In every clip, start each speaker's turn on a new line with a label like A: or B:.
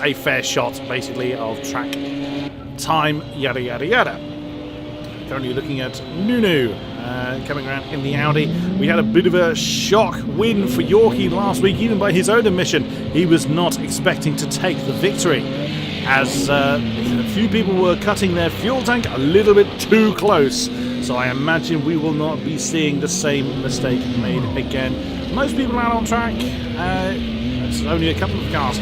A: a fair shot, basically, of track time, yada yada yada. Currently looking at Nunu coming around in the Audi. We had a bit of a shock win for Yorkie last week, even by his own admission. He was not expecting to take the victory, as a few people were cutting their fuel tank a little bit too close. So I imagine we will not be seeing the same mistake made again. Most people out on track, it's only a couple of cars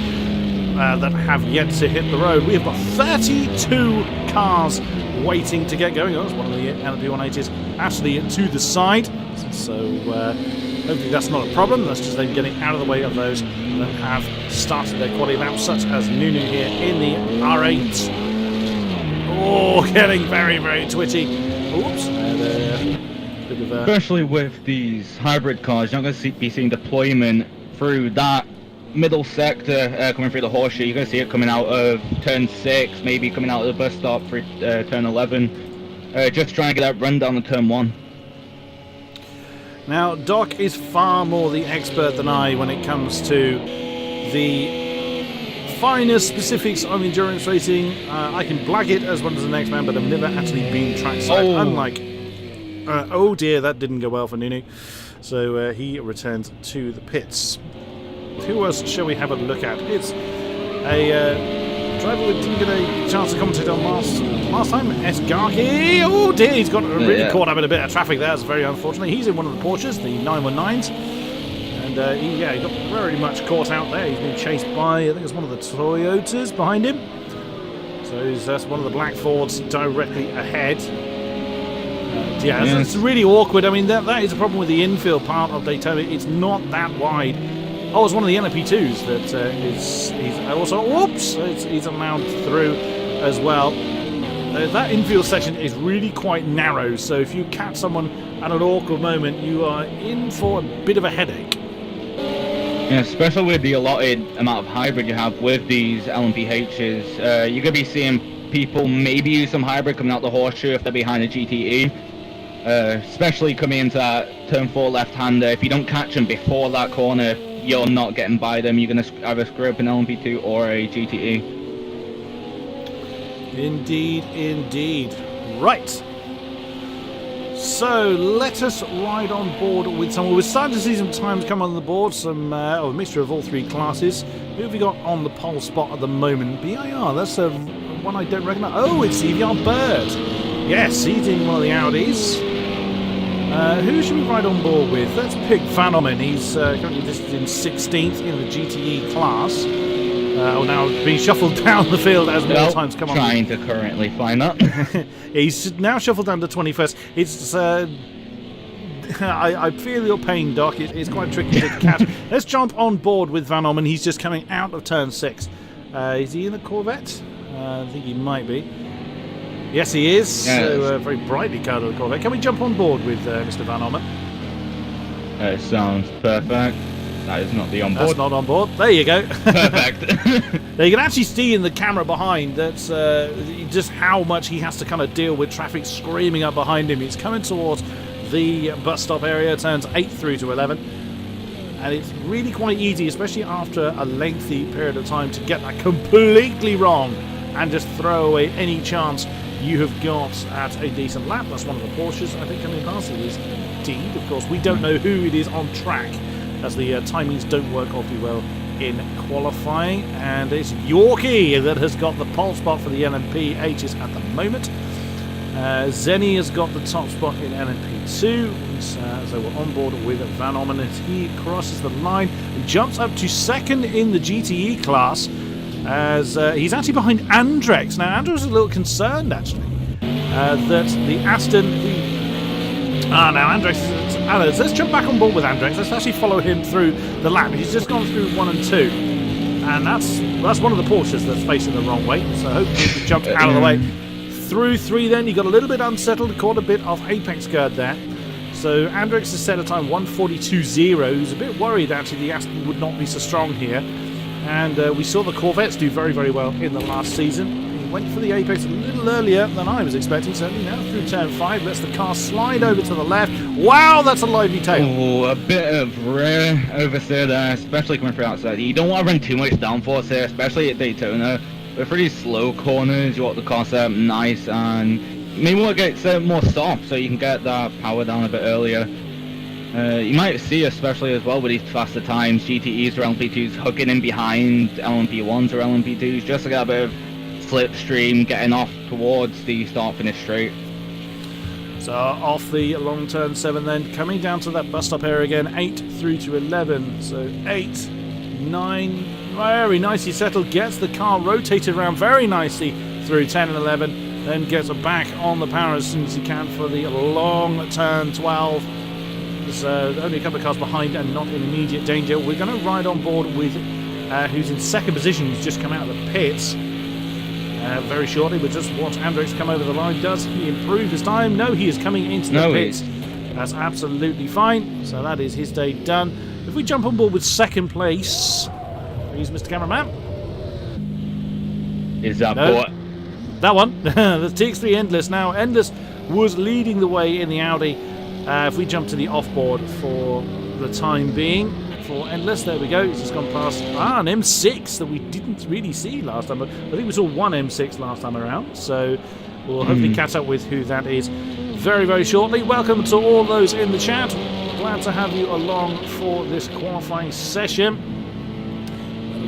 A: that have yet to hit the road. We have got 32 cars waiting to get going. Oh, that's one of the LMP180s actually to the side. So hopefully that's not a problem. That's just them getting out of the way of those that have started their quality laps, such as Nunu here in the R8. Oh, getting very, very twitchy. Oops.
B: Especially with these hybrid cars, you're not going to be seeing deployment through that middle sector coming through the horseshoe. You're going to see it coming out of turn 6, maybe coming out of the bus stop for turn 11. Just trying to get that run down to turn 1.
A: Now, Doc is far more the expert than I when it comes to the finer specifics of endurance racing. I can blag it as well as the next man, but I've never actually been trackside. Unlike... oh dear, that didn't go well for Nunu. So he returns to the pits. Who else shall we have a look at? It's a driver we didn't get a chance to commentate on last time, Esgarki. Oh dear, he's got really caught up in a bit of traffic there. That's very unfortunate. He's in one of the Porsches, the 919s. And he got very much caught out there. He's been chased by, I think it's one of the Toyotas behind him. So that's one of the black Fords directly ahead. It's really awkward. I mean, that is a problem with the infield part of Daytona. It's not that wide. Oh, it's one of the LMP2s that he's also... Whoops! He's allowed through as well. That infield section is really quite narrow, so if you catch someone at an awkward moment, you are in for a bit of a headache.
B: Yeah, especially with the allotted amount of hybrid you have with these LMPHs, you're going to be seeing people maybe use some hybrid coming out the horseshoe if they're behind a GTE. Especially coming into that turn 4 left-hander. If you don't catch them before that corner, you're not getting by them. You're going to either screw up an LMP2 or a GTE. Indeed,
A: indeed. Right. So let us ride on board with someone. We're starting to see some times come on the board. Some a mixture of all three classes. Who have we got on the pole spot at the moment? BIR. That's one I don't recognise. Oh, it's EVR Bird. Yes, he's in one of the Audis. Who should we ride on board with? Let's pick Van Ommen. He's currently listed in 16th in the GTE class. Now being shuffled down the field as more times come on.
B: Trying to currently find that.
A: He's now shuffled down to 21st. It's I feel your pain, Doc. It's quite tricky to catch. Let's jump on board with Van Ommen. He's just coming out of turn 6. Is he in the Corvette? I think he might be. Yes, he is.
B: Yes.
A: So very brightly coloured Corvette. Can we jump on board with Mr. Van Ommen?
B: Sounds perfect. That is not the on board.
A: That's not on board. There you go.
B: Perfect.
A: Now you can actually see in the camera behind that's just how much he has to kind of deal with traffic screaming up behind him. He's coming towards the bus stop area, turns 8 through to 11. And it's really quite easy, especially after a lengthy period of time, to get that completely wrong and just throw away any chance you have got at a decent lap. That's one of the Porsches, I think, coming past. It is indeed. Of course, we don't know who it is on track, as the timings don't work awfully well in qualifying. And it's Yorkie that has got the pole spot for the LMP8s at the moment. Zenny has got the top spot in LMP2. So we're on board with Van Ommen as he crosses the line and jumps up to 2nd in the GTE class, as he's actually behind Andrex. Now, Andrex is a little concerned, actually, that the Aston... now Andrex is... let's jump back on board with Andrex. Let's actually follow him through the lap. He's just gone through 1 and 2. And that's one of the Porsches that's facing the wrong way. So hopefully he jumped out of the way. Through 3 then, he got a little bit unsettled, caught a bit of apex guard there. So Andrex has set a time 1:42.0. He's a bit worried, actually, the Aston would not be so strong here. And we saw the Corvettes do very, very well in the last season. went for the apex a little earlier than I was expecting, certainly now through turn 5, lets the car slide over to the left. Wow, that's a lively tail.
B: Oh, a bit of rare oversteer there, especially coming from outside. You don't want to run too much downforce here, especially at Daytona. With pretty slow corners, you want the car set up nice, and you may want to get set more soft so you can get that power down a bit earlier. You might see, especially as well with these faster times, GTEs or LMP2s hooking in behind LMP1s or LMP2s just to get a bit of slipstream getting off towards the start-finish straight.
A: So off the long turn 7 then, coming down to that bus stop area again, 8 through to 11. So 8, 9, very nicely settled, gets the car rotated around very nicely through 10 and 11, then gets back on the power as soon as he can for the long turn 12. There's only a couple of cars behind and not in immediate danger. We're going to ride on board with who's in second position, who's just come out of the pits. Very shortly, we'll just watch Andrex come over the line. Does he improve his time? No, he is coming into the pits. That's absolutely fine. So that is his day done. If we jump on board with second place, please, Mr. Cameraman.
B: Is that what?
A: That one. The TX3 Endless. Now, Endless was leading the way in the Audi. If we jump to the off-board for the time being, for Endless, there we go. He's just gone past an M6 that we didn't really see last time. I think we saw one M6 last time around, so we'll hopefully catch up with who that is very, very shortly. Welcome to all those in the chat. Glad to have you along for this qualifying session.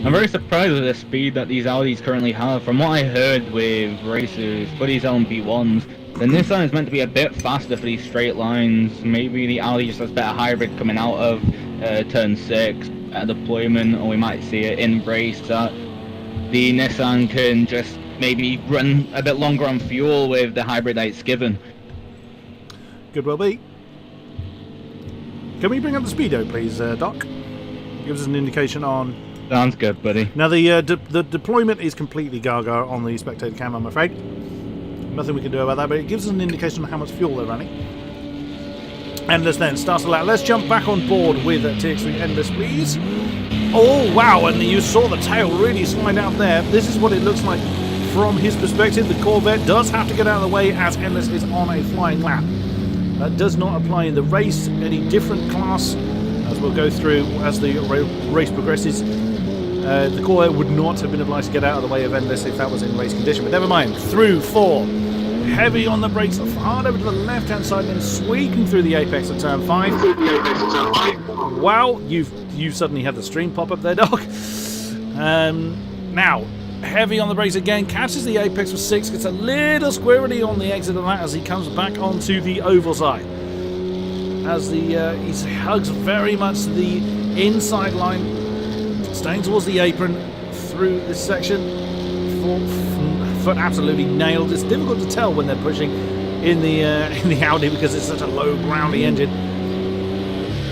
B: I'm very surprised with the speed that these Audis currently have. From what I heard with racers for these LMP1s, the Nissan is meant to be a bit faster for these straight lines. Maybe the Audi just has better hybrid coming out of turn 6 at deployment, or we might see it in race that the Nissan can just maybe run a bit longer on fuel with the hybrid that it's given.
A: Could well be. Can we bring up the speedo, please, Doc? Gives us an indication on...
B: Sounds good, buddy.
A: Now, the deployment is completely gaga on the spectator cam, I'm afraid. Nothing we can do about that, but it gives us an indication of how much fuel they're running. Endless then starts a lap. Let's jump back on board with TX3 Endless, please. Oh, wow, and you saw the tail really slide out there. This is what it looks like from his perspective. The Corvette does have to get out of the way as Endless is on a flying lap. That does not apply in the race. Any different class, as we'll go through as the race progresses. The Corvette would not have been obliged to get out of the way of Endless if that was in race condition, but never mind. Through 4. Heavy on the brakes, hard over to the left-hand side, then sweeping through the apex of turn 5. Wow, you've suddenly had the stream pop up there, Doc. Now, heavy on the brakes again, catches the apex for 6, gets a little squirrely on the exit of that as he comes back onto the oval side. As he hugs very much the inside line, staying towards the apron through this section. Foot absolutely nailed. It's difficult to tell when they're pushing in the Audi because it's such a low groundy engine.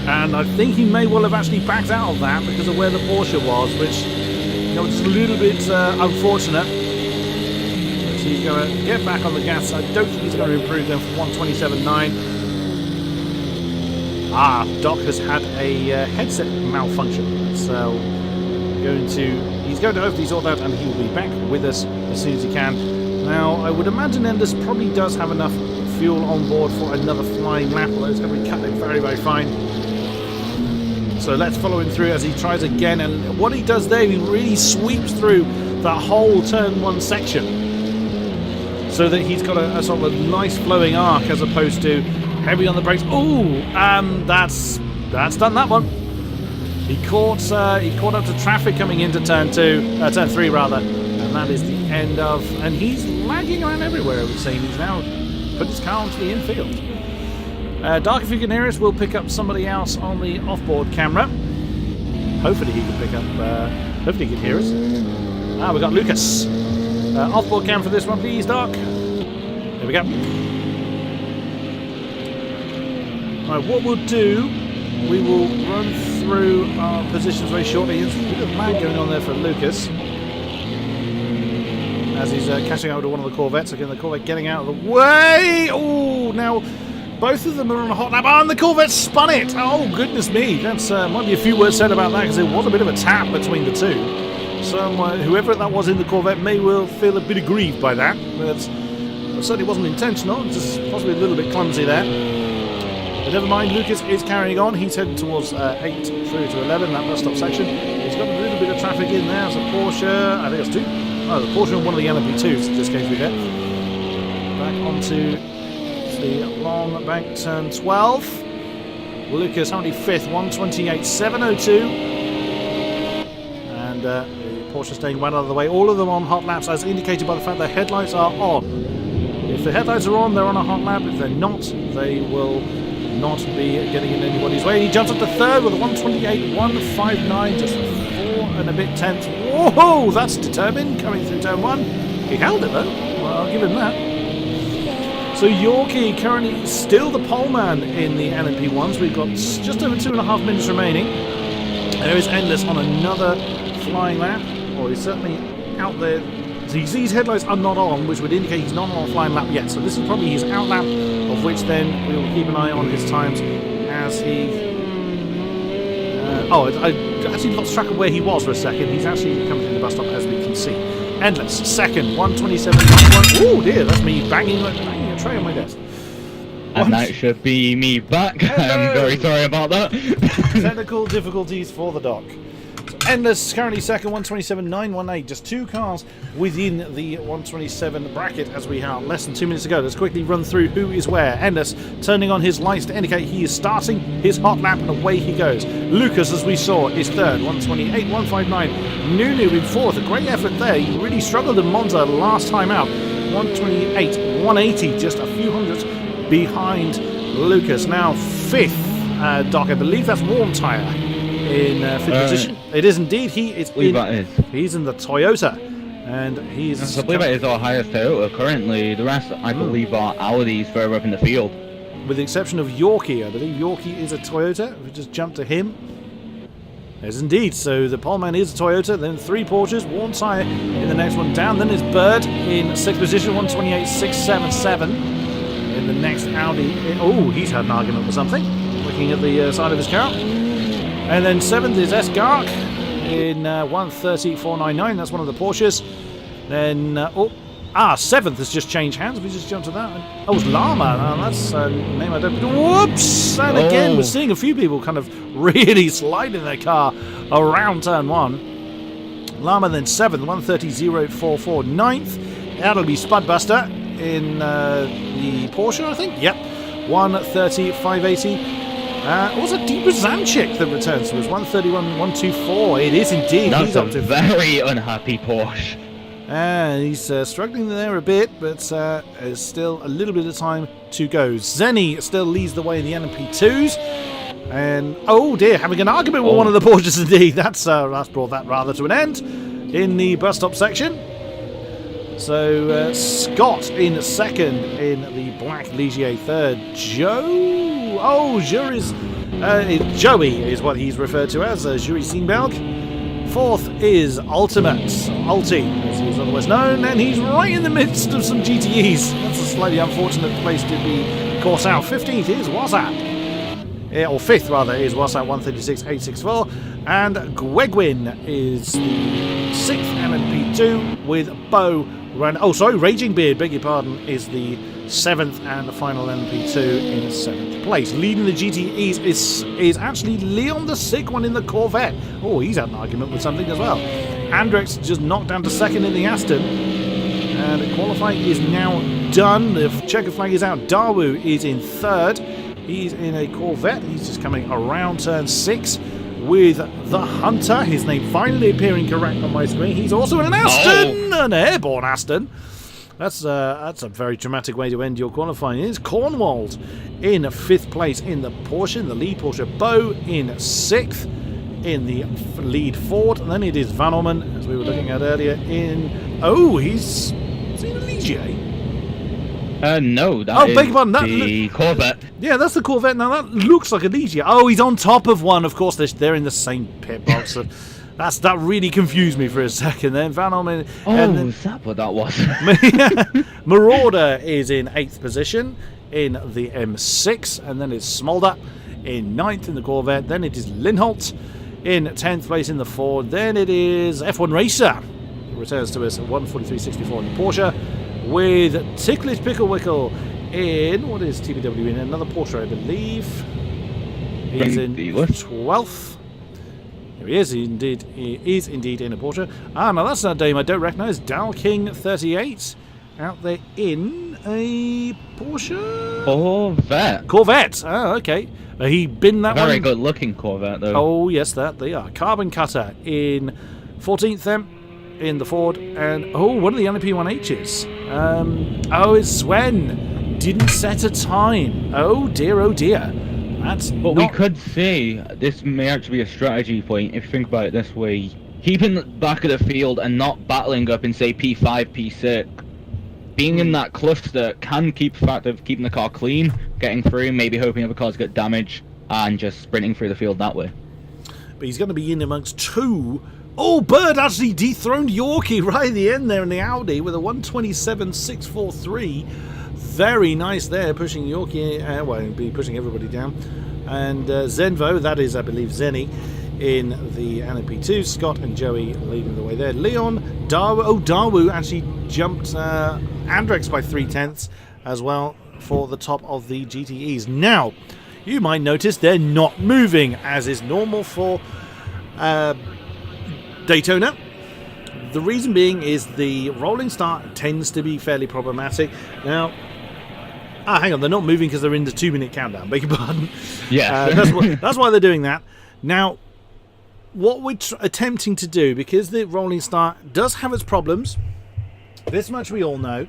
A: And I think he may well have actually backed out of that because of where the Porsche was, which is a little bit unfortunate. So he's going to get back on the gas. I don't think he's going to improve them from 127.9. Doc has had a headset malfunction, so he's going to hopefully sort that, and he will be back with us as soon as he can. Now, I would imagine Endless probably does have enough fuel on board for another flying lap, although it's going to be cutting very, very fine. So let's follow him through as he tries again, and what he does there, he really sweeps through the whole turn 1 section, so that he's got a sort of a nice flowing arc as opposed to heavy on the brakes. Ooh, that's done that one. He caught up to traffic coming into turn 3 rather, and that is the end of. And he's lagging around everywhere. It would seem he's now put his car onto the infield. Dark, if you can hear us, we'll pick up somebody else on the off-board camera. Hopefully he can pick up. Hopefully he can hear us. We got Lucas. Off-board cam for this one, please, Dark. There we go. All right, what we'll do. We will run through our positions very shortly. There's a bit of lag going on there for Lucas as he's catching over to one of the Corvettes. Again, the Corvette getting out of the way. Oh, now both of them are on a hot lap. And the Corvette spun it. Oh, goodness me. That's might be a few words said about that because there was a bit of a tap between the two. whoever that was in the Corvette may well feel a bit aggrieved by that, but it certainly wasn't intentional, just possibly a little bit clumsy there. But never mind, Lucas is carrying on. He's heading towards 8 through to 11, that bus stop section. He's got a little bit of traffic in there. It's a Porsche, I think it's 2. Oh, the Porsche and one of the LMP2s just came through there. Back onto the long bank, turn 12. Lucas only 5th, 128.702. And the Porsche staying well out of the way. All of them on hot laps, as indicated by the fact their headlights are on. If the headlights are on, they're on a hot lap. If they're not, they will not be getting in anybody's way. He jumps up to 3rd with a 128.159, just 4 and a bit tenths. Whoa, that's determined coming through turn 1. He held it though. Well, I'll give him that. So Yorkie currently still the pole man in the LMP1s. We've got just over 2.5 minutes remaining. There is Endless on another flying lap, or he's certainly out there. So these headlights are not on, which would indicate he's not on a flying lap yet. So this is probably his out lap, of which then we will keep an eye on his times as he... I actually lost track of where he was for a second. He's actually coming through the bus stop, as we can see. Endless, 2nd, 127.1. Oh dear, that's me banging a tray on my desk.
B: And that should be me back. I'm very sorry about that.
A: Technical difficulties for the dock. Endless currently 2nd, 127.918. Just 2 cars within the 127 bracket as we have less than 2 minutes to go. Let's quickly run through who is where. Endless turning on his lights to indicate he is starting his hot lap, and away he goes. Lucas, as we saw, is 3rd, 128.159. Nunu in 4th. A great effort there. He really struggled in Monza last time out. 128.180, just a few hundredths behind Lucas. Now 5th, Doc. I believe that's Warm Tyre in 5th position. It is indeed. He's in the Toyota, and he's.
B: I believe that is our highest Toyota currently. The rest, I believe, are Audis further up in the field.
A: With the exception of Yorkie, I believe Yorkie is a Toyota. We just jump to him. Yes, indeed. So the poleman is a Toyota. Then 3 Porsches, Warm Tyre in the next one down. Then there's Bird in 6th position, 128.677. In the next Audi. He's had an argument with something. Looking at the side of his car. And then 7th is S. Gark in 130.499. That's one of the Porsches. Then, 7th has just changed hands. We just jumped to that. Oh, it's Llama. That's a name I don't... Whoops! And again, we're seeing a few people kind of really sliding their car around turn 1. Llama then 7th, 130.044. 9th, that'll be Spudbuster in the Porsche, I think. Yep, 130.580. Was it Deepa Zanchik that returns to us? 131.124. It is indeed.
B: That's
A: he's up to
B: very unhappy Porsche.
A: He's struggling there a bit, but there's still a little bit of time to go. Zenny still leads the way in the LMP2s. And, oh dear, having an argument with one of the Porsches indeed. That's brought that rather to an end in the bus stop section. So Scott in 2nd in the black Ligier 3rd. Joey is what he's referred to as, Jury Steenberg. 4th is Ultimate, Ulti, as he's otherwise known, and he's right in the midst of some GTEs. That's a slightly unfortunate place to be caught out. 15th is WhatsApp. Or 5th rather, is WhatsApp 136.864. And Gwegwin is the 6th LMP2 with Bo Raging Beard, beg your pardon, is the 7th and the final LMP2 in 7th place. Leading the GTEs is actually Leon the Sick One in the Corvette. Oh, he's had an argument with something as well. Andrex just knocked down to 2nd in the Aston. And qualifying is now done. The checker flag is out. Dawu is in 3rd. He's in a Corvette. He's just coming around turn 6 with the Hunter. His name finally appearing correct on my screen. He's also in an Aston, an airborne Aston. That's a very dramatic way to end your qualifying. It's Cornwald in 5th place in the Porsche, in the lead Porsche. Bo in 6th in the lead Ford. And then it is Van Orman, as we were looking at earlier, in... is he in a Ligier?
B: No, that is
A: beg your pardon,
B: the Corvette.
A: Yeah, that's the Corvette. Now, that looks like a Ligier. Oh, he's on top of one. Of course, they're in the same pit box. That really confused me for a second then. Van Orman...
B: is that what that was?
A: Marauder is in 8th position in the M6. And then it's Smolder in 9th in the Corvette. Then it is Linholt in 10th place in the Ford. Then it is F1 Racer, who returns to us at 1:43.64 in the Porsche, with Ticklish Picklewickle in, what is TBW in? Another Porsche, I believe. He's in 12th. Here he is, he is indeed in a Porsche. Ah, now that's not a name I don't recognise. Dal King 38 out there in a Porsche? Corvette. Oh, okay. He binned that one.
B: Very good looking Corvette, though.
A: Oh, yes, that they are. Carbon Cutter in 14th then in the Ford. And, one of the LMP1Hs. It's Sven. Didn't set a time. Oh, dear, oh, dear.
B: But we could say this may actually be a strategy point if you think about it this way. Keeping the back of the field and not battling up in, say, P5, P6. Being in that cluster can keep the fact of keeping the car clean, getting through, maybe hoping other cars get damaged, and just sprinting through the field that way.
A: But he's going to be in amongst two. Oh, Bird actually dethroned Yorkie right at the end there in the Audi with a 127.643. Very nice there, pushing Yorkie, he'll be pushing everybody down. And Zenvo, that is, I believe, Zenny, in the LMP2. Scott and Joey leading the way there. Leon, Dawu actually jumped Andrex by 0.3 as well for the top of the GTEs. Now, you might notice they're not moving, as is normal for Daytona. The reason being is the rolling start tends to be fairly problematic. Now, hang on, they're not moving because they're in the 2-minute countdown, beg your pardon.
B: Yeah.
A: That's why they're doing that. Now, what we're attempting to do, because the rolling start does have its problems, this much we all know,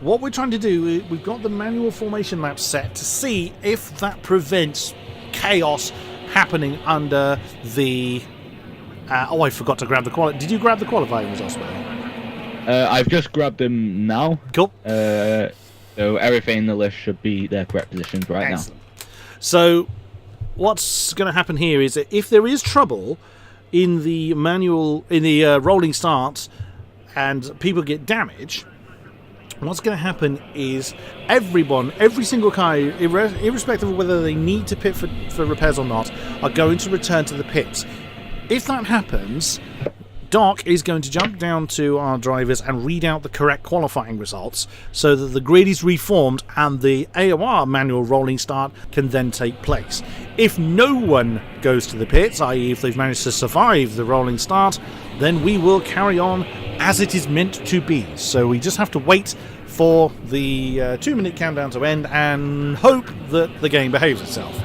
A: what we're trying to do, we've got the manual formation map set to see if that prevents chaos happening under the... I forgot to grab the qualifying. Did you grab the qualifying results?
B: I've just grabbed them now.
A: Cool.
B: So everything in the list should be their correct positions right now.
A: So what's going to happen here is that if there is trouble in the rolling starts and people get damage, what's going to happen is every single car, irrespective of whether they need to pit for repairs or not, are going to return to the pits. If that happens, Doc is going to jump down to our drivers and read out the correct qualifying results so that the grid is reformed and the AOR manual rolling start can then take place. If no one goes to the pits, i.e. if they've managed to survive the rolling start, then we will carry on as it is meant to be. So we just have to wait for the 2-minute countdown to end and hope that the game behaves itself.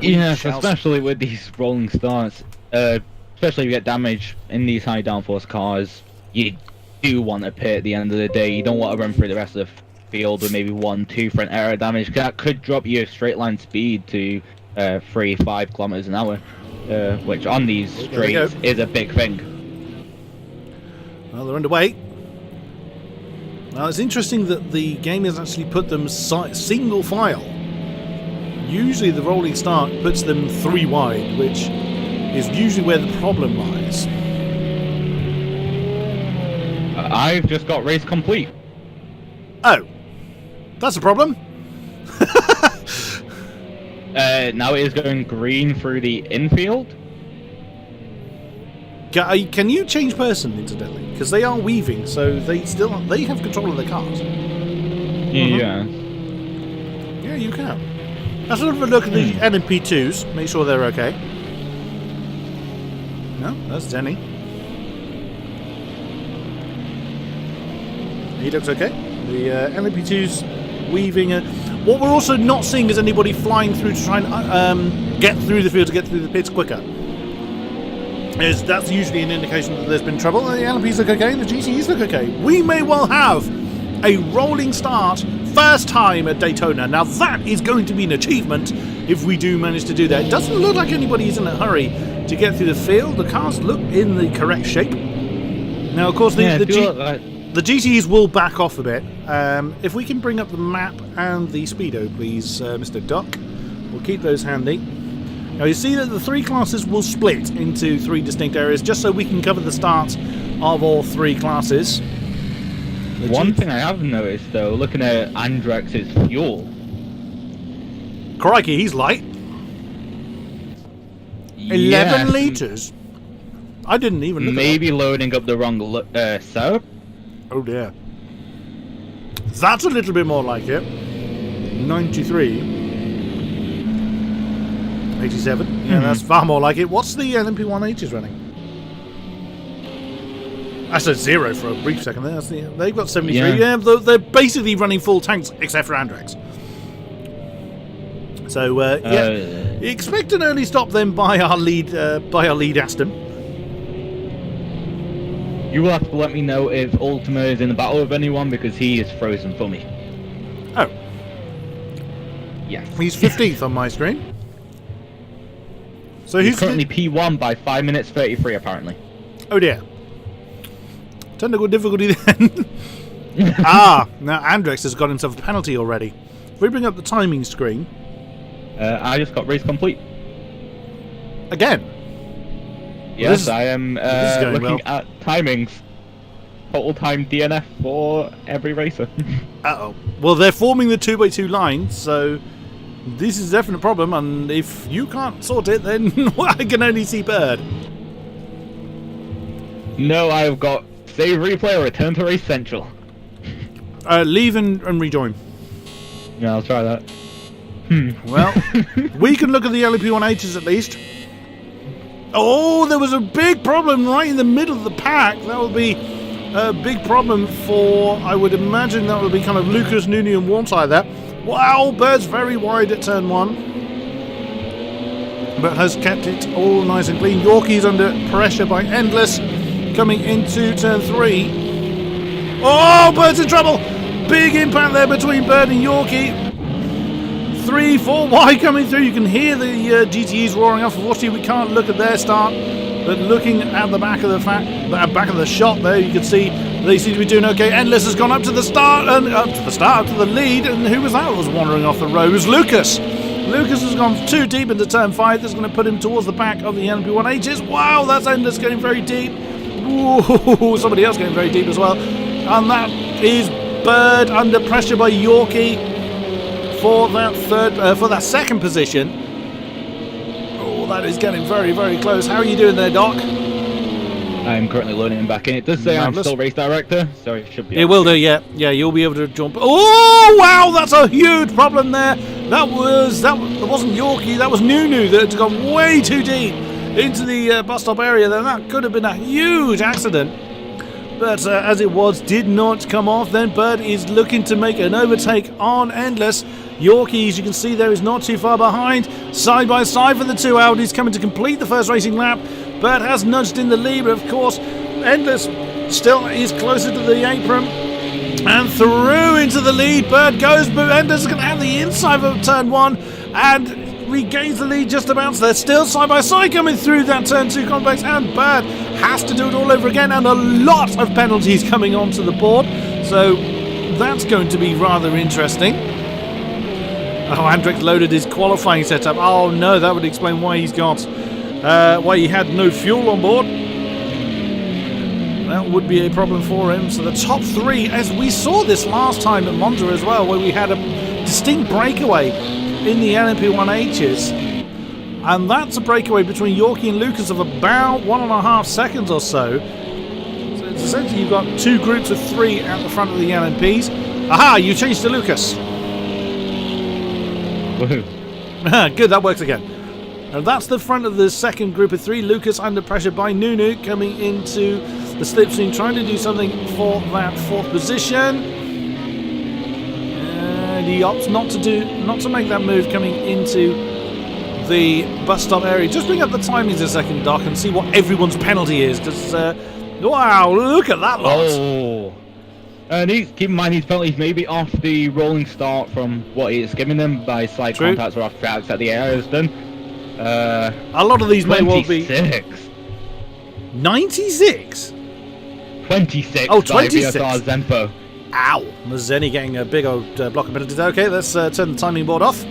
B: Yes, especially with these rolling starts. Especially if you get damage in these high downforce cars, you do want to pit at the end of the day. You don't want to run through the rest of the field with maybe 1-2 front aero damage. That could drop your straight line speed to 3-5 kilometers an hour, which on these straights is a big thing.
A: Well, they're underway. Now it's interesting that the game has actually put them single file. Usually the rolling start puts them 3 wide, which is usually where the problem lies.
B: I've just got race complete.
A: Oh, that's a problem.
B: Now it is going green through the infield.
A: Can you change person, incidentally? Because they are weaving, so they have control of the cars.
B: Yeah.
A: Yeah, you can. Let's have a look at the LMP2s. Make sure they're okay. No, that's Denny. He looks okay. The LMP2's weaving. What we're also not seeing is anybody flying through to try and get through the field to get through the pits quicker. That's usually an indication that there's been trouble. The LMPs look okay, the GTEs look okay. We may well have a rolling start first time at Daytona. Now that is going to be an achievement if we do manage to do that. It doesn't look like anybody is in a hurry to get through the field. The cars look in the correct shape. Now, of course, the GTEs will back off a bit. If we can bring up the map and the speedo, please, Mr. Duck. We'll keep those handy. Now, you see that the 3 classes will split into 3 distinct areas, just so we can cover the start of all 3 classes.
B: One thing I have noticed, though, looking at Andrex's fuel.
A: Crikey, he's light. 11 litres? I didn't even look
B: Maybe loading up the wrong setup.
A: Oh dear. That's a little bit more like it. 93. 87. Yeah, that's far more like it. What's the LMP1Hs running? I said 0 for a brief second there. They've got 73. Yeah, they're basically running full tanks except for Andrex. So expect an early stop then by our lead Aston.
B: You will have to let me know if Ultima is in the battle with anyone because he is frozen for me.
A: Oh.
B: Yes.
A: He's 15th on my screen. So
B: he's currently P1 by 5 minutes 33 apparently.
A: Oh dear. Technical difficulty then. Now Andrex has got himself a penalty already. If we bring up the timing screen.
B: I just got race complete.
A: Again?
B: Yes, I am looking at timings. Total time DNF for every racer.
A: Uh-oh. Well, they're forming the 2x2 line, so this is a definite problem, and if you can't sort it, then I can only see Bird.
B: No, I've got save replay or return to race central.
A: Leave and rejoin.
B: Yeah, I'll try that.
A: Well, we can look at the LP1Hs at least. Oh, there was a big problem right in the middle of the pack. That would be a big problem for, I would imagine that would be kind of Lucas, Nunu and Warmside there. Wow, Bird's very wide at turn 1. But has kept it all nice and clean. Yorkie's under pressure by Endless coming into turn 3. Oh, Bird's in trouble. Big impact there between Bird and Yorkie. 3, 4 wide coming through. You can hear the GTEs roaring off. Unfortunately, we can't look at their start, but looking at the back of the back of the shot there, you can see they seem to be doing okay. Endless has gone up to the start and up to the lead. And who was that was wandering off the road? It was Lucas. Lucas has gone too deep into turn 5. That's going to put him towards the back of the LMP1Hs. Wow, that's Endless getting very deep. Ooh, somebody else getting very deep as well. And that is Bird under pressure by Yorkie for that second position. Oh, that is getting very, very close. How are you doing there, Doc?
B: I'm currently loading him back in. It does say I'm still race director, so it should be.
A: It will do, yeah. Yeah, you'll be able to jump. Oh, wow, that's a huge problem there. That wasn't Yorkie, that was Nunu that had gone way too deep into the bus stop area. Then that could have been a huge accident. But as it was, did not come off. Then Bird is looking to make an overtake on Endless. Yorkie, as you can see there, is not too far behind. Side by side for the two Audis coming to complete the first racing lap. Bird has nudged in the lead, but of course, Endless still is closer to the apron. And through into the lead, Bird goes, but Endless is going to have the inside of turn 1 and regains the lead just about. So they're still side by side coming through that turn 2 complex, and Bird has to do it all over again, and a lot of penalties coming onto the board. So that's going to be rather interesting. Oh, Andrex loaded his qualifying setup. Oh no, that would explain why he had no fuel on board. That would be a problem for him. So the top 3, as we saw this last time at Monza as well, where we had a distinct breakaway in the LMP1Hs, and that's a breakaway between Yorkie and Lucas of about 1.5 seconds or so. So it's essentially you've got 2 groups of 3 at the front of the LMPs. Aha, you changed to Lucas.
B: Woohoo.
A: Good, that works again. And that's the front of the second group of 3. Lucas under pressure by Nunu coming into the slipstream, trying to do something for that 4th position. And he opts not to make that move coming into the bus stop area. Just bring up the timings a second, Doc, and see what everyone's penalty is. Because wow, look at that lot.
B: Oh. And keep in mind his penalties may be off the rolling start from what he is giving them by slight contacts or off tracks that the air has done.
A: A lot of these may well be
B: 96.
A: 96.
B: 26.
A: Oh, 26.
B: By Zenpo.
A: Ow! Zenny getting a big old block of penalties. Okay, let's turn the timing board off.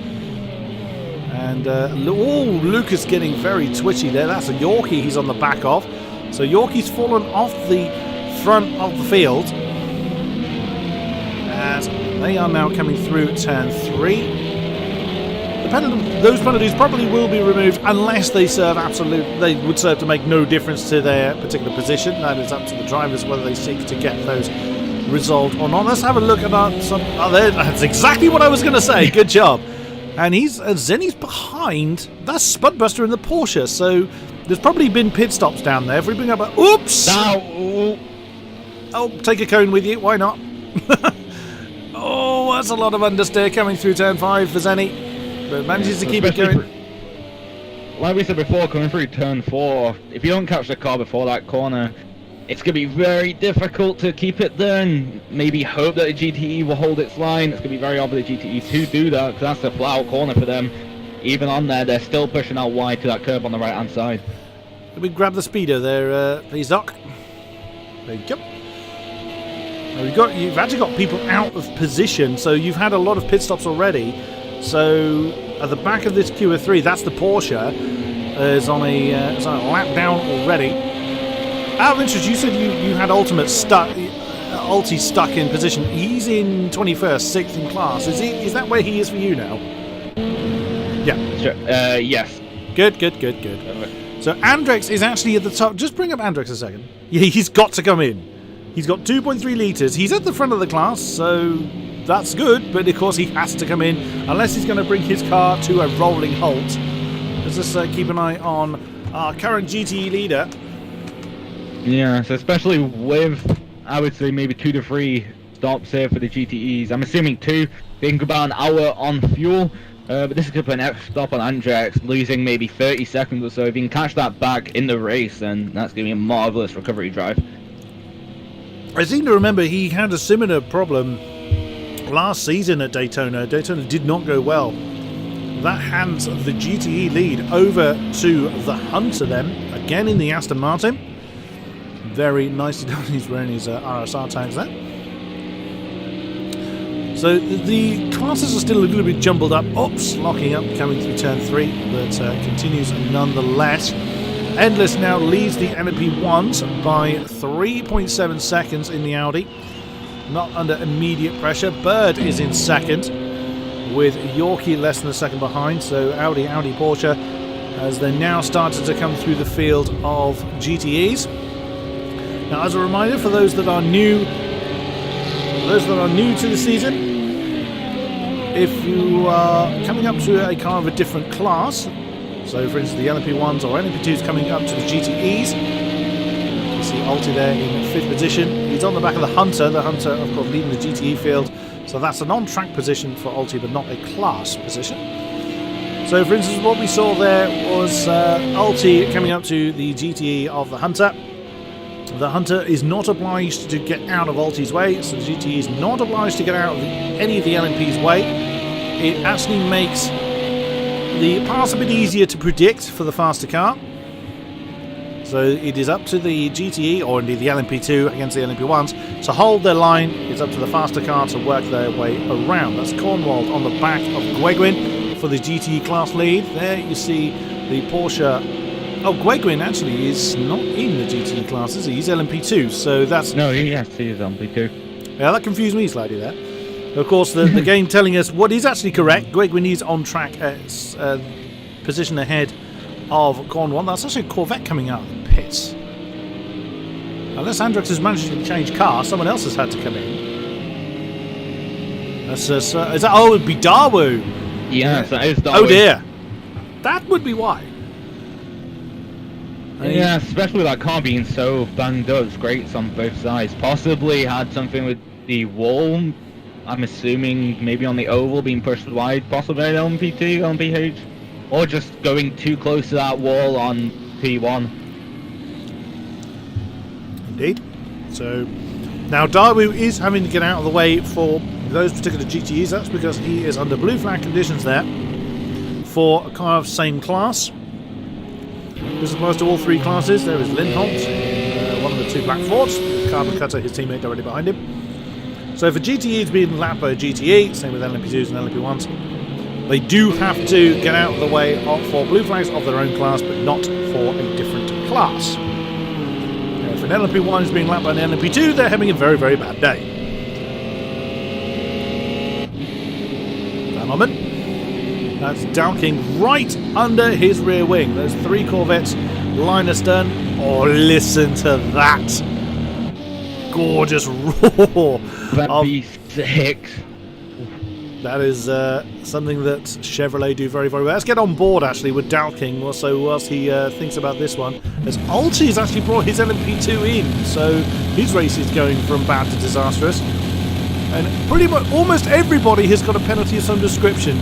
A: And Lucas getting very twitchy there. That's a Yorkie he's on the back of. So Yorkie's fallen off the front of the field. As they are now coming through turn 3. those penalties probably will be removed unless they they would serve to make no difference to their particular position. That is up to the drivers whether they seek to get those resolved or not. Let's have a look at that's exactly what I was going to say. Good job. And Zenny's behind. That's Spudbuster in the Porsche. So there's probably been pit stops down there. If we bring up oops!
B: Now,
A: oh, take a cone with you. Why not? Oh, that's a lot of understeer coming through turn 5 for Zenny. But manages to keep it going.
B: Like we said before, coming through turn 4, if you don't catch the car before that corner, it's going to be very difficult to keep it there and maybe hope that the GTE will hold its line. It's going to be very hard for the GTE to do that because that's a flat corner for them. Even on there, they're still pushing out wide to that curb on the right-hand side.
A: Let me grab the speedo there, please, Doc. There you go. You've actually got people out of position, so you've had a lot of pit stops already. So at the back of this queue of 3, that's the Porsche, is on a lap down already. Out of interest, you said you had Ulti stuck in position. He's in 21st, 6th in class. Is that where he is for you now? Yeah.
B: Sure. Yes.
A: Good. So Andrex is actually at the top. Just bring up Andrex a second. Yeah, he's got to come in. He's got 2.3 litres. He's at the front of the class, so that's good. But of course he has to come in unless he's going to bring his car to a rolling halt. Let's just keep an eye on our current GTE leader.
B: Yeah, so especially with, I would say, maybe 2 to 3 stops here for the GTEs. I'm assuming 2, being about an hour on fuel. But this is going to put an extra stop on Andrex, losing maybe 30 seconds or so. If you can catch that back in the race, then that's going to be a marvellous recovery drive.
A: I seem to remember he had a similar problem last season at Daytona. Daytona did not go well. That hands the GTE lead over to the Hunter then, again in the Aston Martin. Very nicely done. He's wearing his RSR tags there. So the classes are still a little bit jumbled up. Oops, locking up, coming through turn 3, but continues nonetheless. Endless now leads the LMP1s by 3.7 seconds in the Audi. Not under immediate pressure. Bird is in second, with Yorkie less than a second behind. So Audi, Porsche, as they now started to come through the field of GTEs. Now, as a reminder for those that are new to the season, if you are coming up to a car of a different class, so for instance the LMP1s or LMP2s coming up to the GTEs, you see Ulti there in 5th position. He's on the back of the Hunter of course leading the GTE field, so that's an on-track position for Ulti but not a class position. So for instance what we saw there was Ulti coming up to the GTE of the Hunter. The Hunter is not obliged to get out of Ulti's way, so the GTE is not obliged to get out of any of the LMP's way. It actually makes the pass a bit easier to predict for the faster car. So it is up to the GTE, or indeed the LMP2 against the LMP1s, to hold their line. It's up to the faster car to work their way around. That's Cornwald on the back of Gwegwin for the GTE class lead. There you see the Porsche. Oh, Gwegwin actually is not in the GTE class, is he? He's LMP2, so that's...
B: No, he is LMP2.
A: Yeah, that confused me slightly there. Of course, the game telling us what is actually correct. Gwegwin is on track, position ahead of Cornwall. That's actually a Corvette coming out of the pits. Unless Andrex has managed to change car, someone else has had to come in. That's it would be Dawu.
B: Yes, that is Dawu.
A: Oh dear. That would be why.
B: Yeah, especially with that car being so banged up, scrapes on both sides. Possibly had something with the wall, I'm assuming maybe on the oval being pushed wide, possibly LMP2, LMPH, or just going too close to that wall on P1.
A: Indeed. So now Dawu is having to get out of the way for those particular GTEs. That's because he is under blue flag conditions there for a car of same class. This applies to all 3 classes. There is Lindholt, one of the 2 Black Forts, Carbon Cutter, his teammate directly behind him. So for GTEs being lapped by GTE, same with LMP2s and LMP1s, they do have to get out of the way for blue flags of their own class, but not for a different class. If an LMP1 is being lapped by an LMP2, they're having a very, very bad day. That moment. That's Dowking right under his rear wing. Those 3 Corvettes line astern. Oh, listen to that. Gorgeous roar.
B: That'd be 6.
A: That is something that Chevrolet do very, very well. Let's get on board, actually, with Dowking whilst he thinks about this one. As Alti's actually brought his LMP2 in, so his race is going from bad to disastrous. And pretty much almost everybody has got a penalty of some description.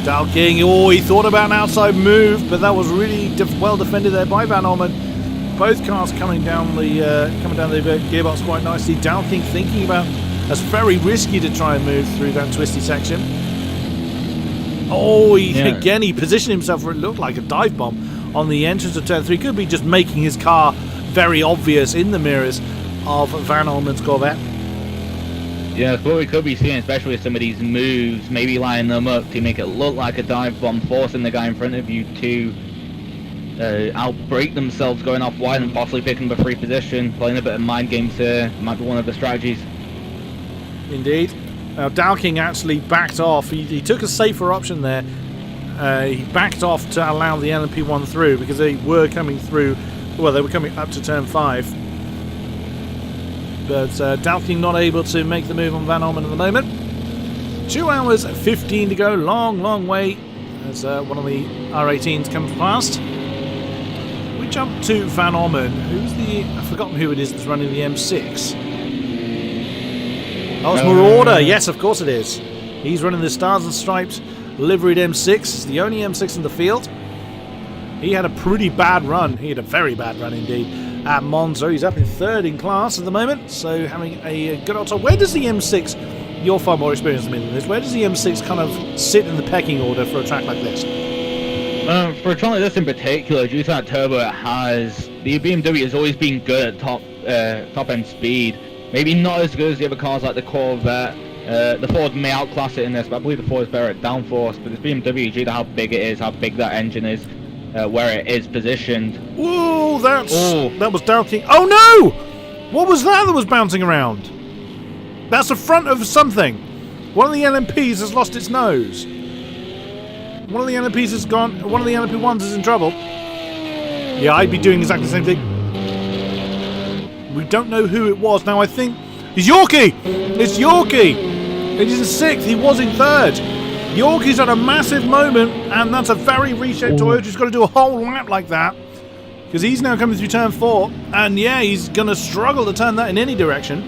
A: Dowking, he thought about an outside move, but that was really well defended there by Van Orman. Both cars coming down the gearbox quite nicely. Dowking thinking about that's very risky to try and move through that twisty section. He positioned himself where it looked like a dive bomb on the entrance of turn 3. Could be just making his car very obvious in the mirrors of Van Orman's Corvette.
B: Yeah, what we could be seeing, especially with some of these moves, maybe lining them up to make it look like a dive bomb, forcing the guy in front of you to outbrake themselves, going off wide and possibly picking up a free position, playing a bit of mind games here. Might be one of the strategies.
A: Indeed. Now Dowking actually backed off. He took a safer option there. He backed off to allow the LMP1 through because they were coming through. Well, they were coming up to turn 5. But Dowking not able to make the move on Van Orman at the moment. 2 hours 15 to go. Long, long way as one of the R18s comes past. We jump to Van Orman. I've forgotten who it is that's running the M6. Oh, it's Marauder. Yes, of course it is. He's running the Stars and Stripes liveried M6. It's the only M6 in the field. He had a pretty bad run. He had a very bad run indeed at Monza. He's up in 3rd in class at the moment, so having a good old time. Where does the M6, you're far more experienced than me than this, where does the M6 kind of sit in the pecking order for a track like this?
B: For a track like this in particular, due to that turbo it has, the BMW has always been good at top end speed. Maybe not as good as the other cars like the Corvette. The Ford may outclass it in this, but I believe the Ford is better at downforce. But this BMW, due to how big it is, how big that engine is, where it is positioned.
A: Whoa, that was Dowking. Oh no! What was that was bouncing around? That's the front of something. One of the LMPs has lost its nose. One of the LMPs has gone. One of the LMP1s is in trouble. Yeah, I'd be doing exactly the same thing. We don't know who it was. Now I think it's Yorkie! It's Yorkie! It is in 6th, he was in 3rd. Yorkie's had a massive moment, and that's a very reshaped Toyota. He's got to do a whole lap like that. Because he's now coming through turn 4, and yeah, he's going to struggle to turn that in any direction.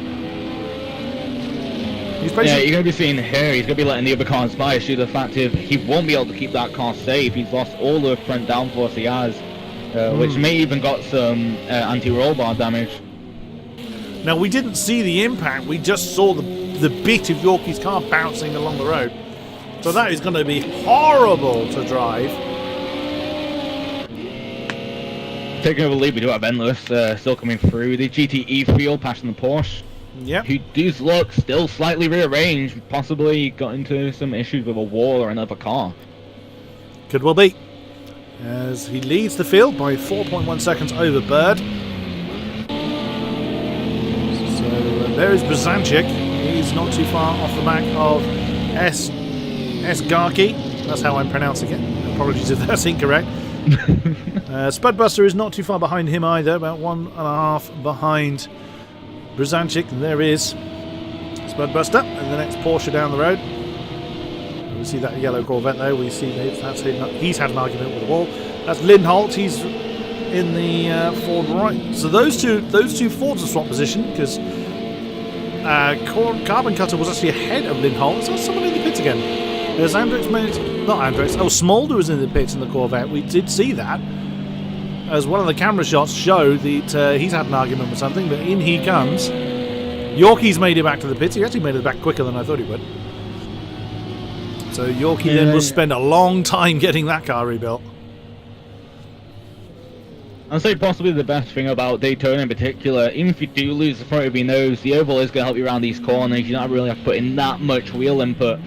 B: Yeah, you're going to be seeing here, he's going to be letting the other cars by due to the fact of he won't be able to keep that car safe. He's lost all the front downforce he has, which may even got some anti-roll bar damage.
A: Now, we didn't see the impact, we just saw the bit of Yorkie's car bouncing along the road. So that is going to be horrible to drive.
B: Taking over the lead, we do have Endless still coming through. The GTE field passing the Porsche.
A: Yep.
B: Who does look still slightly rearranged, possibly got into some issues with a wall or another car.
A: Could well be. As he leads the field by 4.1 seconds over Bird. There is Brzanczyk. He's not too far off the back of Garki. That's how I'm pronouncing it. Apologies if that's incorrect. Spudbuster is not too far behind him either, about 1.5 behind Brzanczyk. And there is Spudbuster and the next Porsche down the road. We see that yellow Corvette though. We see he's had an argument with the wall. That's Lindholt. He's in the Ford right. So those two Fords are swap position because Carbon Cutter was actually ahead of Lindholt. Is there someone in the pits again? There's Andrex, not Andrex. Oh, Smolder was in the pits in the Corvette. We did see that. As one of the camera shots showed that he's had an argument with something, but in he comes. Yorkie's made it back to the pits. He actually made it back quicker than I thought he would. So Yorkie then will spend a long time getting that car rebuilt.
B: I'd say possibly the best thing about Daytona in particular, even if you do lose the front of your nose, the oval is going to help you around these corners. You're not really have to put in that much wheel input.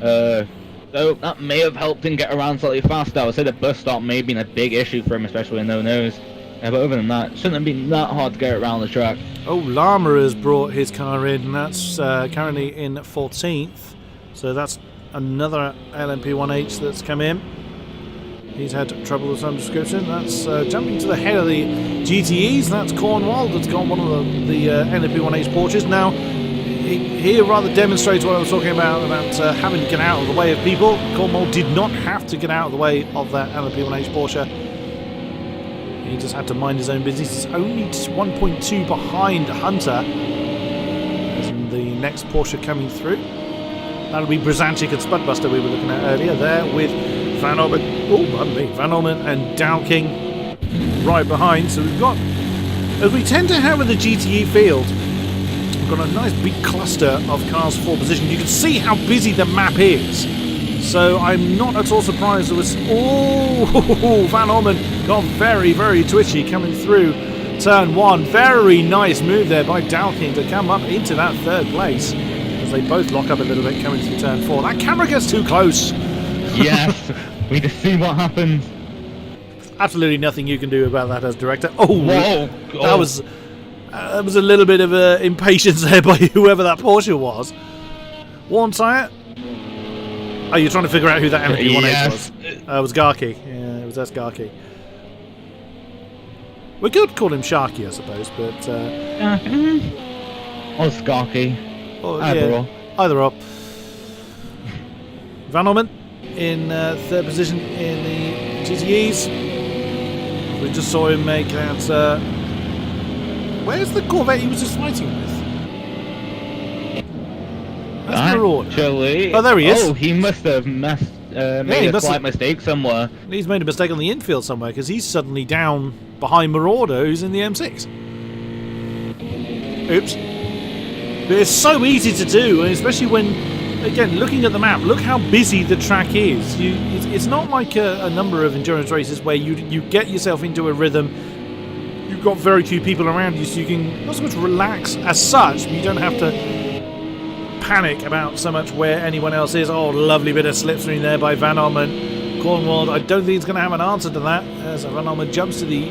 B: So that may have helped him get around slightly faster. I would say the bus stop may have been a big issue for him, especially with no nose. But other than that, it shouldn't have been that hard to get around the track.
A: Oh, Lama has brought his car in, and that's currently in 14th. So that's another LMP1H that's come in. He's had trouble of some description. That's jumping to the head of the GTEs. That's Cornwall. That's got one of the LMP1H Porsches. Now, here rather demonstrates what I was talking about having to get out of the way of people. Cornwall did not have to get out of the way of that LMP1H Porsche. He just had to mind his own business. He's only just 1.2 behind Hunter. As the next Porsche coming through. That'll be Brzancic and Spudbuster we were looking at earlier there with Van Orman and Dowking right behind. So we've got, as we tend to have in the GTE field, we've got a nice big cluster of cars for position. You can see how busy the map is. So I'm not at all surprised there was... Oh, Van Orman got very, very twitchy coming through turn 1. Very nice move there by Dowking to come up into that third place. As they both lock up a little bit coming through turn 4. That camera gets too close.
B: Yes, we just see what happens.
A: Absolutely nothing you can do about that as director. Oh,
B: whoa!
A: That was a little bit of impatience there by whoever that Porsche was. Warm tyre. Oh, you're trying to figure out who that LMP1H was? It was Garkey. Yeah, it was S. Garkey. We could call him Sharky, I suppose, but...
B: Or Skarky.
A: Either or. Van Orman in third position in the GTEs. We just saw him make that. Where's the Corvette he was just fighting with? That's Marauder.
B: Actually,
A: oh, there he is.
B: Oh, he must have made a slight mistake somewhere.
A: He's made a mistake on the infield somewhere because he's suddenly down behind Marauder, who's in the M6. Oops. But it's so easy to do, and especially when, again, looking at the map, look how busy the track is. It's not like a number of endurance races where you get yourself into a rhythm. You've got very few people around you, so you can not so much relax as such, but you don't have to panic about so much where anyone else is. Oh, lovely bit of slipstream there by Van Orman. Cornwall, I don't think he's going to have an answer to that, as Van Orman jumps to the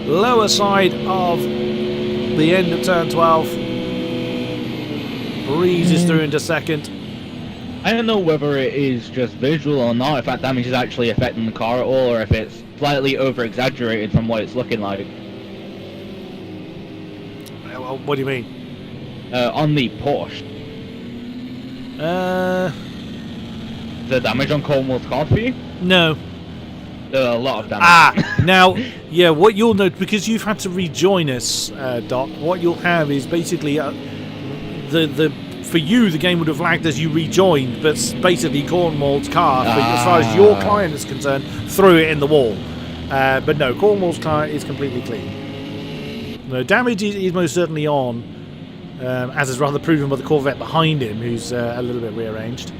A: lower side of the end of turn 12. Breezes through into second.
B: I don't know whether it is just visual or not, if that damage is actually affecting the car at all, or if it's slightly over-exaggerated from what it's looking like.
A: Well, what do you mean?
B: On the Porsche. The damage on Cornwall's car for you?
A: No.
B: A lot of damage.
A: Now, yeah, what you'll note, because you've had to rejoin us, Doc, what you'll have is basically... for you, the game would have lagged as you rejoined, but basically Cornwall's car, as far as your client is concerned, threw it in the wall. But no, Cornwall's car is completely clean. No, damage is most certainly on, as is rather proven by the Corvette behind him, who's a little bit rearranged.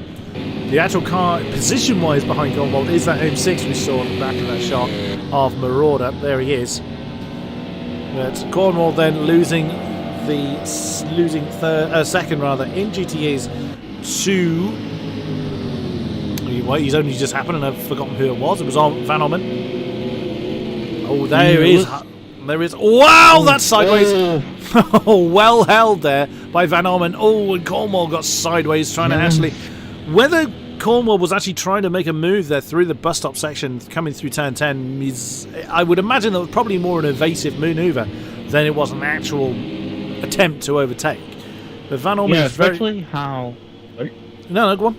A: The actual car, position-wise behind Cornwall, is that M6 we saw at the back of that shot of Marauder. There he is. But Cornwall then losing second in GTEs to... He's only just happened and I've forgotten who it was. It was Van Orman. Oh, there he is. There is. Wow, that's sideways. Oh, well held there by Van Orman. Oh, and Cornwall got sideways trying to actually... Whether Cornwall was actually trying to make a move there through the bus stop section coming through turn 10 is... I would imagine that was probably more an evasive maneuver than it was an actual... attempt to overtake. But Van Orman is
B: especially how...
A: No, go on.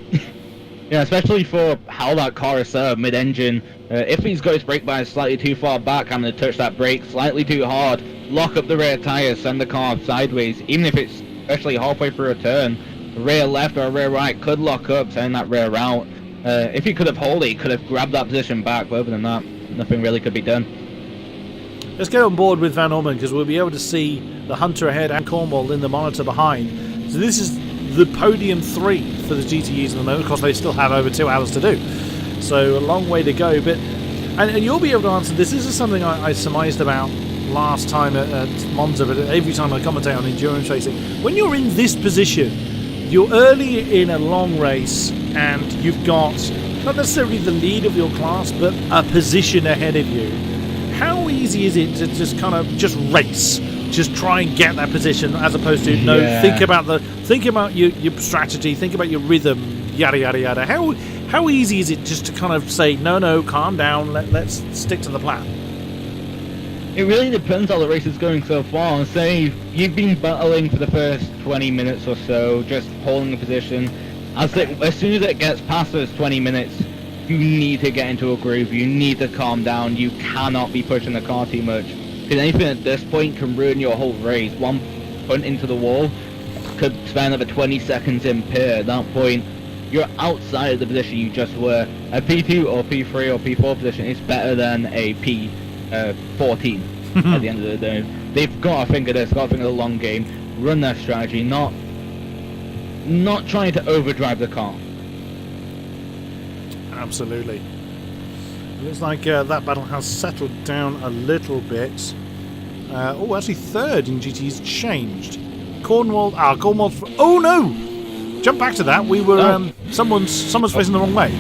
B: Yeah, especially for how that car is set up mid-engine. If he's got his brake bias slightly too far back, having to touch that brake slightly too hard, lock up the rear tyres, send the car sideways, even if it's especially halfway through a turn, rear left or rear right could lock up, sending that rear out. If he could have held it, he could have grabbed that position back, but other than that, nothing really could be done.
A: Let's get on board with Van Orman, because we'll be able to see the Hunter ahead and Cornwall in the monitor behind. So this is the podium 3 for the GTEs at the moment. Of course, they still have over 2 hours to do. So a long way to go. But and you'll be able to answer this. This is something I surmised about last time at Monza, but every time I commentate on endurance racing. When you're in this position, you're early in a long race and you've got not necessarily the lead of your class, but a position ahead of you. How easy is it to just kind of just race, just try and get that position, as opposed to think about your strategy, think about your rhythm, yada yada yada. How easy is it just to kind of say no, calm down, let's stick to the plan?
B: It really depends how the race is going so far. Say you've been battling for the first 20 minutes or so, just holding a position. As soon as it gets past those 20 minutes, you need to get into a groove. You need to calm down. You cannot be pushing the car too much. Because anything at this point can ruin your whole race. One punt into the wall could spend another 20 seconds in pit. At that point, you're outside of the position you just were. A P2 or P3 or P4 position is better than a P14 at the end of the day. They've got to think of this, got to think of the long game, run their strategy, not trying to overdrive the car.
A: Absolutely. Looks like that battle has settled down a little bit. Actually, third in GT's changed. Cornwall. Cornwall's. Oh no! Jump back to that. We were. Someone's facing the wrong way.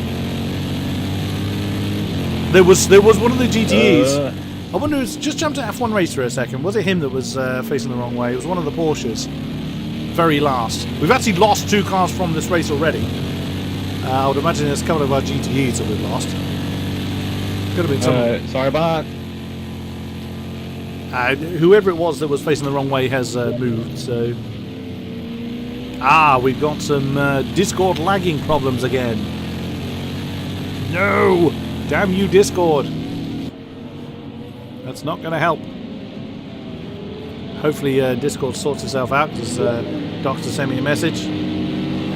A: There was one of the GTEs. I wonder. Just jump to F1 race for a second. Was it him that was facing the wrong way? It was one of the Porsches. Very last. We've actually lost 2 cars from this race already. I would imagine there's a couple of our GTEs that we've lost. Could have been someone.
B: Sorry about
A: that. Whoever it was that was facing the wrong way has moved, so... we've got some Discord lagging problems again. No! Damn you, Discord. That's not going to help. Hopefully Discord sorts itself out, because Doctor sent me a message.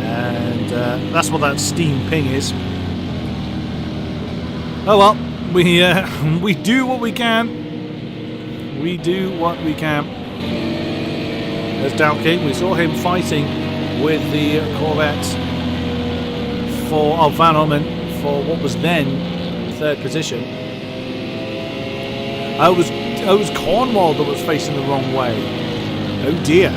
A: And that's what that Steam ping is. Oh well, we do what we can. We do what we can. There's Dow King. We saw him fighting with the Corvette for Van Orman for what was then 3rd position. It was Cornwall that was facing the wrong way. Oh dear.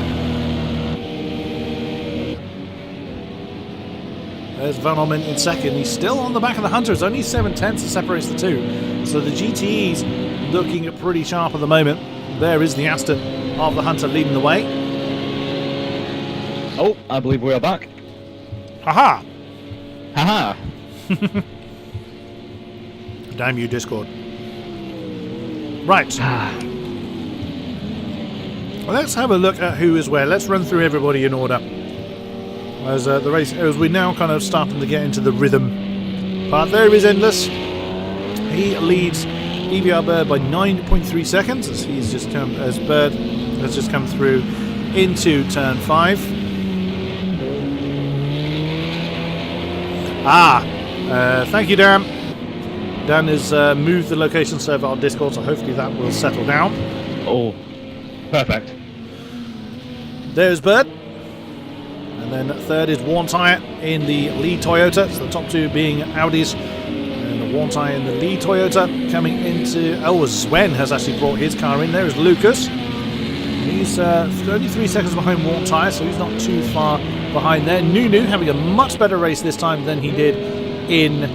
A: There's Van Orman in 2nd. He's still on the back of the Hunter. It's only 7/10 that separates the 2. So the GTE's looking pretty sharp at the moment. There is the Aston of the Hunter leading the way.
B: Oh, I believe we are back.
A: Haha!
B: Haha!
A: Damn you, Discord. Right. Well, let's have a look at who is where. Let's run through everybody in order. As the race, as we're now kind of starting to get into the rhythm part. There is Endless. He leads EVR Bird by 9.3 seconds as he's just come, as Bird has just come through into turn 5. Thank you, Dan. Dan has moved the location server on Discord, so hopefully that will settle down.
B: Oh, perfect.
A: There's Bird. And then 3rd is Worn Tyre in the lead Toyota. So the top 2 being Audis. And the Worn Tyre in the lead Toyota coming into... Oh, Sven has actually brought his car in. There is Lucas. He's 33 seconds behind Worn Tyre, so he's not too far behind there. Nunu having a much better race this time than he did in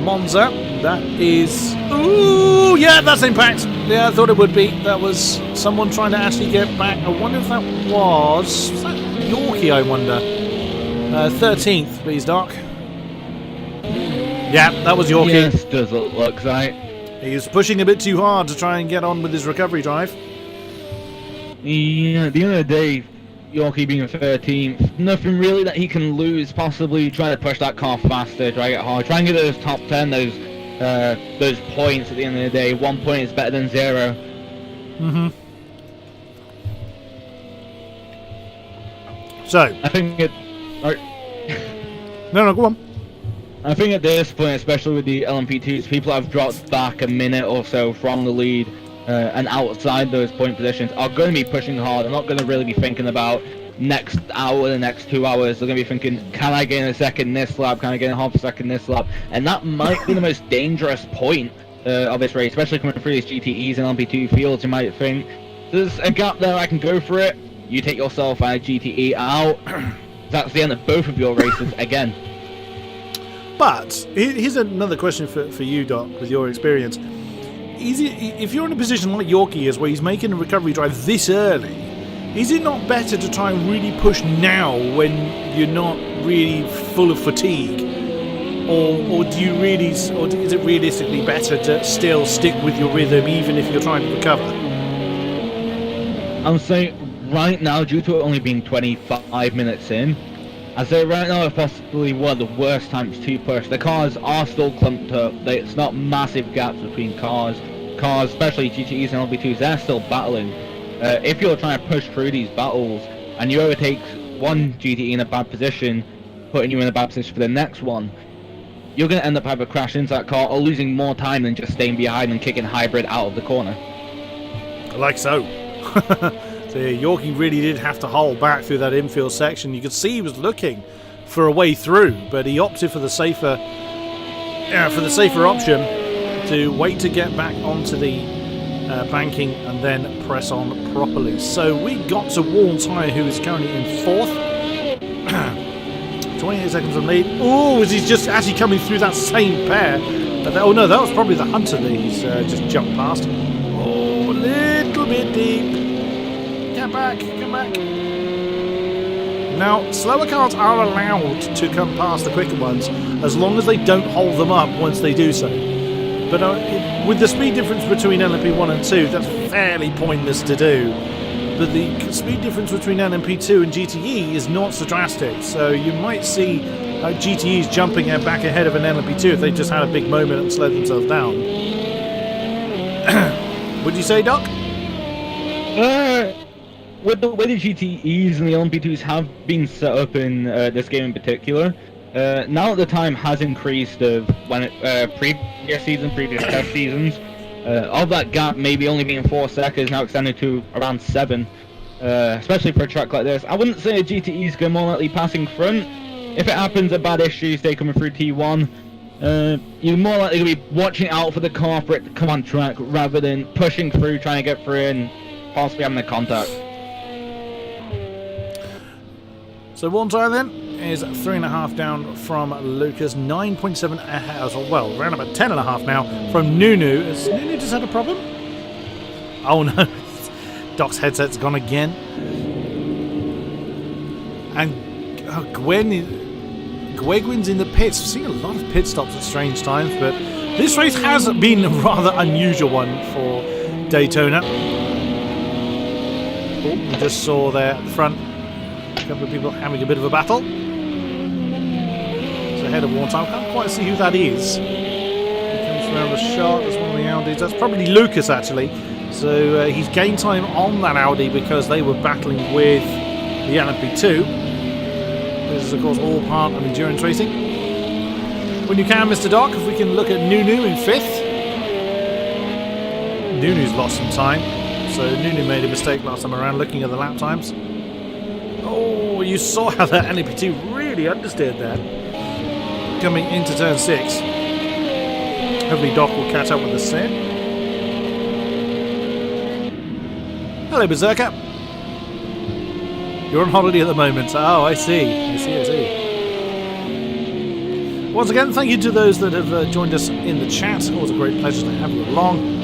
A: Monza. That is... Ooh, yeah, that's Impact. Yeah, I thought it would be. That was someone trying to actually get back. I wonder if that was... Was that Yorkie, I wonder? 13th, please, Doc. Yeah, that was Yorkie.
B: Yes, does it look right.
A: He was pushing a bit too hard to try and get on with his recovery drive.
B: Yeah, at the end of the day, Yorkie being 13th, nothing really that he can lose. Possibly try to push that car faster, try to get hard, try and get those top 10, those points at the end of the day. 1 point is better than 0.
A: Mm-hmm. So
B: I think it...
A: No, go on.
B: I think at this point, especially with the LMP2s, people have dropped back a minute or so from the lead and outside those point positions are going to be pushing hard. They're not going to really be thinking about next hour, the next 2 hours. They're going to be thinking, can I gain a second this lap? Can I gain a half a second this lap? And that might be the most dangerous point of this race, especially coming through these GTEs and LMP2 fields. You might think, there's a gap there, I can go for it. You take yourself and a GTE out. That's the end of both of your races again.
A: But here's another question for you, Doc, with your experience. If you're in a position like Yorkie is, where he's making a recovery drive this early, is it not better to try and really push now when you're not really full of fatigue, or do you really, or is it realistically better to still stick with your rhythm even if you're trying to recover?
B: I'm saying right now, due to it only being 25 minutes in, I'd say right now it's possibly one of the worst times to push. The cars are still clumped up. It's not massive gaps between cars. Cars, especially GTEs and LB2s, they're still battling. If you're trying to push through these battles and you overtake one GTE in a bad position, putting you in a bad position for the next one, you're going to end up either crashing into that car or losing more time than just staying behind and kicking hybrid out of the corner.
A: Like so. So Yorkie really did have to hold back through that infield section. You could see he was looking for a way through, but he opted for the safer option to wait to get back onto the banking and then press on properly. So we got to Wall Tyre, who is currently in 4th. 28 seconds of lead. Oh, is he just actually coming through that same pair? Oh no, that was probably the Hunter that he's just jumped past. Oh, a little bit deep. Come back. Now, slower cars are allowed to come past the quicker ones as long as they don't hold them up once they do so. But with the speed difference between LMP1 and 2, that's fairly pointless to do. But the speed difference between LMP2 and GTE is not so drastic, so you might see GTEs jumping back ahead of an LMP2 if they just had a big moment and slowed themselves down. Would you say, Doc?
B: With the way the GTEs and the LMP2s have been set up in this game in particular, now that the time has increased of when previous test seasons, of that gap maybe only being 4 seconds now extended to around 7, especially for a track like this. I wouldn't say a GTE is going more likely passing front. If it happens, a bad issue, stay coming through T1, you're more likely to be watching out for the car for it to come on track rather than pushing through, trying to get through and possibly having a contact.
A: So Wall Tyre then is 3.5 down from Lucas, 9.7 ahead, well, around about 10.5 now from Nunu. Has Nunu just had a problem? Oh no, Doc's headset's gone again. And Gwegwin's in the pits. We've seen a lot of pit stops at strange times, but this race has been a rather unusual one for Daytona. Oh, we just saw there at the front a couple of people having a bit of a battle. So ahead of Wall Tyre, I can't quite see who that is. He comes around the shot, there's one of the Audis. That's probably Lucas actually. So he's gained time on that Audi because they were battling with the LMP2. This is of course all part of endurance racing. When you can, Mr. Doc, if we can look at Nunu in 5th. Nunu's lost some time. So Nunu made a mistake last time around looking at the lap times. Oh, you saw how that LMP2 really understeered there. Coming into turn 6. Hopefully Doc will catch up with us soon. Hello, Berserker. You're on holiday at the moment. Oh, I see. Once again, thank you to those that have joined us in the chat. Always a great pleasure to have you along.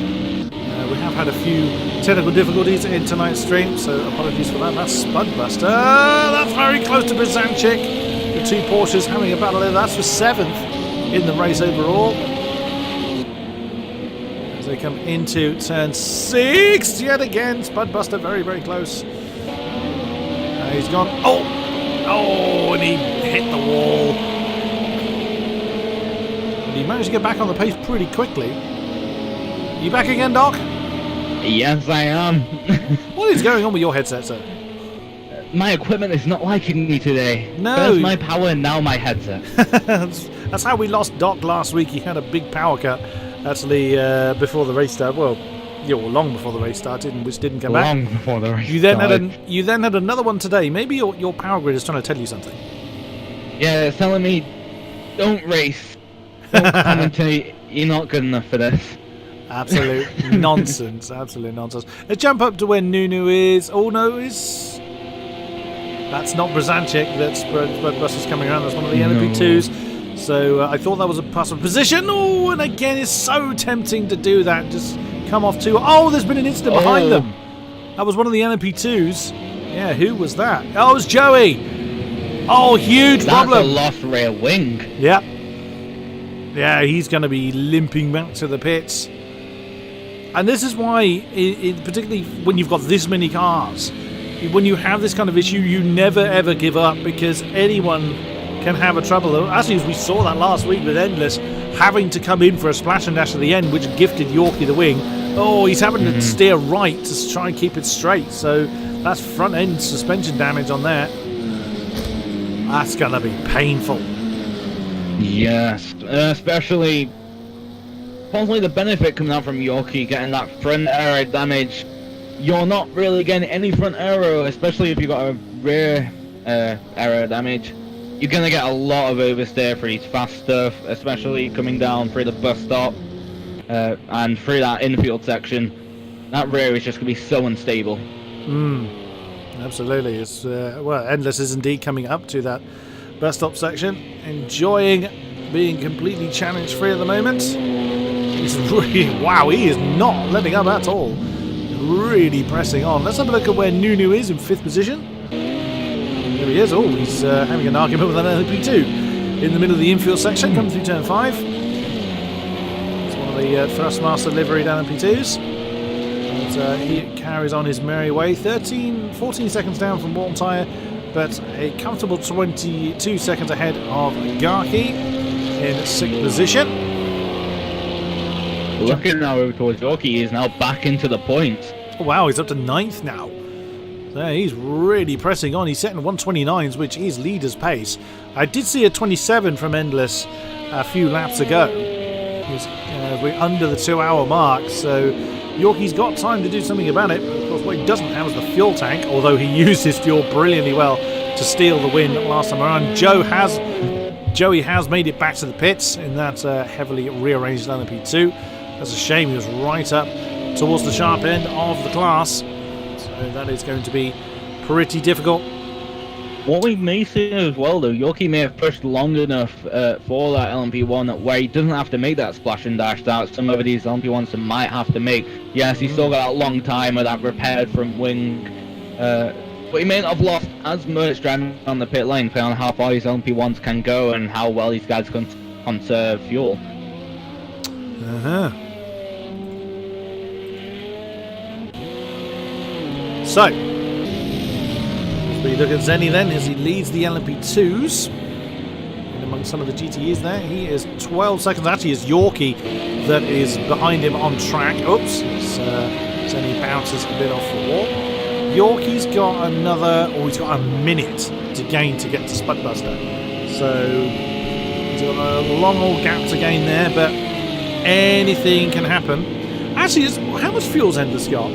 A: We have had a few technical difficulties in tonight's stream, so apologies for that. That's Spudbuster. That's very close to Brzanczyk. The two Porsches having a battle there. That's for 7th in the race overall. As they come into turn 6 yet again. Spudbuster very, very close. He's gone. Oh, and he hit the wall. But he managed to get back on the pace pretty quickly. You back again, Doc?
B: Yes, I am.
A: What is going on with your headset, sir?
B: My equipment is not liking me today.
A: No.
B: First my power, and now my headset.
A: That's how we lost Doc last week. He had a big power cut, actually, before the race started. Well, long before the race started, which didn't come back.
B: Long before the race
A: You then had another one today. Maybe your power grid is trying to tell you something.
B: Yeah, it's telling me, don't race. Don't commentate. You're not good enough for this.
A: Absolute nonsense. Absolute nonsense. Let's jump up to where Nunu is. Oh no, that's not Brzanczyk. That's Spudbuster's coming around. That's one of the LMP2s. So I thought that was a possible position. Oh, and again, it's so tempting to do that. Just come off too. Oh, there's been an incident behind them. That was one of the LMP2s. Yeah, who was that? Oh, it was Joey. Oh, huge problem.
B: That's a lost rear wing.
A: Yep. Yeah, he's going to be limping back to the pits. And this is why, particularly when you've got this many cars, when you have this kind of issue, you never ever give up, because anyone can have a trouble. Actually, as we saw that last week with Endless, having to come in for a splash and dash at the end, which gifted Yorkie the wing. Oh, he's having to steer right to try and keep it straight. So that's front end suspension damage on there. That's going to be painful.
B: Yes, especially possibly the benefit coming out from Yorkie getting that front aero damage. You're not really getting any front aero, especially if you've got a rear aero damage. You're going to get a lot of oversteer for his fast stuff, especially coming down through the bus stop and through that infield section. That rear is just going to be so unstable.
A: Absolutely. It's, well, Endless is indeed coming up to that bus stop section, enjoying being completely challenge free at the moment. He's really, wow, he is not letting up at all. Really pressing on. Let's have a look at where Nunu is in 5th position. There he is. Oh, he's having an argument with an LP2 in the middle of the infield section, coming through turn 5. It's one of the Thrustmaster liveried LP2s. And he carries on his merry way. 14 seconds down from Warm Tyre, but a comfortable 22 seconds ahead of Garkey in 6th position.
B: Looking now over towards Yorkie, he is now back into the points.
A: Oh, wow, he's up to 9th now. So he's really pressing on. He's setting 129s, which is leader's pace. I did see a 27 from Endless a few laps ago. We're under the 2-hour mark, so Yorkie's got time to do something about it. Of course, what he doesn't have is the fuel tank, although he used his fuel brilliantly well to steal the win last time around. Joey has made it back to the pits in that heavily rearranged LMP2. That's a shame. He was right up towards the sharp end of the class. So that is going to be pretty difficult.
B: What we may see as well, though, Yorkie may have pushed long enough for that LMP1 where he doesn't have to make that splash and dash that some of these LMP1s might have to make. Yes, he's still got that long time with that repaired front wing, but he may not have lost as much driving on the pit lane, depending on how far these LMP1s can go and how well these guys can conserve fuel.
A: So, as we look at Zenny then, as he leads the LMP2s, and among some of the GTEs there, he is 12 seconds. Actually, it's Yorkie that is behind him on track. Oops, Zenny bounces a bit off the wall. Yorkie's got he's got a minute to gain to get to Spudbuster. So, he's got a long old gap to gain there, but anything can happen. Actually, how much fuel's Endless got?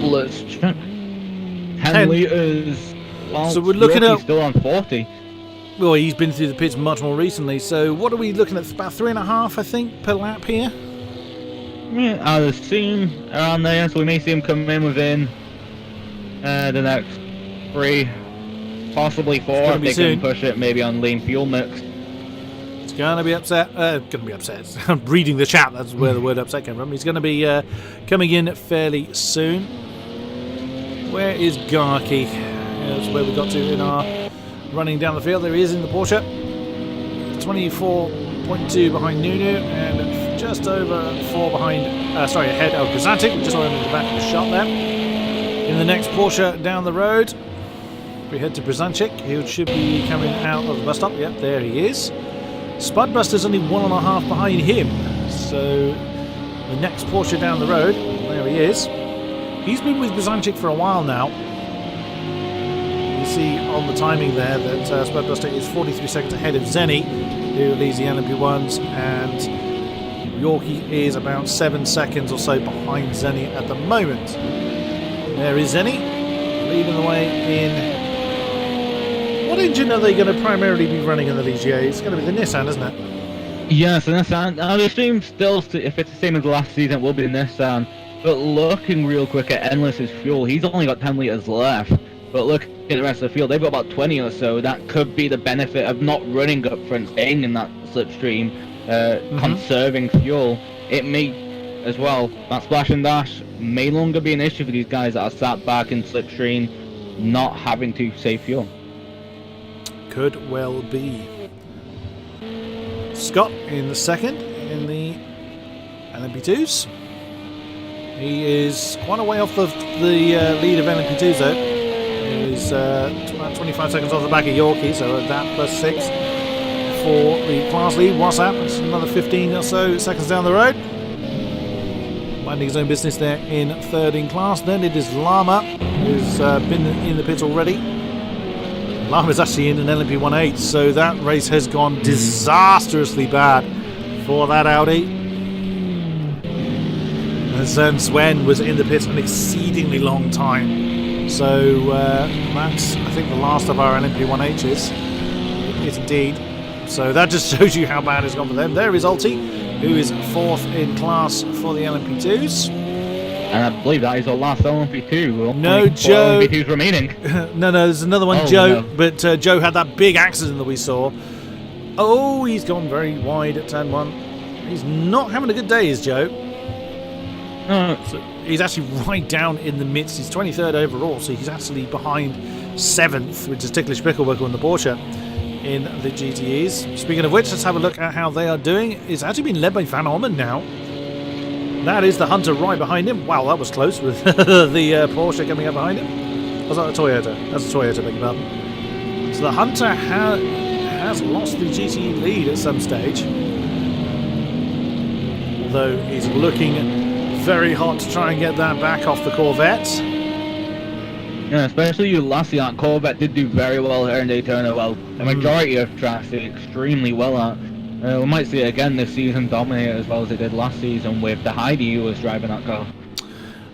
B: Let's check. 10 litres. Well,
A: so we're looking at
B: still on 40.
A: Well, he's been through the pits much more recently. So what are we looking at? About 3.5, I think, per lap here.
B: Yeah, I'd assume around there. So we may see him come in within the next 3, possibly 4. If they can push it, maybe on lean fuel mix.
A: He's going to be upset. Going to be upset. I'm reading the chat. That's where the word upset came from. He's going to be coming in fairly soon. Where is Garkey? That's where we got to in our running down the field. There he is in the Porsche. 24.2 behind Nunu and just over 4 behind, ahead of Gazantic. We just saw him in the back of the shot there. In the next Porsche down the road, we head to Brzezinski. He should be coming out of the bus stop. Yep, there he is. Spudbuster's only 1.5 behind him. So the next Porsche down the road, there he is. He's been with Brzezinski for a while now. You see on the timing there that Spudbuster is 43 seconds ahead of Zenny, who leads the LMP1s, and Yorkie is about 7 seconds or so behind Zenny at the moment. There is Zenny, leading the way in. What engine are they going to primarily be running in the Ligier? It's going to be the Nissan, isn't it?
B: Yes, the Nissan. I would assume still, if it's the same as last season, it will be the Nissan. But looking real quick at Endless's fuel, he's only got 10 litres left. But look at the rest of the field, they've got about 20 or so. That could be the benefit of not running up front, staying in that slipstream, conserving fuel. It may, as well, that splash and dash may longer be an issue for these guys that are sat back in slipstream. not having to save fuel.
A: Could well be. Scott in the second in the LMP2s. He is quite a way off the lead of LMP2s though. He's about 25 seconds off the back of Yorkie, so that +6 for the class lead. WhatsApp, it's another 15 or so seconds down the road. Minding his own business there in third in class. Then it is Lama, who's been in the pit already. Lama's actually in an LMP18, so that race has gone disastrously bad for that Audi. And Sven was in the pit an exceedingly long time. So that's, I think, the last of our LMP1Hs. It is indeed. So that just shows you how bad it's gone for them. There is Ulti, who is fourth in class for the LMP2s.
B: And I believe that is our last LMP2.
A: No, Joe.
B: LMP2s remaining.
A: no, there's another one,
B: Oh,
A: Joe.
B: no.
A: But Joe had that big accident that we saw. Oh, he's gone very wide at turn 1. He's not having a good day, is Joe.
B: No,
A: So he's actually right down in the midst. He's 23rd overall, so he's actually behind 7th, which is Ticklish Picklewickle in the Porsche in the GTEs. Speaking of which, let's have a look at how they are doing. It's actually been led by Van Orman now. That is the Hunter right behind him. Wow, that was close with the Porsche coming up behind him. Was that a Toyota? That's a Toyota, beg your pardon. So the Hunter has lost the GTE lead at some stage. Although he's looking very hot to try and get that back off the Corvette.
B: yeah, especially last year, that Corvette did do very well here in Daytona. Well, the majority of tracks did extremely well at. We might see it again this season, dominate as well as it did last season with the Heidi who was driving that car.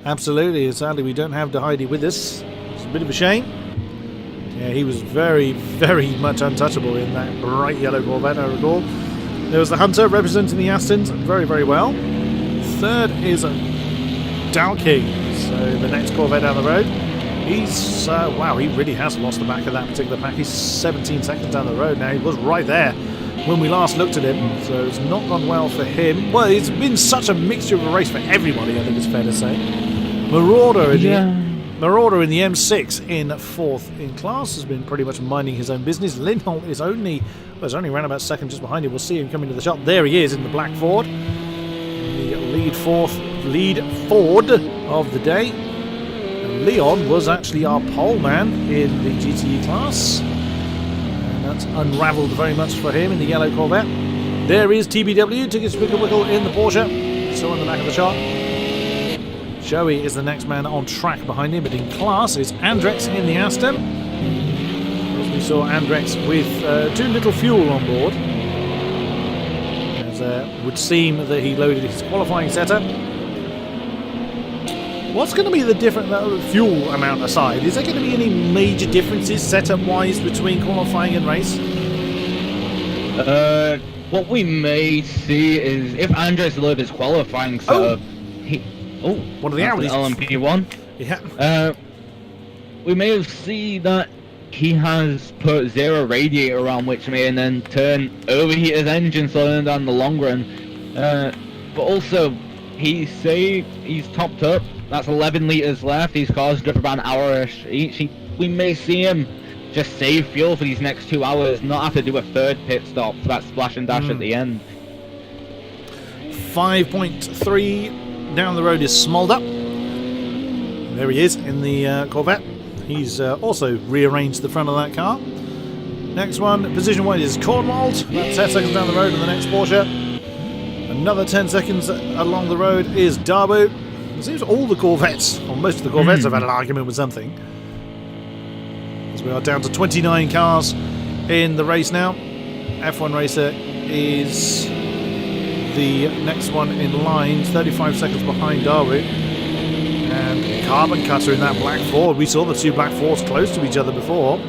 A: Absolutely. Sadly, we don't have the Heidi with us. It's a bit of a shame. Yeah, he was very, very much untouchable in that bright yellow Corvette, I recall. There was the Hunter representing the Astons very, very well. Third is Dow King, so the next Corvette down the road. He's, wow, he really has lost the back of that particular pack. He's 17 seconds down the road now. He was right there when we last looked at him, so it's not gone well for him. Well, it's been such a mixture of a race for everybody, I think it's fair to say. Marauder in the M6 in 4th in class has been pretty much minding his own business. Lindholt is only around about second just behind him. We'll see him coming to the shot. There he is in the black Ford. The lead Ford of the day. And Leon was actually our pole man in the GTE class. And that's unravelled very much for him in the yellow Corvette. There is TBW, Ticklish Picklewickle in the Porsche. Still in the back of the shot. Joey is the next man on track behind him, but in class is Andrex in the Aston. As we saw Andrex with too little fuel on board. As would seem that he loaded his qualifying setup. What's going to be the different fuel amount aside? Is there going to be any major differences setup-wise between qualifying and race?
B: What we may see is if Andres loaded his qualifying setup,
A: one of the Audis.
B: LMP1.
A: Yeah.
B: We may have seen that he has put zero radiator around which may and then overheat his engine slowing down the long run. But also, he's topped up. That's 11 litres left. These cars drift about an hour-ish each. We may see him just save fuel for these next 2 hours, not have to do a third pit stop for that splash and dash at the end.
A: 5.3 down the road is Smolder. There he is in the Corvette. He's also rearranged the front of that car. Next one, position-wise, is Cornwald. About 10 seconds down the road in the next Porsche. Another 10 seconds along the road is Darbo. It seems all the Corvettes, or most of the Corvettes, have had an argument with something. As we are down to 29 cars in the race now. F1 Racer is the next one in line, 35 seconds behind Darwin. And Carbon Cutter in that black Ford. We saw the two black Fords close to each other before.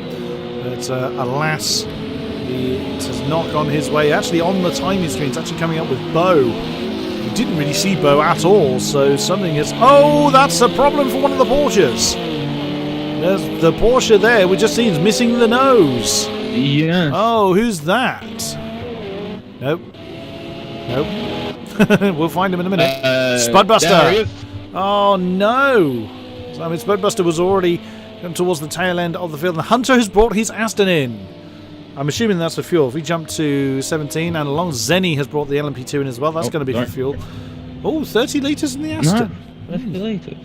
A: But alas, it has not gone his way. Actually, on the timing screen, it's actually coming up with Bo. We didn't really see Bo at all, so something is... Oh, that's a problem for one of the Porsches. There's the Porsche there, we just see it's missing the nose.
B: Yeah.
A: Oh, who's that? Nope. We'll find him in a minute. Spudbuster.
B: There he is.
A: Oh, no. So, I mean, Spudbuster was already Come towards the tail end of the field. And Hunter has brought his Aston in. I'm assuming that's for fuel. If we jump to 17, and along Zenny has brought the LMP2 in as well. That's going to be for fuel. Oh, 30 litres in the Aston.
B: No, 30 litres.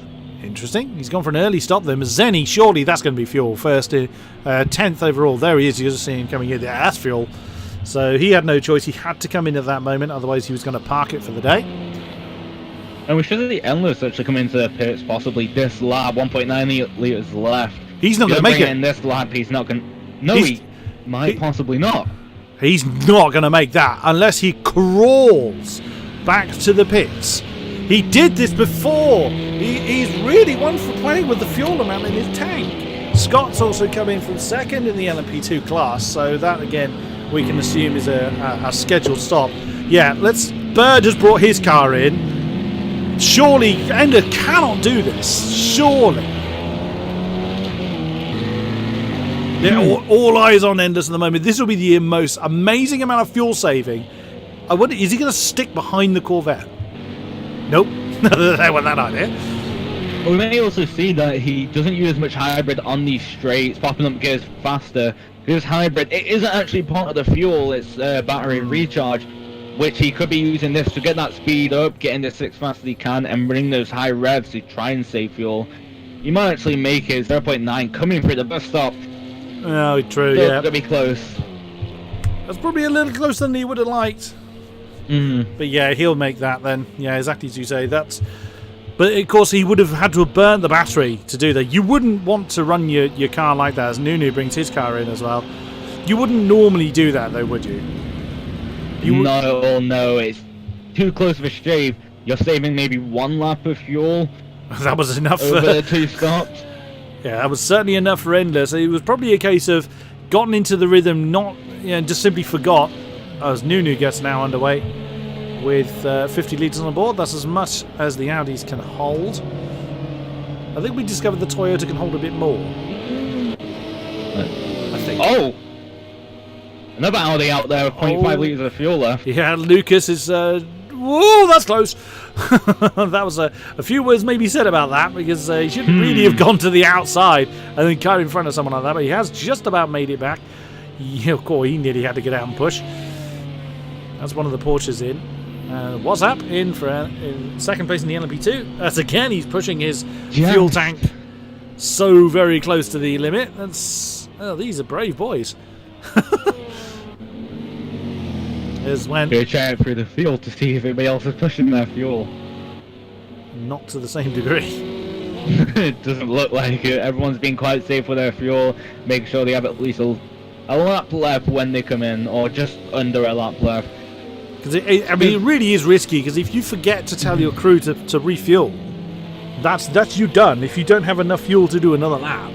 A: Interesting. He's gone for an early stop there. Zenny, surely that's going to be fuel. First, 10th overall. There he is. You just see him coming in. Yeah, that's fuel. So he had no choice. He had to come in at that moment. Otherwise, he was going to park it for the day.
B: And we should see the Endless actually come into the pits possibly this lap. 1.9 litres left.
A: He's not going to make it.
B: In this lap, he's not going to... No, he might possibly not.
A: He's not going to make that unless he crawls back to the pits. He did this before. He's really one for playing with the fuel amount in his tank. Scott's also come in from second in the LMP2 class, so that again we can assume is a scheduled stop. Yeah, Bird has brought his car in. Surely Ender cannot do this. Surely. All eyes on Endless at the moment. This will be the most amazing amount of fuel saving. I wonder, is he going to stick behind the Corvette? Nope. They want that idea.
B: Well, we may also see that he doesn't use much hybrid on these straights, popping up gears faster. Because hybrid, it isn't actually part of the fuel, it's battery recharge, which he could be using this to get that speed up, getting the 6 fast as he can, and bring those high revs to try and save fuel. You might actually make it 0.9 coming through the bus stop.
A: Oh, true,
B: Still
A: yeah.
B: gonna be close.
A: That's probably a little closer than he would have liked. But yeah, he'll make that then. Yeah, exactly as you say. But of course, he would have had to have burnt the battery to do that. You wouldn't want to run your car like that, as Nunu brings his car in as well. You wouldn't normally do that, though, would you?
B: No, it's too close of a shave. You're saving maybe 1 lap of fuel.
A: That was enough
B: over the 2 stops.
A: Yeah, that was certainly enough for Endless. It was probably a case of gotten into the rhythm, just simply forgot. As Nunu gets now underway with 50 litres on board. That's as much as the Audis can hold. I think we discovered the Toyota can hold a bit more. I think.
B: Oh! Another Audi out there with 0.5 litres of fuel left.
A: Yeah, Lucas is... whoa, that's close! That was a few words maybe said about that, because he shouldn't really have gone to the outside and then cut in front of someone like that, but he has just about made it back. Yeah, of course, he nearly had to get out and push. That's one of the Porsches in. WhatsApp in for in second place in the LMP2. As again, he's pushing his fuel tank so very close to the limit. These are brave boys. There's when
B: they're chatting through the field to see if anybody else is pushing their fuel.
A: Not to the same degree.
B: It doesn't look like it. Everyone's being quite safe with their fuel, making sure they have at least a lap left when they come in, or just under a lap left.
A: Because it really is risky. Because if you forget to tell your crew to refuel, that's you done. If you don't have enough fuel to do another lap.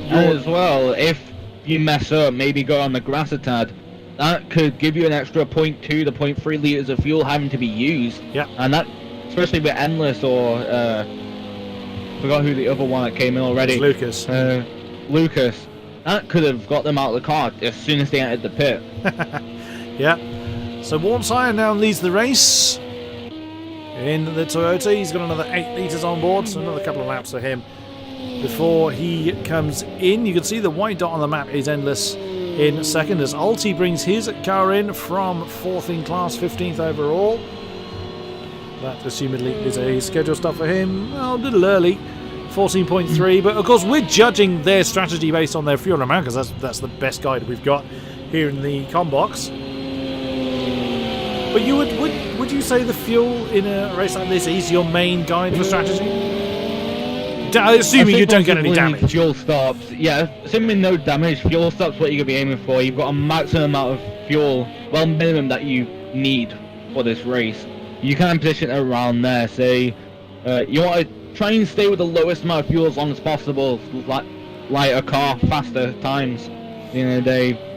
B: And as well, if you mess up, maybe go on the grass a tad, that could give you an extra 0.2 to 0.3 litres of fuel having to be used.
A: Yeah.
B: And that, especially with Endless or forgot who the other one that came in already.
A: Lucas.
B: Lucas. That could have got them out of the car as soon as they entered the pit.
A: Yeah. So Warnsire now leads the race in the Toyota. He's got another 8 litres on board, so another couple of laps for him before he comes in. You can see the white dot on the map is Endless in second as Alti brings his car in from 4th in class, 15th overall. That assumedly is a schedule stop for him. Well, a little early, 14.3, but of course we're judging their strategy based on their fuel amount, because that's the best guide we've got here in the com box. But you would you say the fuel in a race like this is your main guide for strategy? Assuming you don't get any damage.
B: Fuel stops, yeah. Assuming no damage, fuel stops what you're gonna be aiming for. You've got a maximum amount of fuel, well, minimum that you need for this race. You can position it around there. Say you want to try and stay with the lowest amount of fuel as long as possible, like a car, faster times. At the end of the day,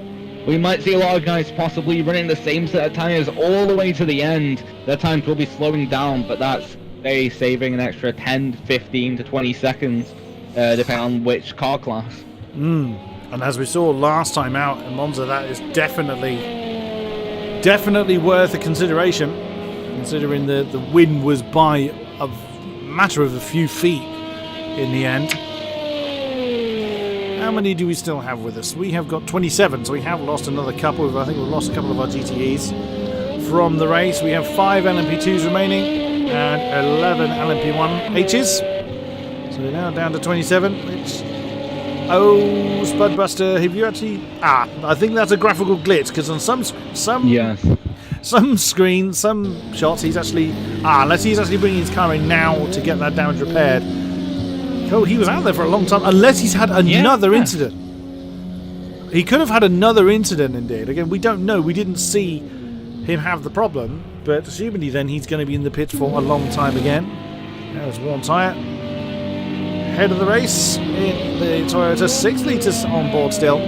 B: we might see a lot of guys possibly running the same set of tires all the way to the end. Their times will be slowing down, but that's saving an extra 10, 15 to 20 seconds, depending on which car class.
A: And as we saw last time out in Monza, that is definitely worth a consideration, considering the win was by a matter of a few feet in the end. How many do we still have with us? We have got 27, so we have lost another couple. I think we've lost a couple of our GTEs from the race. We have 5 LMP2s remaining and 11 LMP1Hs. So we're now down to 27, which... Oh, Spudbuster, have you actually... I think that's a graphical glitch, because on
B: Yes.
A: some screens, some shots, he's actually... unless he's actually bringing his car in now to get that damage repaired. Oh, he was out there for a long time, unless he's had another incident. He could have had another incident, indeed. Again, we don't know. We didn't see him have the problem, but assumingly then he's going to be in the pits for a long time again. There's one tyre. Head of the race in the Toyota, 6 litres on board still.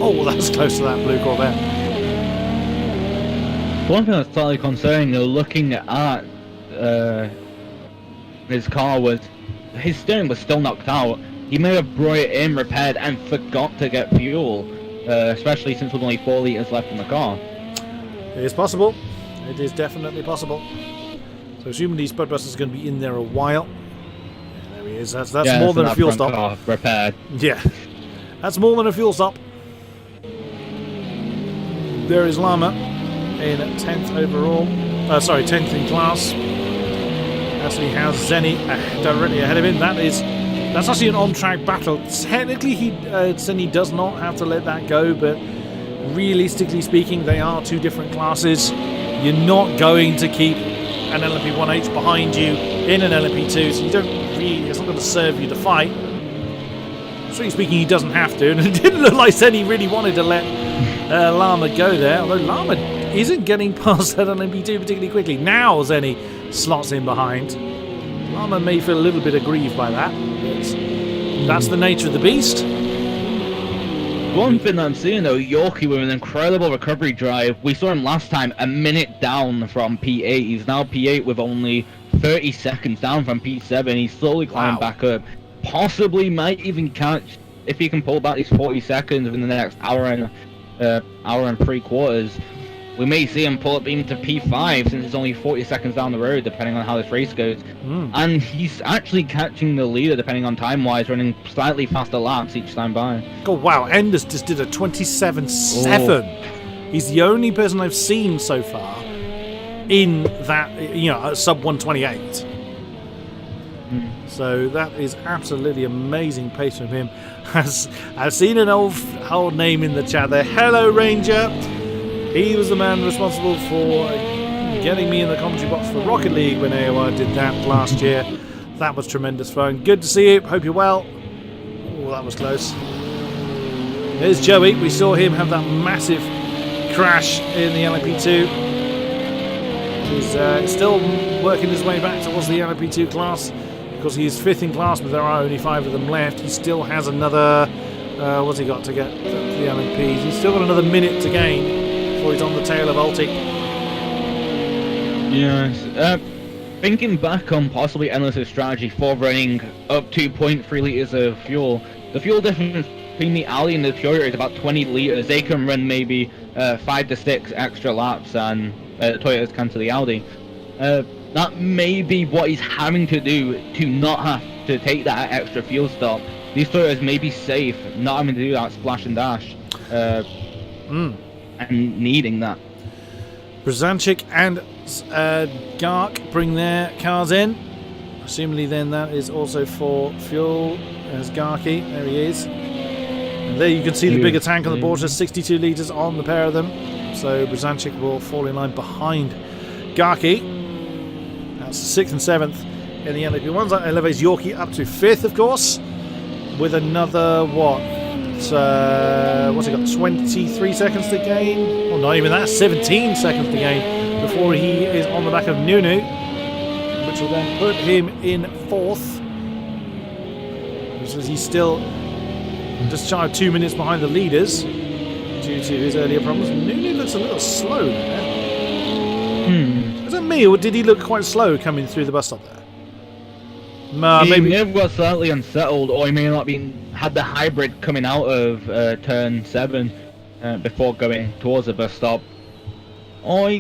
A: Oh, that's close to that blue Corvette.
B: One thing that's slightly concerning, though, looking at his car, was his steering was still knocked out. He may have brought it in, repaired, and forgot to get fuel, especially since with only 4 litres left in the car.
A: It is possible. It is definitely possible. So assuming these Spudbusters are going to be in there a while. Yeah, there he is. That's more than a fuel stop.
B: Car repaired.
A: Yeah. That's more than a fuel stop. There is Llama in 10th overall. 10th in class. Actually has Zenny directly ahead of him. That's actually an on-track battle. Technically, Zenny does not have to let that go, but realistically speaking, they are 2 different classes. You're not going to keep an LMP1H behind you in an LMP2, so you don't really. It's not going to serve you to fight. Strictly speaking, he doesn't have to, and it didn't look like Zenny really wanted to let Llama go there. Although Llama isn't getting past that LMP2 particularly quickly. Now Zenny slots in behind. Llama may feel a little bit aggrieved by that. That's the nature of the beast.
B: One thing that I'm seeing, though, Yorkie with an incredible recovery drive. We saw him last time a minute down from P8. He's now P8 with only 30 seconds down from P7. He's slowly climbing back up. Possibly might even catch, if he can pull back these 40 seconds within the next hour and 3/4. We may see him pull up even to P5 since it's only 40 seconds down the road, depending on how this race goes. And he's actually catching the leader, depending on time-wise, running slightly faster laps each time by.
A: Oh, wow. Enders just did a 27.7. He's the only person I've seen so far in that, sub 128. So that is absolutely amazing pace from him. I've seen an old name in the chat there. Hello, Ranger. He was the man responsible for getting me in the commentary box for Rocket League when AOR did that last year. That was tremendous fun. Good to see you. Hope you're well. Oh, that was close. There's Joey. We saw him have that massive crash in the LMP2. He's still working his way back towards the LMP2 class because he is 5th in class, but there are only 5 of them left. He still has another... what's he got to get to the LMPs? He's still got another minute to gain. He's on the tail of Ulti.
B: Yes. Thinking back on possibly Endless's strategy for running up to 0.3 litres of fuel, the fuel difference between the Alley and the Toyota is about 20 litres. They can run maybe 5 to 6 extra laps and Toyotas can to the Audi. That may be what he's having to do to not have to take that extra fuel stop. These Toyotas may be safe, not having to do that splash and dash. And needing that.
A: Brzancic and Gark bring their cars in. Assumingly then that is also for fuel. There's Garky, there he is. And there you can see the bigger tank on the border, 62 litres on the pair of them. So Brzancic will fall in line behind Garky. That's 6th and 7th in the LMP1s. That elevates Yorkie up to 5th, of course, with another, what's he got, 23 seconds to gain? Well, not even that, 17 seconds to gain before he is on the back of Nunu, which will then put him in 4th. He's still just shy of 2 minutes behind the leaders due to his earlier problems. Nunu looks a little slow there. Is that me, or did he look quite slow coming through the bus stop there?
B: He may have got slightly unsettled, or he may not had the hybrid coming out of turn 7 before going towards the bus stop. Or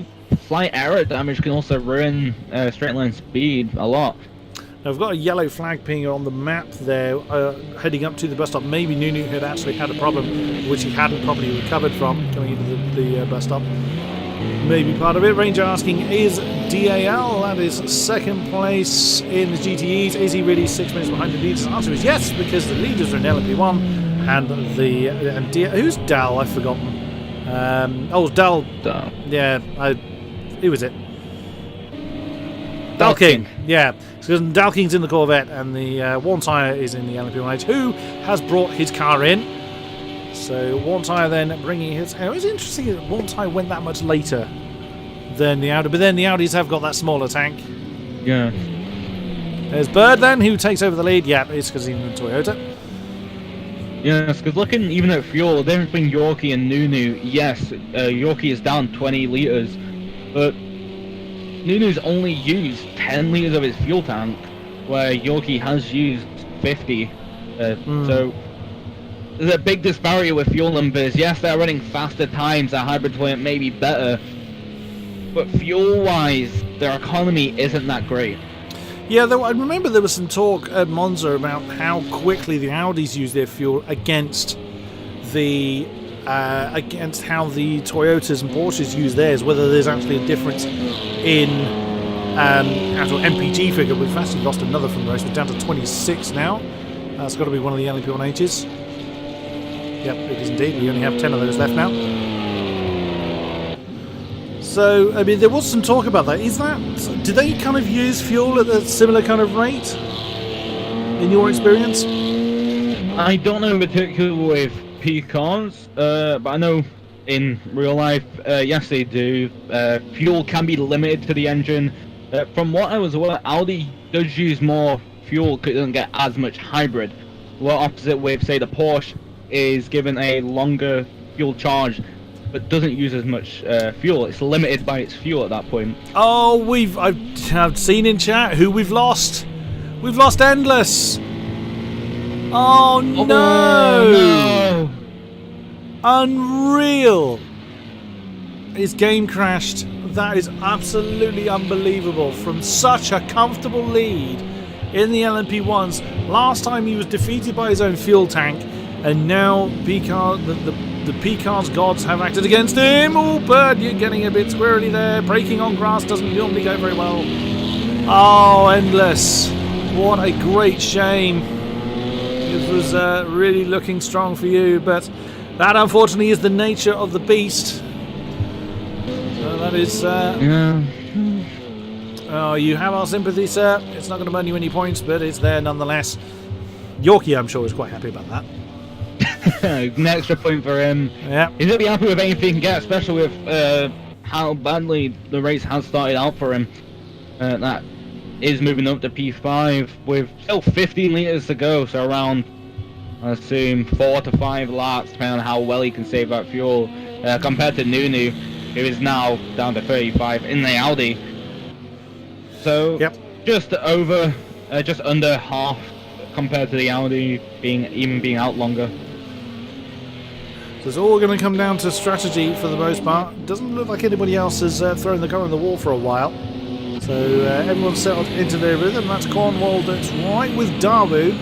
B: slight error damage can also ruin straight line speed a lot.
A: Now, I've got a yellow flag ping on the map there, heading up to the bus stop. Maybe Nunu had actually had a problem, which he hadn't probably recovered from coming into the bus stop. Maybe part of it. Ranger asking, is DAL, that is second place in the GTEs, is he really 6 minutes behind the leaders? The answer is yes, because the leaders are in LMP1, and who's Dal? I've forgotten. Dal. Yeah, who was it? Dalking. Yeah, because Dalking's in the Corvette, and the One Tyre is in the LMP1H, who has brought his car in. So One Tyre then bringing his... It was interesting that One Tyre went that much later than the Audi, but then the Audis have got that smaller tank.
B: Yeah.
A: There's Bird then, who takes over the lead. Yeah, it's because he's in the Toyota.
B: Yes, because looking even at fuel, the difference between Yorkie and Nunu, yes, Yorkie is down 20 litres, but Nunu's only used 10 litres of his fuel tank, where Yorkie has used 50. So there's a big disparity with fuel numbers. Yes, they're running faster times, their hybrid Toyota may be better, but fuel-wise, their economy isn't that great.
A: Yeah, I remember there was some talk at Monza about how quickly the Audis use their fuel against how the Toyotas and Porsches use theirs. Whether there's actually a difference in actual MPG figure. We've actually lost another from the race. We're down to 26 now. That's got to be one of the LMP1Hs. Yep, it is indeed. We only have 10 of those left now. So, I mean, there was some talk about that. Do they kind of use fuel at a similar kind of rate, in your experience?
B: I don't know in particular with P-cars, but I know in real life, yes they do. Fuel can be limited to the engine. From what I was aware, Audi does use more fuel because it doesn't get as much hybrid. Well, opposite with, say, the Porsche is given a longer fuel charge, but doesn't use as much fuel. It's limited by its fuel at that point.
A: Oh, I've seen in chat who we've lost. We've lost Endless. Oh no!
B: No!
A: Unreal. His game crashed. That is absolutely unbelievable. From such a comfortable lead in the LMP1s. Last time he was defeated by his own fuel tank, and now the P-Cars gods have acted against him. Oh, Bird, you're getting a bit squirrely there. Braking on grass doesn't normally go very well. Oh, Endless. What a great shame. It was really looking strong for you, but that unfortunately is the nature of the beast. So that is...
B: Yeah.
A: Oh, you have our sympathy, sir. It's not going to earn you any points, but it's there nonetheless. Yorkie, I'm sure, is quite happy about that.
B: An extra point for him.
A: Yeah.
B: He's gonna be happy with anything he can get, especially with how badly the race has started out for him. That is moving up to P5 with still 15 litres to go, so around, I assume, 4 to 5 laps, depending on how well he can save that fuel, compared to Nunu, who is now down to 35 in the Audi. So,
A: yep.
B: just under half compared to the Audi being out longer.
A: So it's all going to come down to strategy for the most part. Doesn't look like anybody else has thrown the car on the wall for a while. So everyone's settled into their rhythm. That's Cornwall that's right with Dawu.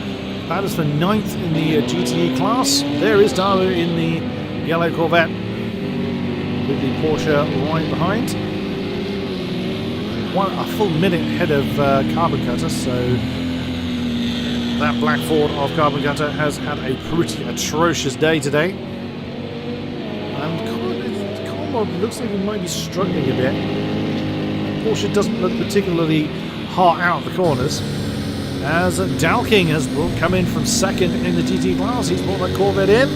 A: That is for 9th in the GTE class. There is Dawu in the yellow Corvette with the Porsche right behind. A full minute ahead of Carbon Cutter, so that black Ford of Carbon Cutter has had a pretty atrocious day today. And Cornwall looks like he might be struggling a bit. Porsche doesn't look particularly hot out of the corners. As Dalking has come in from 2nd in the GT class, he's brought that Corvette in.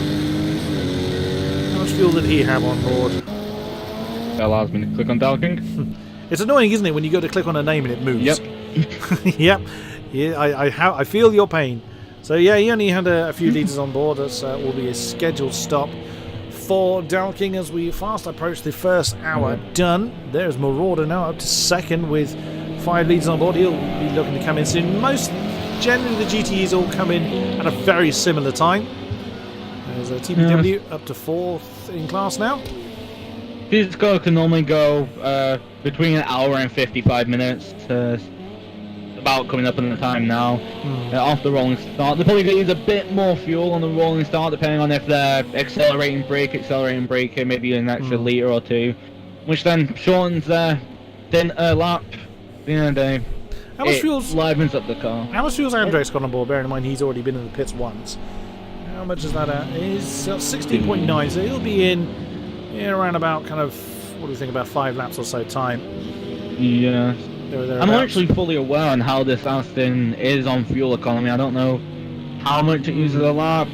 A: How much fuel did he have on board?
B: That allows me to click on Dalking.
A: It's annoying, isn't it, when you go to click on a name and it moves?
B: Yep.
A: Yep. Yeah, I feel your pain. So yeah, he only had a few litres on board. That will be a scheduled stop for Dalking as we fast approach the first hour done. There's Marauder now up to 2nd with 5 litres on board. He'll be looking to come in soon. Generally the GTEs all come in at a very similar time. There's a TPW up to 4th in class now.
B: This car can normally go between an hour and 55 minutes. About about coming up on the time now. Off the rolling start. They're probably going to use a bit more fuel on the rolling start, depending on if they're accelerating, braking, maybe an extra litre or two, which then shortens their lap. At the end of the day,
A: how much fuel
B: livens up the car.
A: How much fuel's Andrex got on board? Bearing in mind he's already been in the pits once. How much is that at? He's 16.9, so he'll be in around about kind of, what do you think, about 5 laps or so time.
B: Yeah. I'm not actually fully aware on how this Aston is on fuel economy. I don't know how much it uses a lap.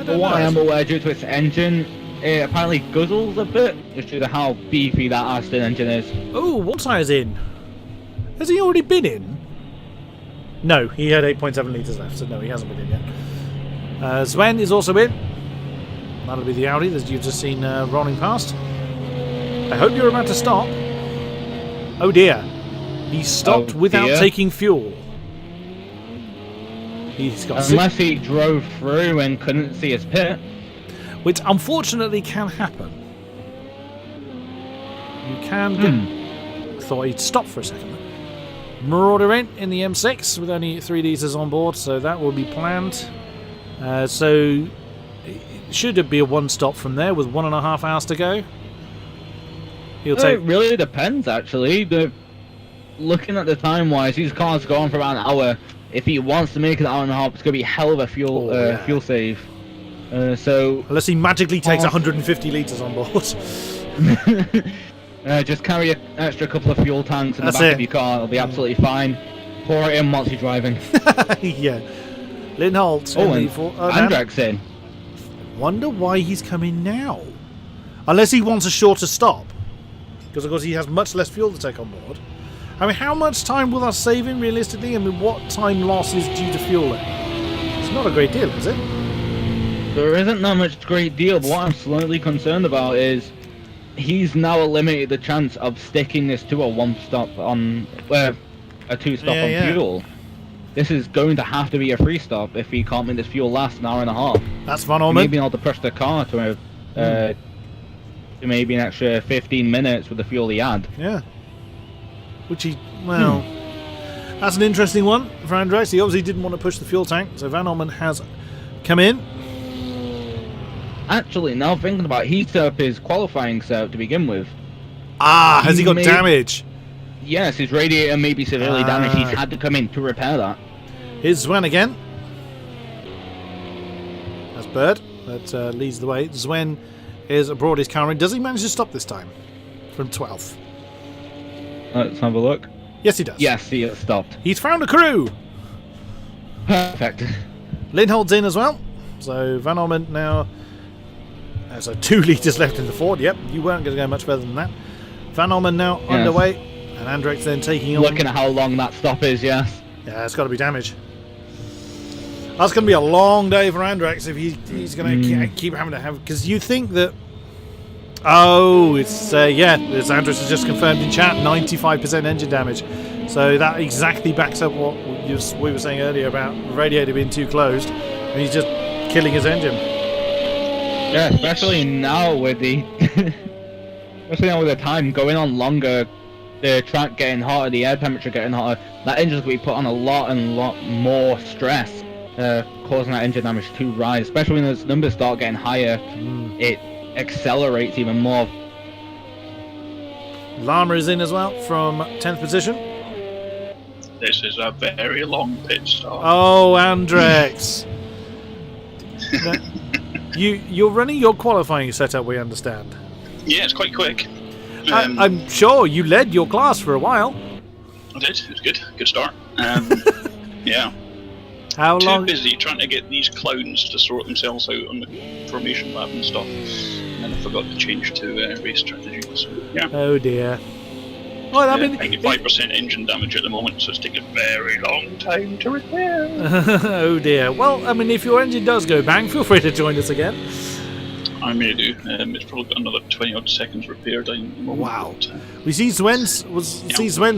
B: But what I am aware, due to its engine, it apparently guzzles a bit, just due to how beefy that Aston engine is.
A: Oh, what tire's in? Has he already been in? No, he had 8.7 litres left, so no, he hasn't been in yet. Sven is also in. That'll be the Audi that you've just seen rolling past. I hope you're about to stop. Oh dear. He stopped without taking fuel. He's got
B: Unless he drove through and couldn't see his pit.
A: Which unfortunately can happen. You can get... Thought he'd stop for a second. Marauder in the M6 with only 3 litres on board, so that will be planned. So it should be a one stop from there with 1.5 hours to go. He'll take...
B: It really depends, actually. Looking at the time wise, these cars go on for about an hour. If he wants to make it an hour and a half, it's going to be a hell of a fuel save. So
A: unless he magically takes 150 litres on board.
B: Just carry an extra couple of fuel tanks in the back of your car. It'll be absolutely fine. Pour it in once you're driving.
A: Yeah. Lindholt.
B: And Andrex in.
A: Wonder why he's coming now. Unless he wants a shorter stop. Because of course he has much less fuel to take on board. I mean, how much time will that save him realistically? I mean, what time loss is due to fueling? It's not a great deal, is it?
B: There isn't that much great deal, but what I'm slightly concerned about is he's now eliminated the chance of sticking this to a one-stop on... a two-stop on fuel. This is going to have to be a three-stop if he can't make this fuel last an hour and a half.
A: That's Van Orman.
B: Maybe not to push the car to maybe an extra 15 minutes with the fuel he had.
A: Yeah. Which he, well, that's an interesting one for Andreas. He obviously didn't want to push the fuel tank, so Van Orman has come in.
B: Actually, now thinking about it, he set up his qualifying setup to begin with.
A: Ah, has he got damage?
B: Yes, his radiator may be severely damaged. He's had to come in to repair that.
A: Here's Sven again. That's Bird. That leads the way. Sven is abroad his car in. Does he manage to stop this time? From 12th.
B: Let's have a look.
A: Yes, he does.
B: Yes, he has stopped.
A: He's found a crew.
B: Perfect.
A: Lindhold's in as well. So Van Orman now has 2 litres left in the Ford. Yep, you weren't going to go much further than that. Van Orman now underway. And Andrex then taking on...
B: Looking at how long that stop is, yes.
A: Yeah, it's got to be damage. That's going to be a long day for Andrex if he's going to keep having to have... Because you think that... Oh, it's as Andreas has just confirmed in chat, 95% engine damage. So that exactly backs up what we were saying earlier about the radiator being too closed, and he's just killing his engine.
B: Yeah, especially now with the time going on longer, the track getting hotter, the air temperature getting hotter. That engine's going to be put on a lot more stress, causing that engine damage to rise. Especially when those numbers start getting higher, it accelerates even more.
A: Lama is in as well from 10th position.
C: This is a very long pit stop.
A: Oh, Andrex. You're running your qualifying setup, we understand.
C: Yeah, it's quite quick.
A: I'm sure you led your class for a while.
C: I did. It was good. Good start. Yeah.
A: How long?
C: Too busy trying to get these clowns to sort themselves out on the formation lab and stuff, and I forgot to change to race strategy. So, yeah.
A: Oh dear. Well, I mean,
C: 95% engine damage at the moment, so it's taking a very long time to repair.
A: Oh dear. Well, I mean, if your engine does go bang, feel free to join us again.
C: I may do. It's probably got another 20 odd seconds repair time.
A: Wow. We see Sven's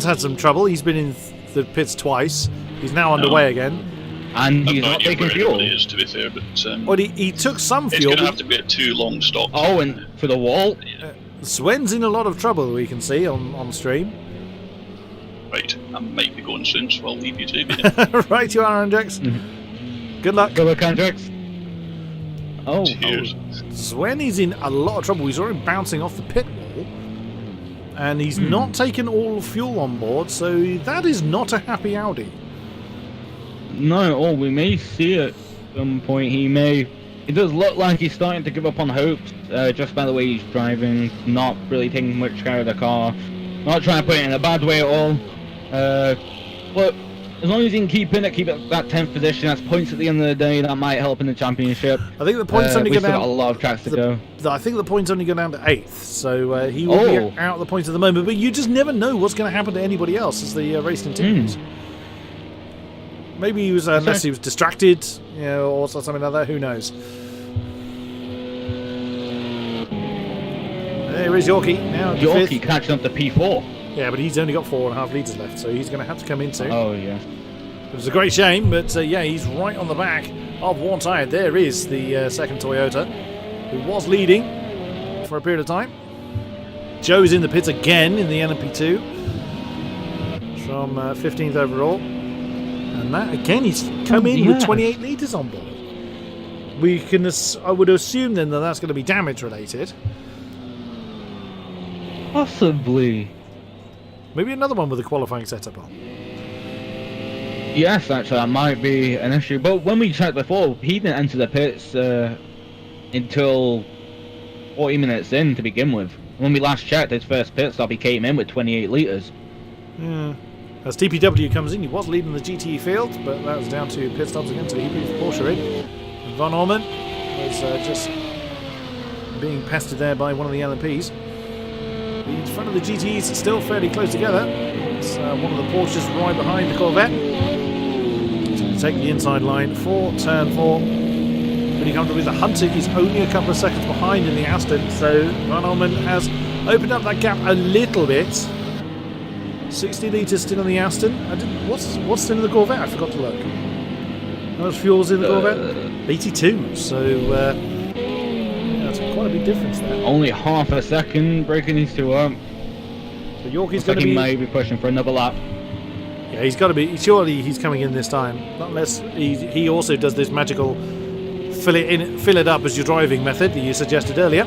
A: had some trouble. He's been in the pits twice. He's now underway again.
B: And he's not taking fuel.
C: Is, to be fair, but
A: well, he took some fuel.
C: It's going to have to be a 2 long stop.
B: Oh, and for the wall.
A: Sven's in a lot of trouble. We can see on stream.
C: Right, I might be going soon, so I'll leave you to it.
A: Right, you are, Andrex. Good luck.
B: Good luck, Andrex. Oh,
C: Cheers.
A: Sven is in a lot of trouble. We saw him bouncing off the pit wall, and he's not taken all fuel on board, so that is not a happy Audi.
B: not at all. We may see it at some point. It does look like he's starting to give up on hopes, just by the way he's driving, not really taking much care of the car. Not trying to put it in a bad way at all. But as long as he can keep in it, keep it that 10th position, that's points at the end of the day, that might help in the championship.
A: I think the points only go
B: we've still
A: down.
B: got a lot of tracks to go.
A: I think the points only go down to 8th, so he will be out of the points at the moment. But you just never know what's going to happen to anybody else as the race continues. Maybe he was, unless he was distracted, or something like that. Who knows? There is Yorkie now.
B: Yorkie catching up to P4.
A: Yeah, but he's only got 4.5 litres left, so he's going to have to come in soon.
B: Oh, yeah.
A: It was a great shame, but yeah, he's right on the back of one tyre. There is the second Toyota, who was leading for a period of time. Joe's in the pits again in the LMP2 from 15th overall. And that, again, he's come in with 28 litres on board. I would assume then that that's going to be damage related.
B: Possibly.
A: Maybe another one with the qualifying setup on.
B: Yes, actually, that might be an issue. But when we checked before, he didn't enter the pits until 40 minutes in to begin with. When we last checked his first pit stop, he came in with 28 litres.
A: Yeah. As TPW comes in, he was leading the GTE field, but that was down to pit stops again, so he brings Porsche in. Van Orman was just being pestered there by one of the LMPs. The front of the GTEs are still fairly close together. It's one of the Porsches right behind the Corvette. He's going to take the inside line for turn 4. Pretty comfortable with the Hunter. He's only a couple of seconds behind in the Aston, so Van Orman has opened up that gap a little bit. 60 litres still in the Aston. What's still in the Corvette? I forgot to look. How much fuel's in the Corvette? 82. So that's quite a big difference there.
B: Only half a second breaking these two up.
A: So Yorkie's going to be.
B: He may be pushing for another lap.
A: Yeah, he's got to be. Surely he's coming in this time. Not unless he also does this magical fill it up as you're driving method that you suggested earlier.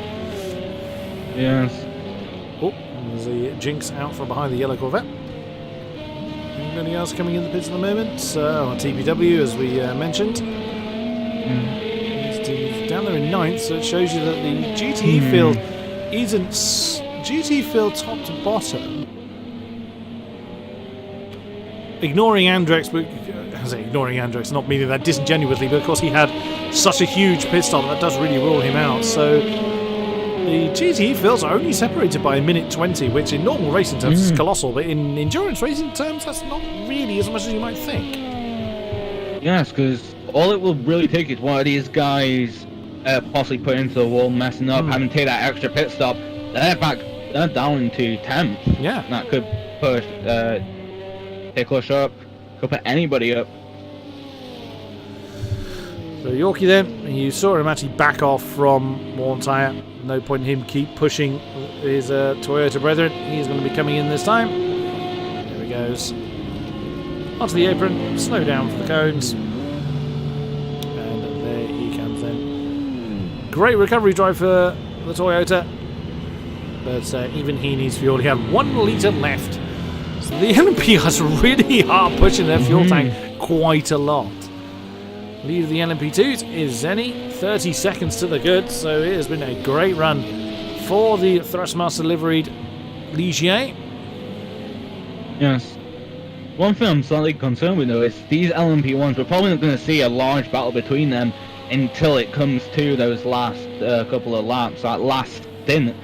B: Yes.
A: Oh, there's a Jinx out from behind the yellow Corvette. Anybody else coming in the pits at the moment? TPW, as we mentioned. He's down there in 9th, so it shows you that the GTE field isn't. GTE field top to bottom. Ignoring Andrex, not meaning that disingenuously, but of course he had such a huge pit stop that does really rule him out. So the GTE fields are only separated by 1:20, which in normal racing terms is colossal, but in endurance racing terms, that's not really as much as you might think.
B: Yes, because all it will really take is one of these guys possibly put into the wall, messing up, having to take that extra pit stop. They're down to 10th.
A: Yeah.
B: That could push Picklish up, could put anybody up.
A: So Yorkie then, you saw him actually back off from one tyre. No point in him keep pushing his Toyota brethren. He's going to be coming in this time. There he goes. Onto the apron, slow down for the cones. And there he comes then. Great recovery drive for the Toyota. But even he needs fuel. He had 1 litre left. So the LMP really are pushing their fuel tank quite a lot. Lead of the LMP2s is Zenny, 30 seconds to the good, so it has been a great run for the Thrustmaster liveried Ligier.
B: Yes. One thing I'm slightly concerned with though is these LMP1s, we're probably not going to see a large battle between them until it comes to those last couple of laps, that last stint,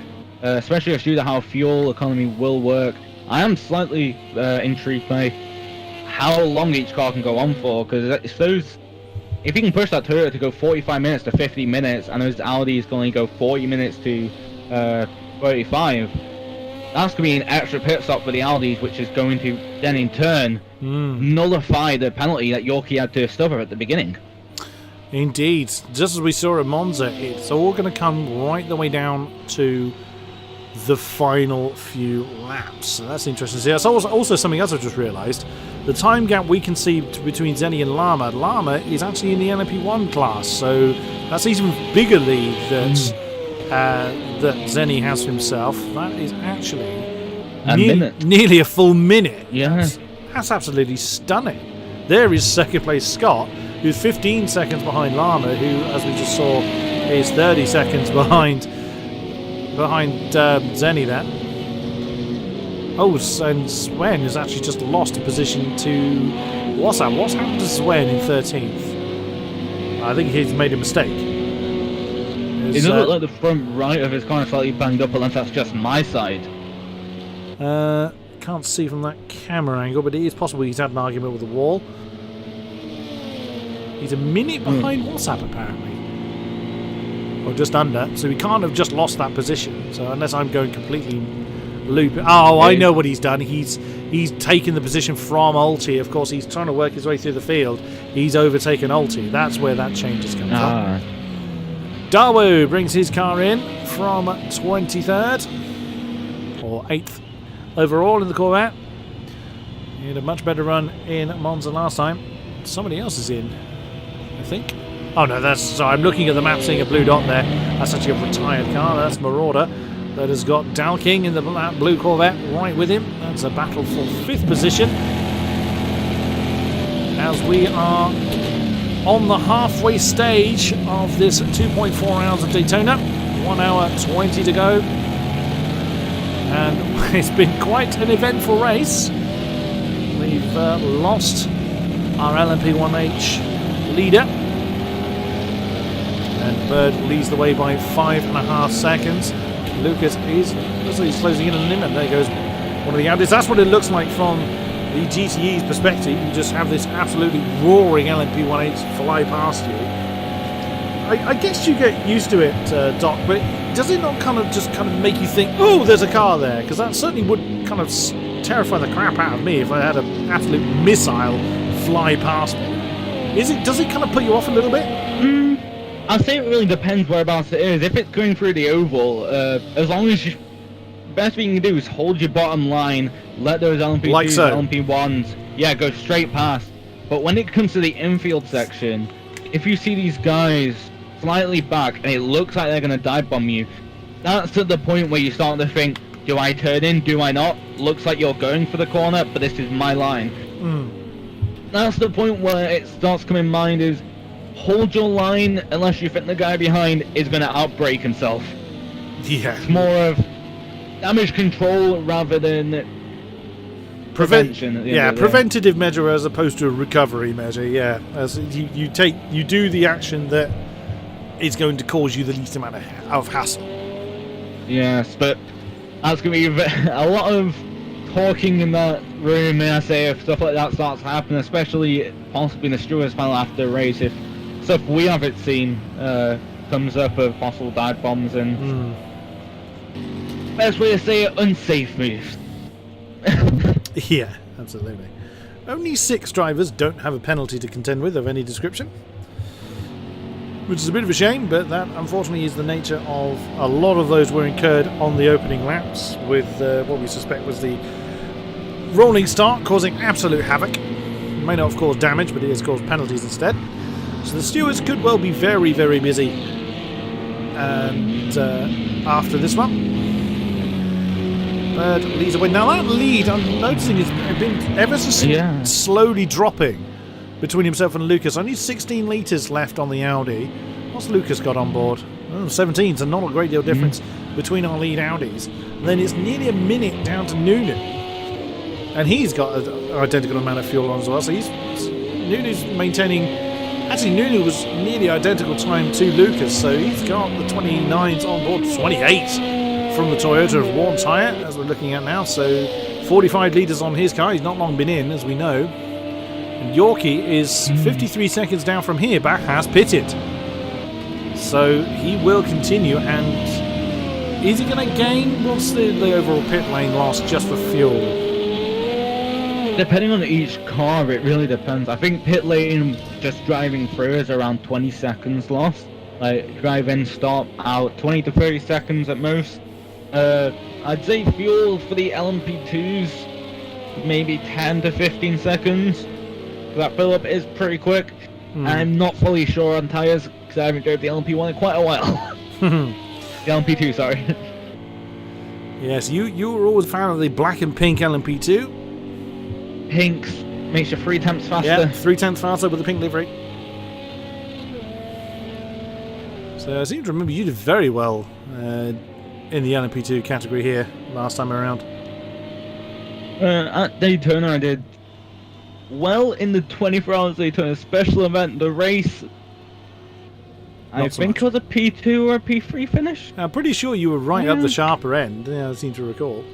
B: especially due to how fuel economy will work. I am slightly intrigued by how long each car can go on for, because if you can push that Toyota to go 45 minutes to 50 minutes, and those Audis can only go 40 minutes to 35, that's going to be an extra pit stop for the Audis, which is going to then in turn nullify the penalty that Yorkie had to suffer at the beginning.
A: Indeed. Just as we saw at Monza, it's all going to come right the way down to the final few laps. So that's interesting to see. That's also something else I've just realised. The time gap we can see between Zenny and Llama. Llama is actually in the LMP1 class, so that's even bigger lead that Zenny has for himself. That is actually nearly a full minute.
B: Yeah.
A: That's absolutely stunning. There is second place Scott, who's 15 seconds behind Llama, who, as we just saw, is 30 seconds behind Zenny there. Oh, and Sven has actually just lost a position to... What's happened to Sven in 13th? I think he's made a mistake.
B: It does look like the front right of his car is slightly banged up, unless that's just my side.
A: Can't see from that camera angle, but it is possible he's had an argument with the wall. He's a minute behind WhatsApp, apparently. Or just under, so he can't have just lost that position. So unless I'm going completely looping... Oh, I know what he's done. He's taken the position from Ulti. Of course, he's trying to work his way through the field. He's overtaken Ulti. That's where that change has come from. Dawu brings his car in from 23rd. Or 8th overall in the Corvette. He had a much better run in Monza last time. Somebody else is in, I think. Oh no, I'm looking at the map, seeing a blue dot there. That's actually a retired car. That's Marauder that has got Dalking in the blue Corvette right with him. That's a battle for 5th position. As we are on the halfway stage of this 2.4 hours of Daytona. 1 hour 20 to go. And it's been quite an eventful race. We've lost our LMP1H leader. And Bird leads the way by 5.5 seconds. Lucas looks like he's closing in on him, and there goes one of the Audis. That's what it looks like from the GTE's perspective. You just have this absolutely roaring LMP1H fly past you. I guess you get used to it, Doc, but does it not kind of make you think, oh, there's a car there? Because that certainly would kind of terrify the crap out of me if I had an absolute missile fly past me. Does it kind of put you off a little bit?
B: I'd say it really depends whereabouts it is. If it's going through the oval, as long as the best thing you can do is hold your bottom line, let those LMP2s,
A: like so.
B: LMP1s, go straight past. But when it comes to the infield section, if you see these guys slightly back and it looks like they're going to dive bomb you, that's at the point where you start to think, do I turn in, do I not? Looks like you're going for the corner, but this is my line. That's the point where it starts coming in mind is, hold your line unless you think the guy behind is going to outbrake himself.
A: Yeah.
B: It's more of damage control rather than prevention.
A: Preventative measure as opposed to a recovery measure. Yeah, as you do the action that is going to cause you the least amount of hassle.
B: Yes, but that's going to be a lot of talking in that room, may I say, if stuff like that starts happening, especially possibly in the stewards panel after the race, if stuff we haven't seen comes up of possible dive bombs and best way to say it, unsafe moves.
A: Yeah, absolutely. Only 6 drivers don't have a penalty to contend with of any description, which is a bit of a shame, but that unfortunately is the nature of a lot of those were incurred on the opening laps with what we suspect was the rolling start causing absolute havoc. It may not have caused damage, but it has caused penalties instead. So the stewards could well be very, very busy. And after this one, Bird leads away. Now that lead, I'm noticing, has been ever so slowly dropping between himself and Lucas. Only 16 litres left on the Audi. What's Lucas got on board? 17, so not a great deal of difference between our lead Audis. And then it's nearly a minute down to Noonan. And he's got an identical amount of fuel on as well. So Noonan's maintaining... Actually, Noonan was nearly identical time to Lucas. So he's got the 29s on board. 28 from the Toyota of worn tyre, as we're looking at now. So 45 litres on his car. He's not long been in, as we know. And Yorkie is 53 seconds down from here. Bach has pitted. So he will continue. And is he going to gain? What's the overall pit lane loss just for fuel?
B: Depending on each car, it really depends. I think pit lane just driving through is around 20 seconds lost. Like drive in, stop out, 20 to 30 seconds at most. I'd say fuel for the LMP2s, maybe 10 to 15 seconds. That fill-up is pretty quick. I'm not fully sure on tyres, because I haven't drove the LMP1 in quite a while. The LMP2, sorry.
A: Yes, you were always a fan of the black and pink LMP2.
B: Pinks makes you 3/10 faster.
A: Yeah, 3/10 faster with the pink livery. So I seem to remember you did very well in the LMP2 category here last time around.
B: At Daytona I did well in the 24 hours Daytona special event. The race, I think it was a P2 or a P3 finish.
A: I'm pretty sure you were right up the sharper end. Yeah, I seem to recall.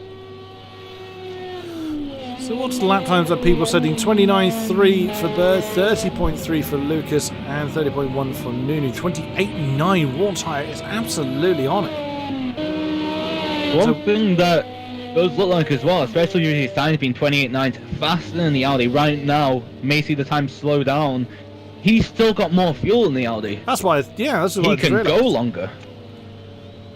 A: So what's the lap times that people setting? 29.3 for Bird, 30.3 for Lucas, and 30.1 for Nunu. 28.9. Warm Tire is absolutely on it.
B: One thing that those look like as well, especially with his times being 28.9 faster than the Audi right now, may see the time slow down. He's still got more fuel in the Audi.
A: That's why, that's why
B: he can go longer.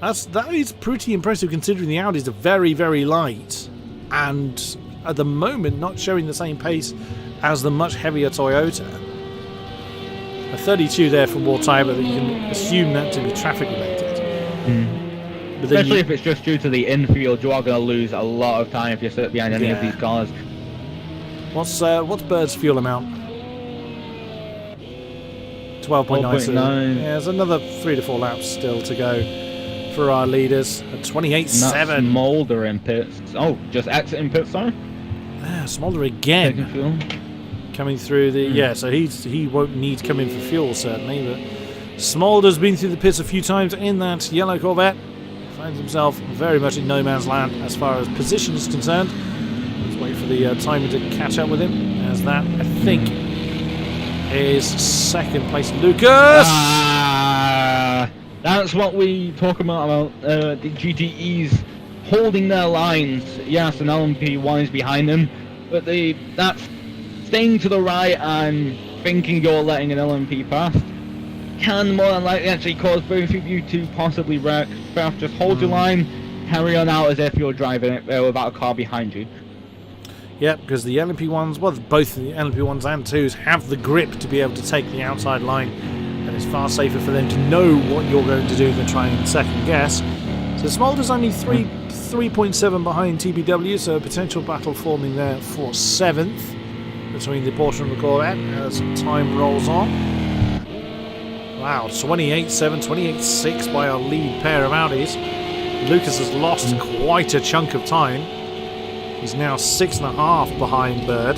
A: That is pretty impressive considering the Audis are very, very light, and at the moment not showing the same pace as the much heavier Toyota. A 32 there for more time, but you can assume that to be traffic related. But
B: especially if it's just due to the infield, you are going to lose a lot of time if you're stuck behind any of these cars.
A: What's Bird's fuel amount? 12.9. So, yeah, there's another 3 to 4 laps still to go for our leaders. At 28.7.
B: Smolder in pits. Oh, just exiting pits, sorry.
A: Smolder again.
B: Taking fuel.
A: Coming through the so he won't need to come in for fuel certainly, but Smolder's been through the pits a few times in that yellow Corvette. Finds himself very much in no man's land as far as position is concerned. Let's wait for the timer to catch up with him, as that I think is second place Lucas.
B: That's what we talk about the GTEs holding their lines. Yes, an LMP1 is behind them, but that's staying to the right and thinking you're letting an LMP pass can more than likely actually cause both of you to possibly wreck. Just hold your line, carry on out as if you're driving it without a car behind you.
A: Yeah, because the LMP1s, well, both the LMP1s and 2s have the grip to be able to take the outside line, and it's far safer for them to know what you're going to do than try and second guess. So Smolder's only 3.7 behind TBW, so a potential battle forming there for 7th between the Porsche and the Corvette as time rolls on. Wow, 28.7, 28.6 by our lead pair of Audis. Lucas has lost quite a chunk of time. He's now 6.5 behind Bird.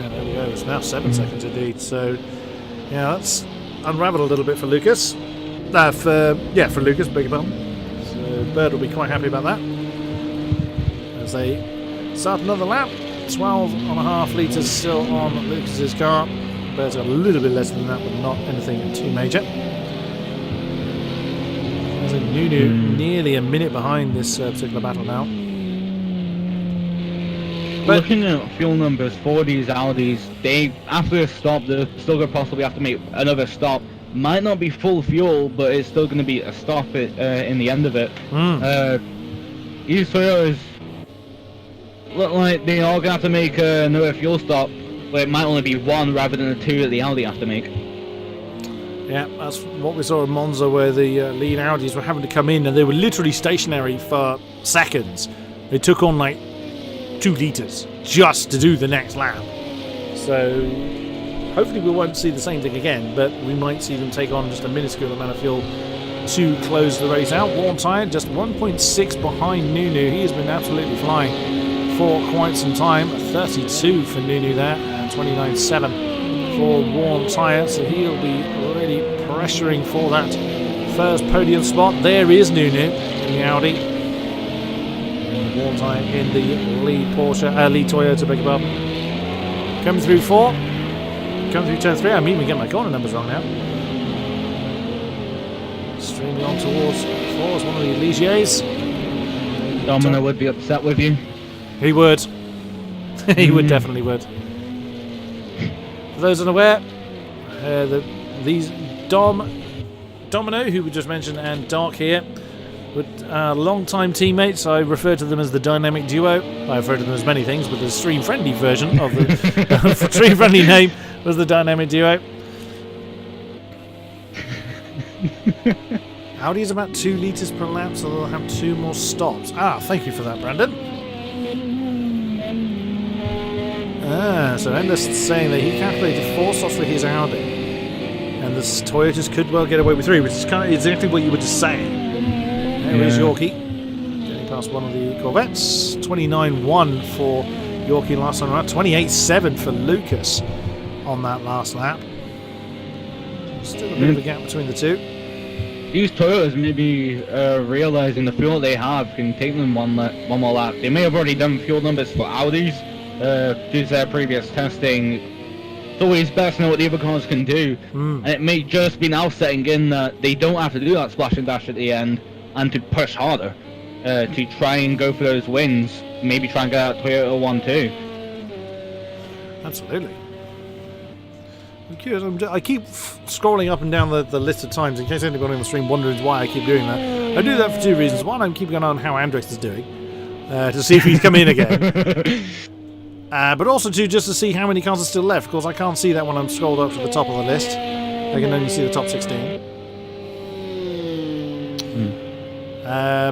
A: There we go, it's now 7 seconds indeed. So, yeah, that's unraveled a little bit for Lucas. For Lucas, beg your pardon. So Bird will be quite happy about that. As they start another lap, 12.5 litres still on Lucas's car. Bird's got a little bit less than that, but not anything too major. There's a Nunu nearly a minute behind this particular battle now. But
B: looking at fuel numbers for these Audis, after a stop, they're still going to possibly have to make another stop. Might not be full fuel, but it's still going to be a stop in the end of it. These Toyotas look like they are going to have to make another fuel stop, but it might only be one rather than the 2 that the Audi have to make.
A: Yeah, that's what we saw in Monza, where the lead Audis were having to come in and they were literally stationary for seconds. They took on like 2 litres just to do the next lap. So hopefully we won't see the same thing again, but we might see them take on just a minuscule amount of fuel to close the race out. Warm Tire just 1.6 behind Nunu. He has been absolutely flying for quite some time. 32 for Nunu there, and 29.7 for Warm Tire. So he'll be really pressuring for that first podium spot. There is Nunu in the Audi. And Warm Tire in the lead lead Toyota, beg your pardon. Coming through 4. Coming through turn 3. I'm even getting my corner numbers wrong now. Streaming on towards 4 is one of the Ligiers.
B: Domino would be upset with you.
A: He would. He would, definitely would. For those unaware, these Dom Domino, who we just mentioned, and Dark here. With long-time teammates, I refer to them as the Dynamic Duo. I refer to them as many things, but the stream-friendly version of the stream-friendly name was the Dynamic Duo. Audi is about 2 litres per lap, so they'll have 2 more stops. Thank you for that, Brandon. So Endless is saying that he calculated 4 stops for his Audi, and the Toyotas could well get away with 3, which is kind of exactly what you were just saying. There is Yorkie, getting past one of the Corvettes. 29.1 for Yorkie last time around. 28.7 for Lucas on that last lap. Still a bit of a gap between the two.
B: These Toyotas may be realising the fuel they have can take them one more lap. They may have already done fuel numbers for Audis due to their previous testing. It's always best to know what the other cars can do. And it may just be now setting in that they don't have to do that splash and dash at the end and to push harder to try and go for those wins. Maybe try and get out Toyota 1-2.
A: Absolutely. I'm curious. I keep scrolling up and down the list of times in case anybody on the stream wonders why I keep doing that. I do that for 2 reasons. One, I'm keeping an eye on how Andrex is doing to see if he's come in again. But also, 2, just to see how many cars are still left. Of course, I can't see that when I'm scrolled up to the top of the list. I can only see the top 16.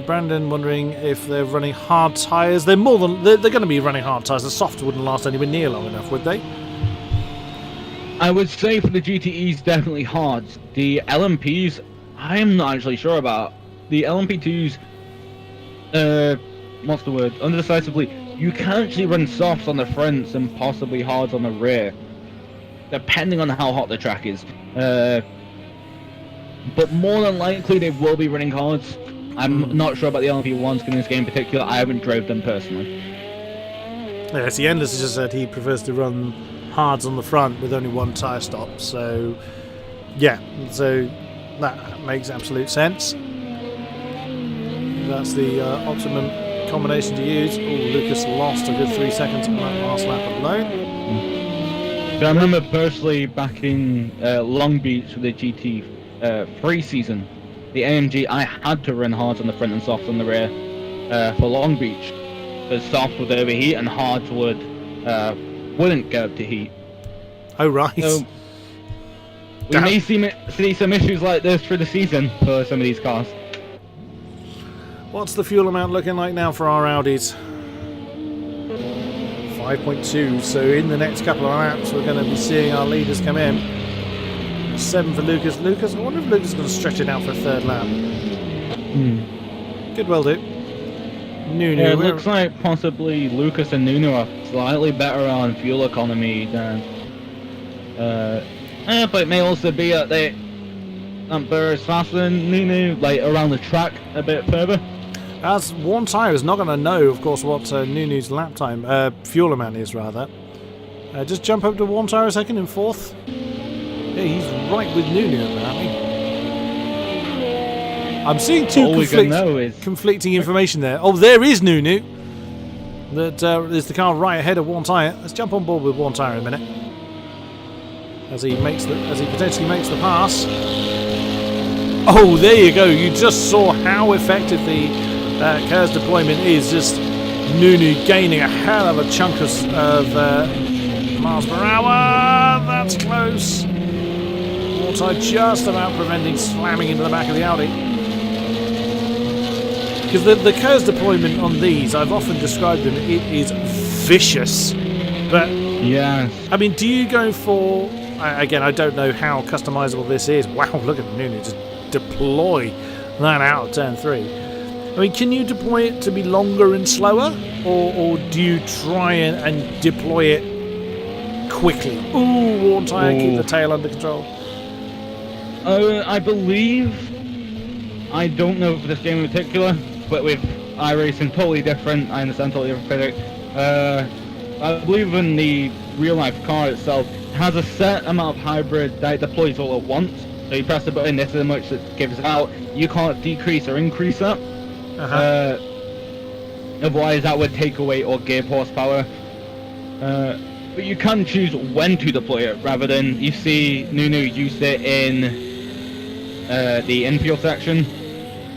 A: Brandon wondering if they're running hard tyres. They're going to be running hard tyres. The soft wouldn't last anywhere near long enough, would they?
B: I would say for the GTEs, definitely hard. The LMPs, I'm not actually sure about. The LMP2s, what's the word? Undecisively, you can actually run softs on the fronts and possibly hards on the rear, depending on how hot the track is. But more than likely, they will be running hards. I'm not sure about the LMP1s in this game in particular. I haven't drove them personally.
A: Yeah, see, Endless has just said he prefers to run hards on the front with only 1 tyre stop. So, yeah, so that makes absolute sense. That's the optimum combination to use. Lucas lost a good 3 seconds on that last lap alone.
B: So I remember personally back in Long Beach for the GT3 season, the AMG, I had to run hards on the front and softs on the rear for Long Beach. Because softs would overheat and hards wouldn't get up to heat.
A: Oh, right.
B: So we may see some issues like this through the season for some of these cars.
A: What's the fuel amount looking like now for our Audis? 5.2, so in the next couple of laps we're going to be seeing our leaders come in. 7 for Lucas. I wonder if Lucas is going to stretch it out for a 3rd lap. Could well do. Nunu.
B: Yeah, it looks like possibly Lucas and Nunu are slightly better on fuel economy than... but it may also be that Burr is faster than Nunu, like around the track a bit further.
A: As one tyre is not going to know, of course, what Nunu's lap time, fuel amount is, rather. Just jump up to 1 tyre a second in 4th. Yeah, he's right with Nunu at that, aren't he? I'm seeing 2 conflicting information there. Oh, there is Nunu. That is the car right ahead of 1 tyre. Let's jump on board with 1 tyre in a minute. As he potentially makes the pass. Oh, there you go. You just saw how effective the KERS deployment is. Just Nunu gaining a hell of a chunk of miles per hour. That's close. Water just about preventing slamming into the back of the Audi. Because the KERS deployment on these, I've often described them, it is vicious. But,
B: yeah.
A: I mean, do you go for... Again, I don't know how customizable this is. Wow, look at Nunu just deploy that out of turn 3. I mean, can you deploy it to be longer and slower? Or do you try and deploy it quickly? Ooh, one tyre, keep the tail under control.
B: I believe... I don't know for this game in particular, but with iRacing, totally different. I understand totally different physics. I believe in the real-life car itself, has a set amount of hybrid that it deploys all at once. So you press the button, this is how much it gives out. You can't decrease or increase that. Otherwise that would take away or gear horsepower. But you can choose when to deploy it, rather than you see Nunu use it in the infield section,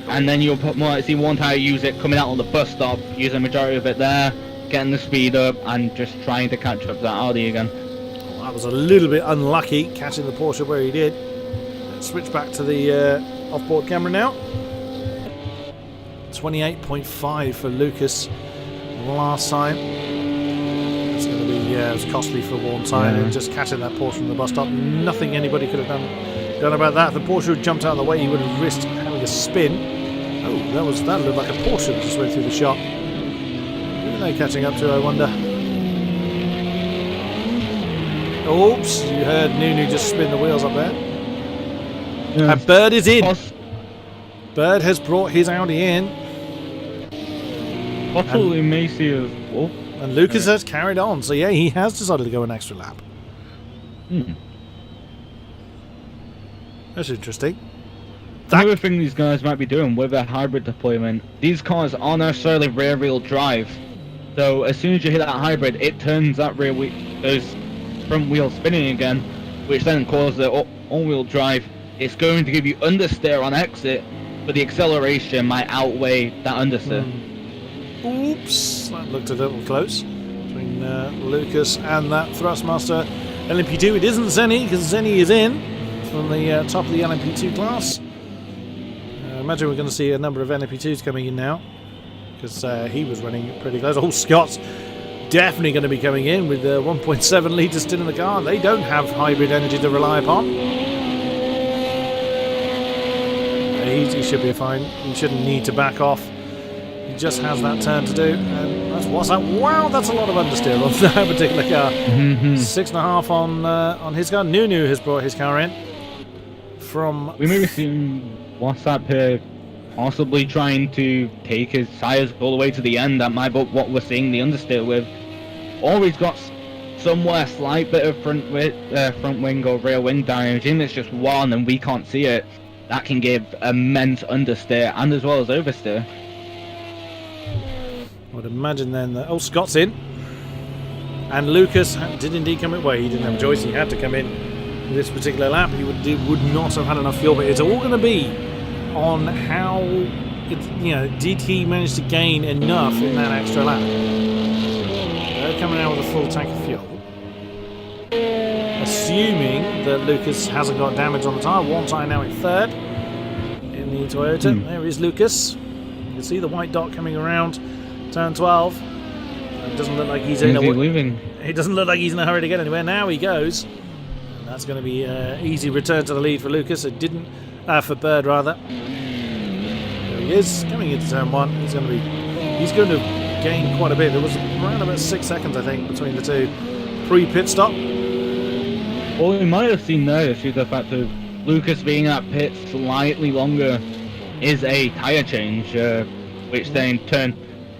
B: and then you'll more likely see one tire use it coming out on the bus stop, using the majority of it there, getting the speed up, and just trying to catch up to that Audi again.
A: Well, that was a little bit unlucky, catching the Porsche where he did. Let's switch back to the off-board camera now. 28.5 for Lucas last time. It's going to be it was costly for one time, and just catching that Porsche from the bus stop. Nothing anybody could have done about that. If the Porsche had jumped out of the way, he would have risked having a spin. Oh, that looked like a Porsche that just went through the shot. Who are they catching up to, I wonder? Oops, you heard Nunu just spin the wheels up there.
B: Yeah.
A: And Bird is in. Bird has brought his Audi in.
B: Possibly Macy as well.
A: And Lucas has carried on. So yeah, he has decided to go an extra lap. That's interesting.
B: Another thing these guys might be doing with their hybrid deployment, these cars aren't necessarily rear wheel drive. So as soon as you hit that hybrid, it turns that those front wheels spinning again, which then causes the all-wheel drive. It's going to give you understeer on exit, but the acceleration might outweigh that understeer.
A: Oops, that looked a little close between Lucas and that Thrustmaster LMP2. It isn't Zenny, because Zenny is in from the top of the LMP2 class. Imagine we're going to see a number of LMP2s coming in now, because he was running pretty close. Oh, Scott's definitely going to be coming in with 1.7 litres still in the car. They don't have hybrid energy to rely upon. He should be fine. He shouldn't need to back off. He just has that turn to do. And what's that? Wow, that's a lot of understeer on that particular car. 6.5 on his car. Nunu has brought his car in from.
B: We may be seeing WhatsApp here possibly trying to take his tires all the way to the end. That might be what we're seeing the understeer with. Or he's got somewhere slight bit of front wing or rear wing damage. Even if it's just one and we can't see it, that can give immense understeer and as well as oversteer.
A: I would imagine then that Scott's in, and Lucas did indeed come in. Well, he didn't have a choice; he had to come in this particular lap. He would not have had enough fuel, but it's all going to be on how did he manage to gain enough in that extra lap. They're coming out with a full tank of fuel, assuming that Lucas hasn't got damage on the tyre. One tyre now in third in the Toyota. There is Lucas. You can see the white dot coming around turn 12. It doesn't look like he's in
B: leaving.
A: It doesn't look like he's in a hurry to get anywhere. Now he goes. And that's going to be easy return to the lead for Lucas. It didn't for Bird rather. There he is coming into turn 1. He's going to gain quite a bit. There was around about 6 seconds I think between the two pre-pit stop.
B: Well, we might have seen there due to the fact of Lucas being at pit slightly longer is a tyre change, which then in turn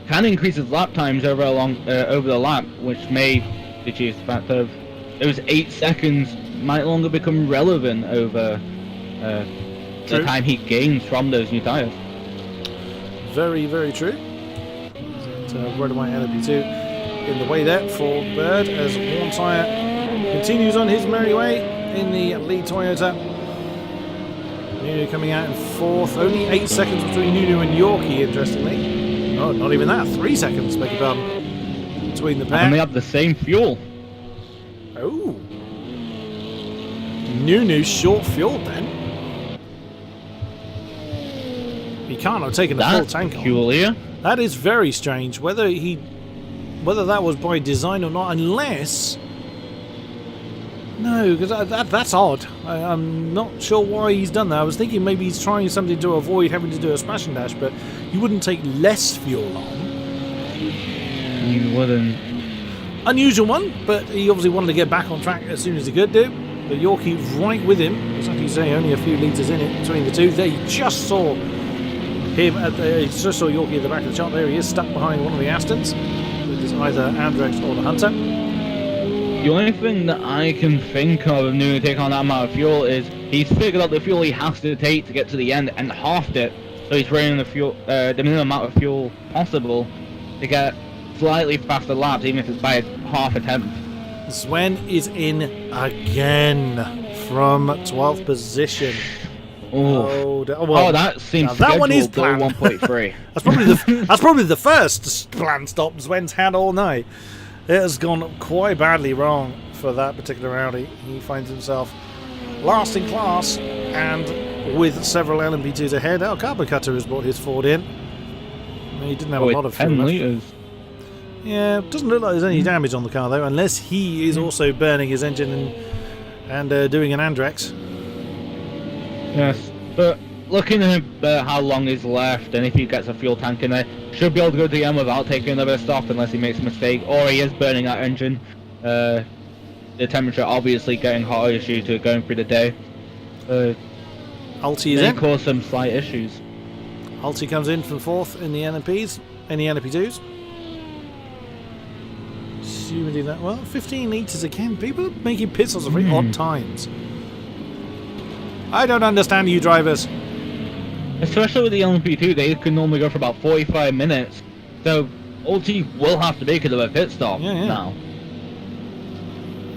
B: can increase his lap times over the lap, which may reduce the fact of those 8 seconds might longer become relevant over the time he gains from those new tyres.
A: Very, very true. Right away, LMP2 in the way there for Bird as one tyre continues on his merry way in the lead Toyota. Nunu coming out in fourth. Only 8 seconds between Nunu and Yorkie, interestingly. Oh, not even that. 3 seconds, beg your pardon, between the pair.
B: And they have the same fuel.
A: Oh. Nunu short fuel then. He can't have taken the full tank on.
B: Peculiar.
A: That is very strange. Whether that was by design or not, unless. No, because that's odd. I'm not sure why he's done that. I was thinking maybe he's trying something to avoid having to do a smash and dash, but you wouldn't take less fuel on.
B: You wouldn't.
A: Unusual one, but he obviously wanted to get back on track as soon as he could do. But Yorkie right with him. As you say, only a few litres in it between the two. There, you just saw him. You just saw Yorkie at the back of the chart. There he is, stuck behind one of the Astons, which is either Andrex or the Hunter.
B: The only thing that I can think of Nunu taking on that amount of fuel is he's figured out the fuel he has to take to get to the end and halved it. So he's running the minimum amount of fuel possible to get slightly faster laps, even if it's by half a tenth.
A: Sven is in again from 12th position. Well,
B: that seems
A: that one is
B: scheduled
A: planned.
B: to 1.3.
A: That's probably the first planned stop Sven's had all night. It has gone quite badly wrong for that particular Audi. He finds himself last in class and with several LMP2s ahead. Carbon Cutter has brought his Ford in. He didn't have a lot of fuel
B: 10
A: left.
B: litres.
A: Yeah, doesn't look like there's any damage on the car though, unless he is also burning his engine and doing an Andrex.
B: Yes, but looking at how long is left, and if he gets a fuel tank in there, should be able to go to the end without taking another stop unless he makes a mistake, or he is burning that engine. The temperature obviously getting hotter due to it going through the day.
A: Ulti is
B: may
A: in.
B: cause some slight issues.
A: Ulti comes in from 4th in the NMPs, in the NMP2s. Assuming that well, 15 litres again. People are making pit stops at very odd times. I don't understand you drivers.
B: Especially with the LMP2, they can normally go for about 45 minutes. So Ulti will have to make another pit stop now.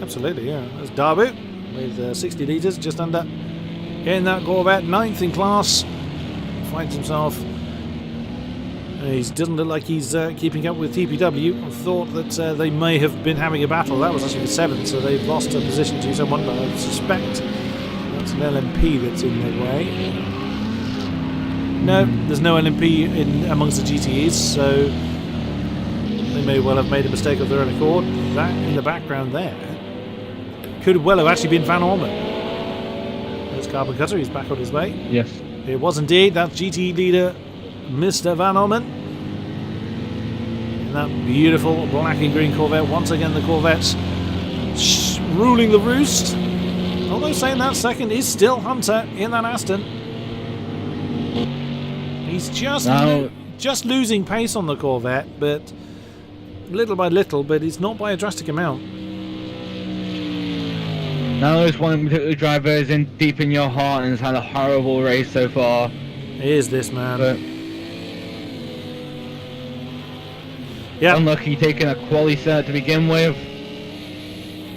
A: Absolutely, yeah. That's Darbu with 60 litres, just under. In that Corvette, 9th in class. Finds himself. He doesn't look like he's keeping up with TPW. I thought that they may have been having a battle. That was actually the 7th, so they've lost a position to someone, but I suspect that's an LMP that's in their way. No, there's no LMP in amongst the GTEs, so they may well have made a mistake of their own accord. That in the background there could well have actually been Van Orman. There's Carbon Cutter, he's back on his way.
B: Yes.
A: It was indeed, that's GTE leader Mr. Van Orman. In that beautiful black and green Corvette. Once again the Corvette's ruling the roost. Although saying that, second is still Hunter in that Aston. He's just losing pace on the Corvette, but little by little, but it's not by a drastic amount.
B: Now there's one particular driver is in deep in your heart and has had a horrible race so far.
A: Is this man?
B: But unlucky taking a quali set to begin with.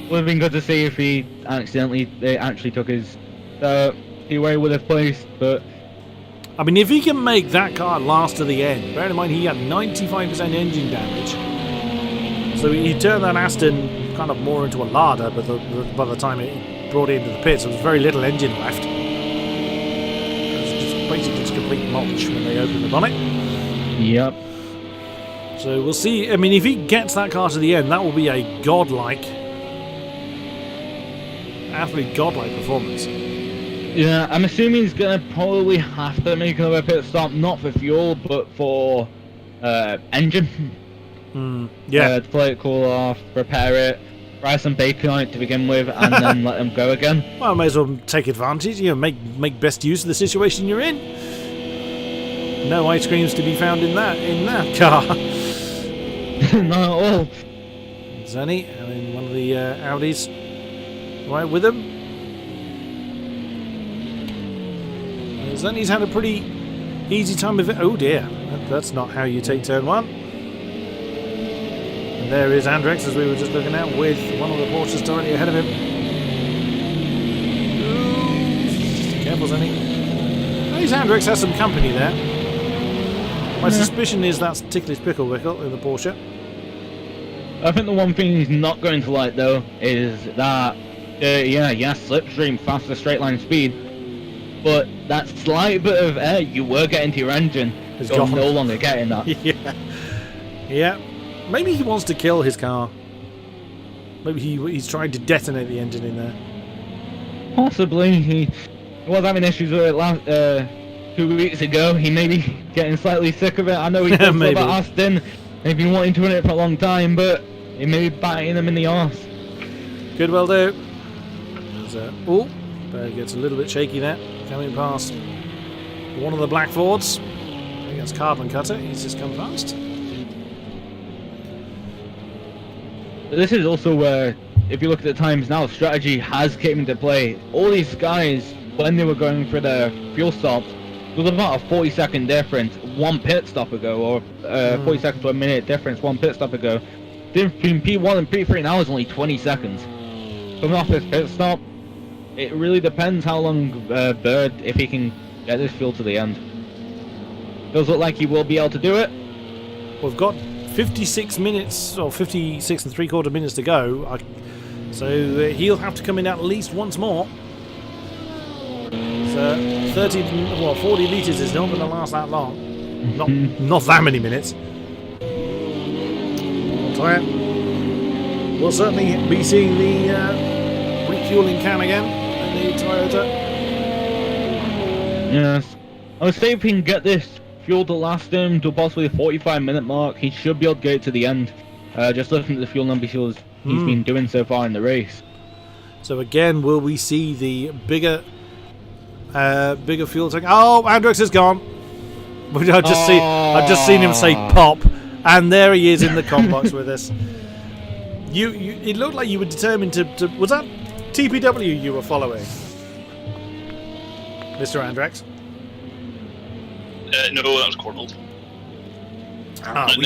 B: Would have been good to see if he actually took his where he would have placed, but
A: I mean, if he can make that car last to the end, bear in mind he had 95% engine damage, so he turned that Aston kind of more into a Lada, but by the time it brought it into the pits, there was very little engine left. It was just basically just complete mulch when they opened the bonnet.
B: Yep.
A: So we'll see. I mean, if he gets that car to the end, that will be a absolutely godlike performance.
B: Yeah, I'm assuming he's gonna probably have to make another pit stop, not for fuel, but for engine.
A: Yeah.
B: To let it cool off, repair it, fry some bacon on it to begin with, and then let them go again.
A: Well, I may as well take advantage. Make best use of the situation you're in. No ice creams to be found in that car.
B: Not at all.
A: Zanny, in one of the Audis, right with him. Zanny's had a pretty easy time of it. Oh dear, that's not how you take turn 1. And there is Andrex, as we were just looking at, with one of the Porsches directly ahead of him. Ooh, careful, Zanny. These Andrex has some company there. My suspicion is that's Ticklish Pickle Wickle in the Porsche.
B: I think the one thing he's not going to like, though, is that, slipstream, faster straight line speed, but that slight bit of air you were getting to your engine, you're no longer getting that.
A: Yeah. Maybe he wants to kill his car. Maybe he's trying to detonate the engine in there.
B: Possibly. He was having issues with it last 2 weeks ago. He may be getting slightly sick of it. I know he's talked about Aston. They've been wanting to win it for a long time, but it may be biting them in the arse.
A: Could well do. It gets a little bit shaky there. Coming past one of the Black Fords. I think that's Carbon Cutter. He's just come past.
B: This is also where, if you look at the times now, strategy has came into play. All these guys, when they were going for their fuel stops, there was about a 40-second difference one pit stop ago, or 40 seconds to a minute difference one pit stop ago. Between P1 and P3 now is only 20 seconds. Coming off this pit stop, it really depends how long Bird, if he can get this fuel to the end. Does look like he will be able to do it.
A: We've got 56 minutes, or 56 and 3/4 minutes to go. So he'll have to come in at least once more. So 40 litres is not going to last that long. Not that many minutes. We'll certainly be seeing the refueling can again in the Toyota.
B: Yes. I would say if he can get this fuel to last him to possibly the 45-minute mark, he should be able to get it to the end. Just looking at the fuel numbers he's been doing so far in the race.
A: So again, will we see the bigger fuel tank? Oh, Andrex is gone. I've just seen him say pop, and there he is in the comp box with us. It looked like you were determined to. Was that TPW you were following, Mr. Andrex?
C: No, that was Cornwall.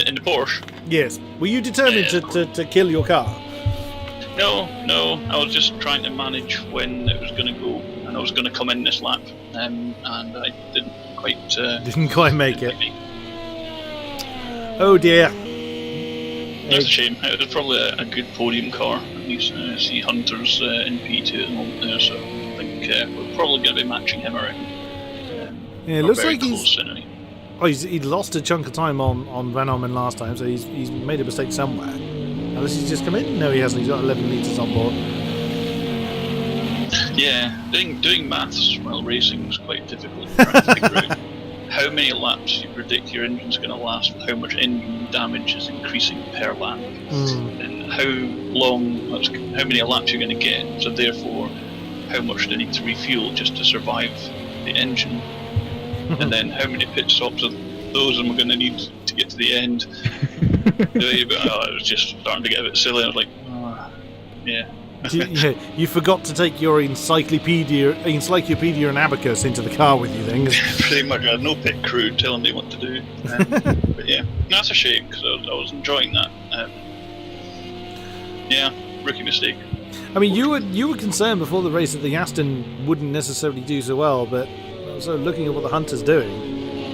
C: In the Porsche.
A: Yes. Were you determined to kill your car?
C: No. I was just trying to manage when it was going to go, and I was going to come in this lap, and I didn't quite
A: make it. Oh dear.
C: That's a shame. It was probably a good podium car. At least see Hunter's in P2 at the moment there, so I think we're probably going to be matching him, I reckon.
A: Yeah, it looks like
C: anyway.
A: he lost a chunk of time on Venom last time, so he's made a mistake somewhere. Unless he's just come in? No, he hasn't. He's got 11 litres on board.
C: Yeah, doing maths while racing is quite difficult. Trying to figure out how many laps you predict your engine's going to last, with how much engine damage is increasing per lap, and how many laps you're going to get. So therefore, how much do you need to refuel just to survive the engine, and then how many pit stops of those am I going to need to get to the end. I was just starting to get a bit silly. I was like, yeah.
A: You forgot to take your encyclopedia and abacus into the car with you then.
C: Pretty much, I had no pit crew telling me what to do. But yeah, that's a shame because I was enjoying that. Yeah, rookie mistake.
A: I mean, you were concerned before the race that the Aston wouldn't necessarily do so well, but also looking at what the Hunter's doing,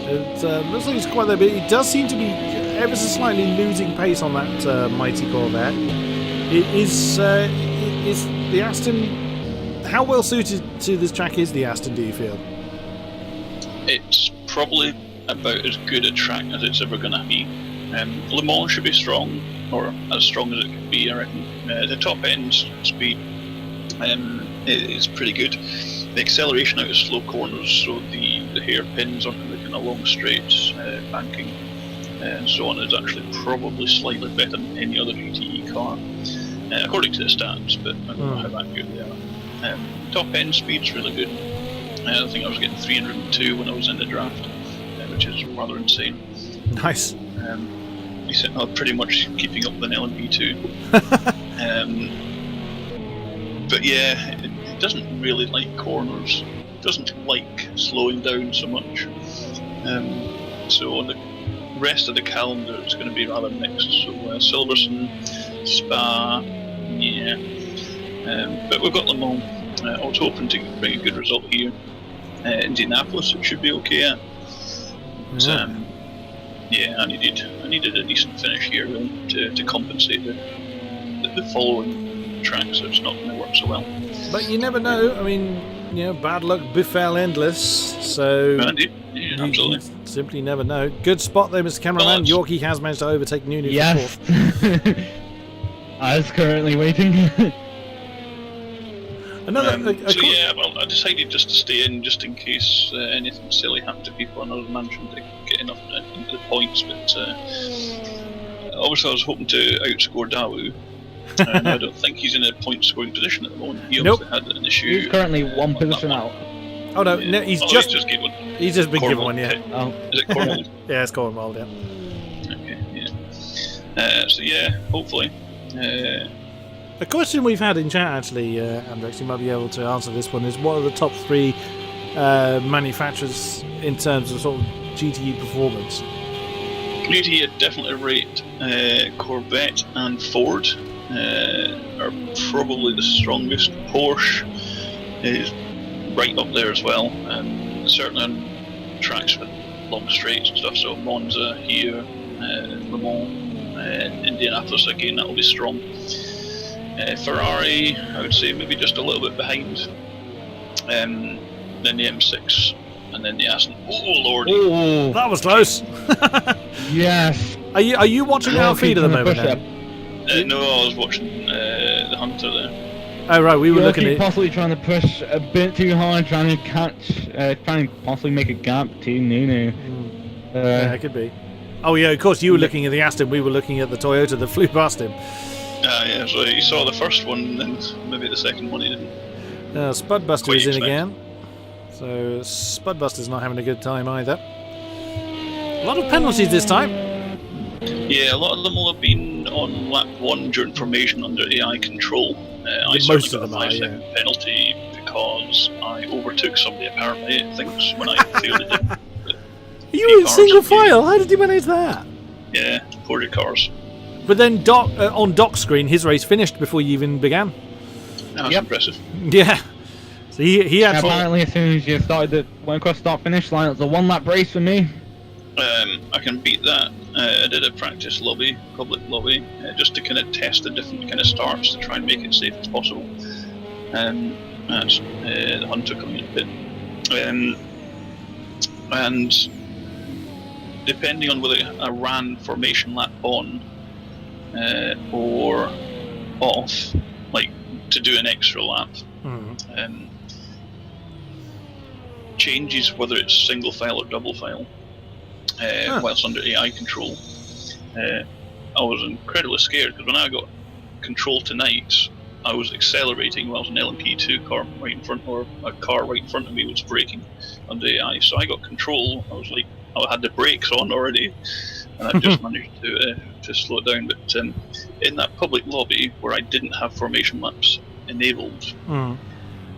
A: it looks like it's quite there. But it does seem to be ever so slightly losing pace on that mighty Corvette. Is the Aston, how well suited to this track is the Aston, do you feel?
C: It's probably about as good a track as it's ever going to be. Le Mans should be strong, or as strong as it can be, I reckon. The top end speed is pretty good. The acceleration out of slow corners, so the hairpins aren't looking at long straights, banking, and so on, is actually probably slightly better than any other GTE car. According to the stats, but I don't know how that good they are. Top end speed's really good. I think I was getting 302 when I was in the draft, which is rather insane.
A: Nice.
C: Pretty much keeping up with an LMP2. But yeah, it doesn't really like corners. It doesn't like slowing down so much. So on the rest of the calendar, it's going to be rather mixed. So Silverstone, Spa, yeah. But we've got Le Mans. I was hoping to bring a good result here. Indianapolis, it should be okay at. But, yeah, I needed a decent finish here really, to compensate the following track, so it's not going to work so well.
A: But you never know. I mean, bad luck befell endless. So
C: yeah, absolutely.
A: You simply never know. Good spot there, Mr. Cameraman. Yorkie has managed to overtake Nunu for fourth.
B: I was currently waiting.
C: I decided just to stay in just in case anything silly happened to people, and I was managing to get enough into the points. But obviously, I was hoping to outscore Dawu. And I don't think he's in a point scoring position at the moment. He obviously had an issue.
B: He's currently one position out.
A: Oh no, no, he's just been given one, yeah.
C: Oh. Is it Cornwall?
A: Yeah, it's Cornwall, yeah.
C: Okay, yeah. So yeah, hopefully.
A: A question we've had in chat actually, Andrex, you might be able to answer this one, is what are the top three manufacturers in terms of sort of GTE performance?
C: GTE I'd definitely rate Corvette and Ford are probably the strongest. Porsche is right up there as well. Certainly on tracks with long straights and stuff. So Monza here, Le Mans, Indianapolis again. That will be strong. Ferrari, I would say maybe just a little bit behind. Then the M6, and then the Aston. Oh lordy!
B: Oh,
A: That was close.
B: yes.
A: Are you watching our feed at the moment?
C: No, I was watching the Hunter there.
A: Oh right, we were looking at.
B: Possibly trying to push a bit too hard, trying to catch, trying to possibly make a gap to Nunu.
A: Yeah, it could be. Oh yeah, of course you were looking at the Aston. We were looking at the Toyota that flew past him.
C: Yeah, so he saw the first one, and maybe the second one he didn't.
A: Spudbuster is in again. So Spudbuster's not having a good time either. A lot of penalties this time.
C: Yeah, a lot of them will have been on lap 1 during formation under AI control. I
A: most
C: certainly
A: of
C: got a
A: them
C: 5-second penalty because I overtook somebody apparently, it thinks, when I failed it.
A: Are you in single file? How did you manage that?
C: Yeah, poor your cars.
A: But then on Doc's screen, his race finished before you even began.
C: That's impressive.
A: Yeah. So he had
B: apparently as soon as you went across start finish line, it was a 1-lap race for me.
C: I can beat that. I did a practice lobby, public lobby, just to kind of test the different kind of starts to try and make it safe as possible. That's the Hunter coming in a bit. And depending on whether I ran formation lap on or off, like to do an extra lap, changes whether it's single file or double file. Whilst under AI control, I was incredibly scared because when I got control tonight, I was accelerating whilst an LMP2 car right in front, or a car right in front of me was braking under AI. So I got control. I was like, I had the brakes on already, and I just managed to slow it down. But in that public lobby where I didn't have formation laps enabled,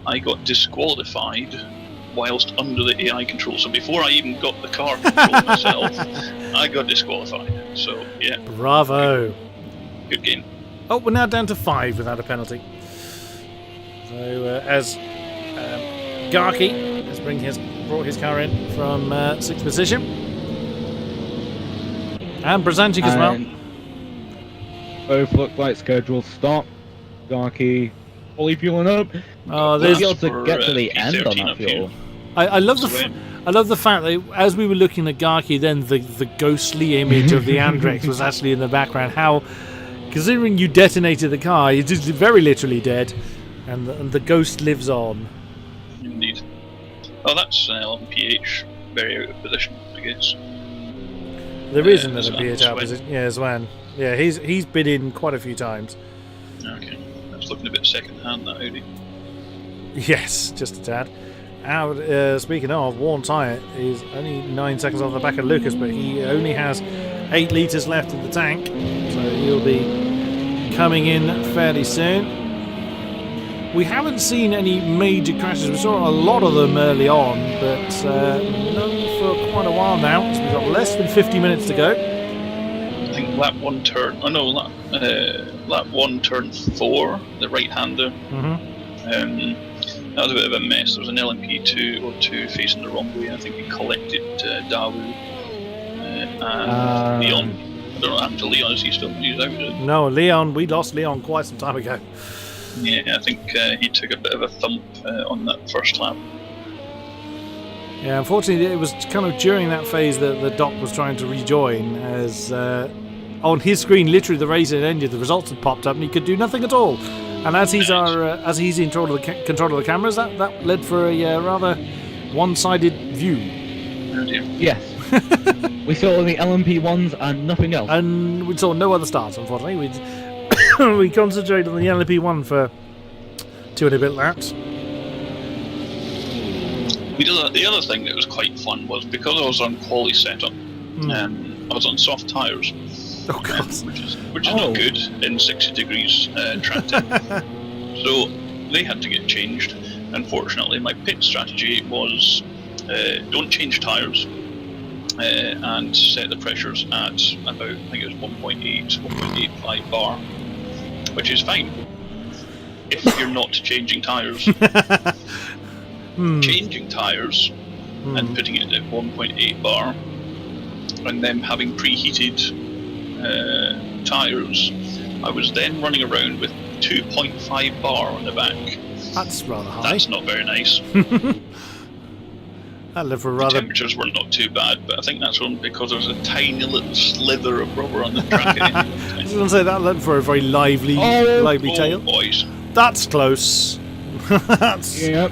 C: I got disqualified whilst under the AI control. So before I even got the car control myself, I got disqualified. So yeah.
A: Bravo.
C: Good game.
A: Oh, we're now down to 5 without a penalty. So as Garkey has brought his car in from 6th position. And Brzancic as well.
B: Both look like scheduled stop. Garkey fully fueling up.
A: Oh, there's
B: able to get to the end on that fuel.
A: I love the fact that as we were looking at Garkey, then the ghostly image of the Andrex was actually in the background. How, considering you detonated the car, it's just very literally dead, and the ghost lives on.
C: Indeed. Oh, that's an LMPH very out of position, I guess.
A: There is another PH out position. Yeah, Zwan. Yeah, he's been in quite a few times.
C: Okay, that's looking a bit second-hand, that Audi.
A: Yes, just a tad. Speaking of, Warren Tyre is only 9 seconds off the back of Lucas, but he only has 8 litres left in the tank, so he'll be coming in fairly soon. We haven't seen any major crashes. We saw a lot of them early on, but none for quite a while now. So we've got less than 50 minutes to go.
C: I think lap 1 turn. Oh no, lap 1 turn 4, the right-hander. That was a bit of a mess. There was an LMP2 or 2 facing the wrong way. I think he collected Dawu and Leon. I don't know what happened to Leon. Is he still out?
A: No, Leon. We lost Leon quite some time ago.
C: Yeah, I think he took a bit of a thump on that first lap.
A: Yeah, unfortunately, it was kind of during that phase that the Doc was trying to rejoin, as on his screen, literally the race had ended, the results had popped up, and he could do nothing at all. And as he's in control of the cameras, that led for a rather one-sided view.
C: Oh dear.
B: Yes. We saw the LMP1s and nothing else.
A: And we saw no other starts, unfortunately. We concentrated on the LMP1 for 2 and a bit laps.
C: The other thing that was quite fun was, because I was on quali setup, I was on soft tyres.
A: Oh god.
C: Which is not good in 60 degrees track temp. So they had to get changed. Unfortunately, my pit strategy was don't change tyres and set the pressures at about, I think it was 1.85 bar, which is fine if you're not changing tyres. changing tyres and putting it at 1.8 bar, and then having preheated tyres, I was then running around with 2.5 bar on the back.
A: That's rather high.
C: That's not very nice.
A: That lived for a
C: The
A: rather...
C: temperatures were not too bad, but I think that's only because there was a tiny little slither of rubber on the track.
A: I was going to say, that lived for a very lively tail.
C: Boys.
A: That's close. That's...
B: Yep.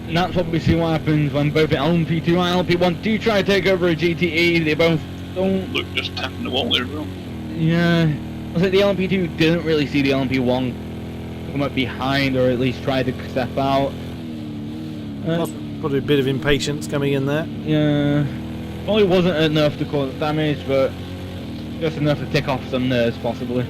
B: And that's what we see what happens when both the LMP2 and LMP1 do try to take over a GTE. They both don't.
C: Look, just tapping the wall there, bro.
B: Yeah. I think the LMP2 didn't really see the LMP1 come up behind, or at least try to step out.
A: Probably a bit of impatience coming in there.
B: Yeah. Probably wasn't enough to cause damage, but just enough to tick off some nerves, possibly.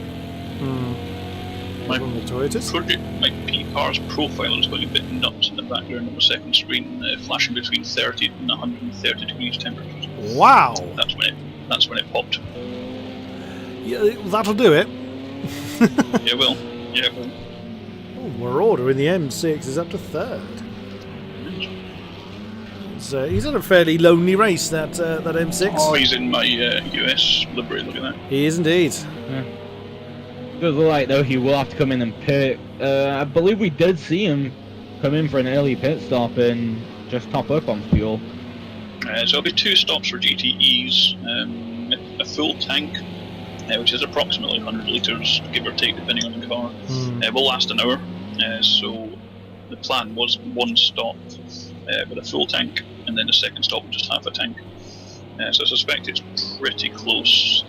C: My
A: One of the Toyotas.
C: my P-Car's profile is going a bit nuts in the background of the second screen, flashing between 30 and 130 degrees temperatures.
A: Wow.
C: That's when it popped.
A: Yeah, that'll do it.
C: Yeah, well.
A: Oh, Marauder in the M6 is up to third. So he's had a fairly lonely race, that M6.
C: Oh, he's in my US livery, look at that.
A: He is indeed.
B: Yeah. Does look like though he will have to come in and pit. I believe we did see him come in for an early pit stop and just top up on fuel.
C: So there'll be 2 stops for GTEs, a full tank, which is approximately 100 litres, give or take, depending on the car. Will last an hour, so the plan was 1 stop with a full tank, and then the second stop with just half a tank. So I suspect it's pretty close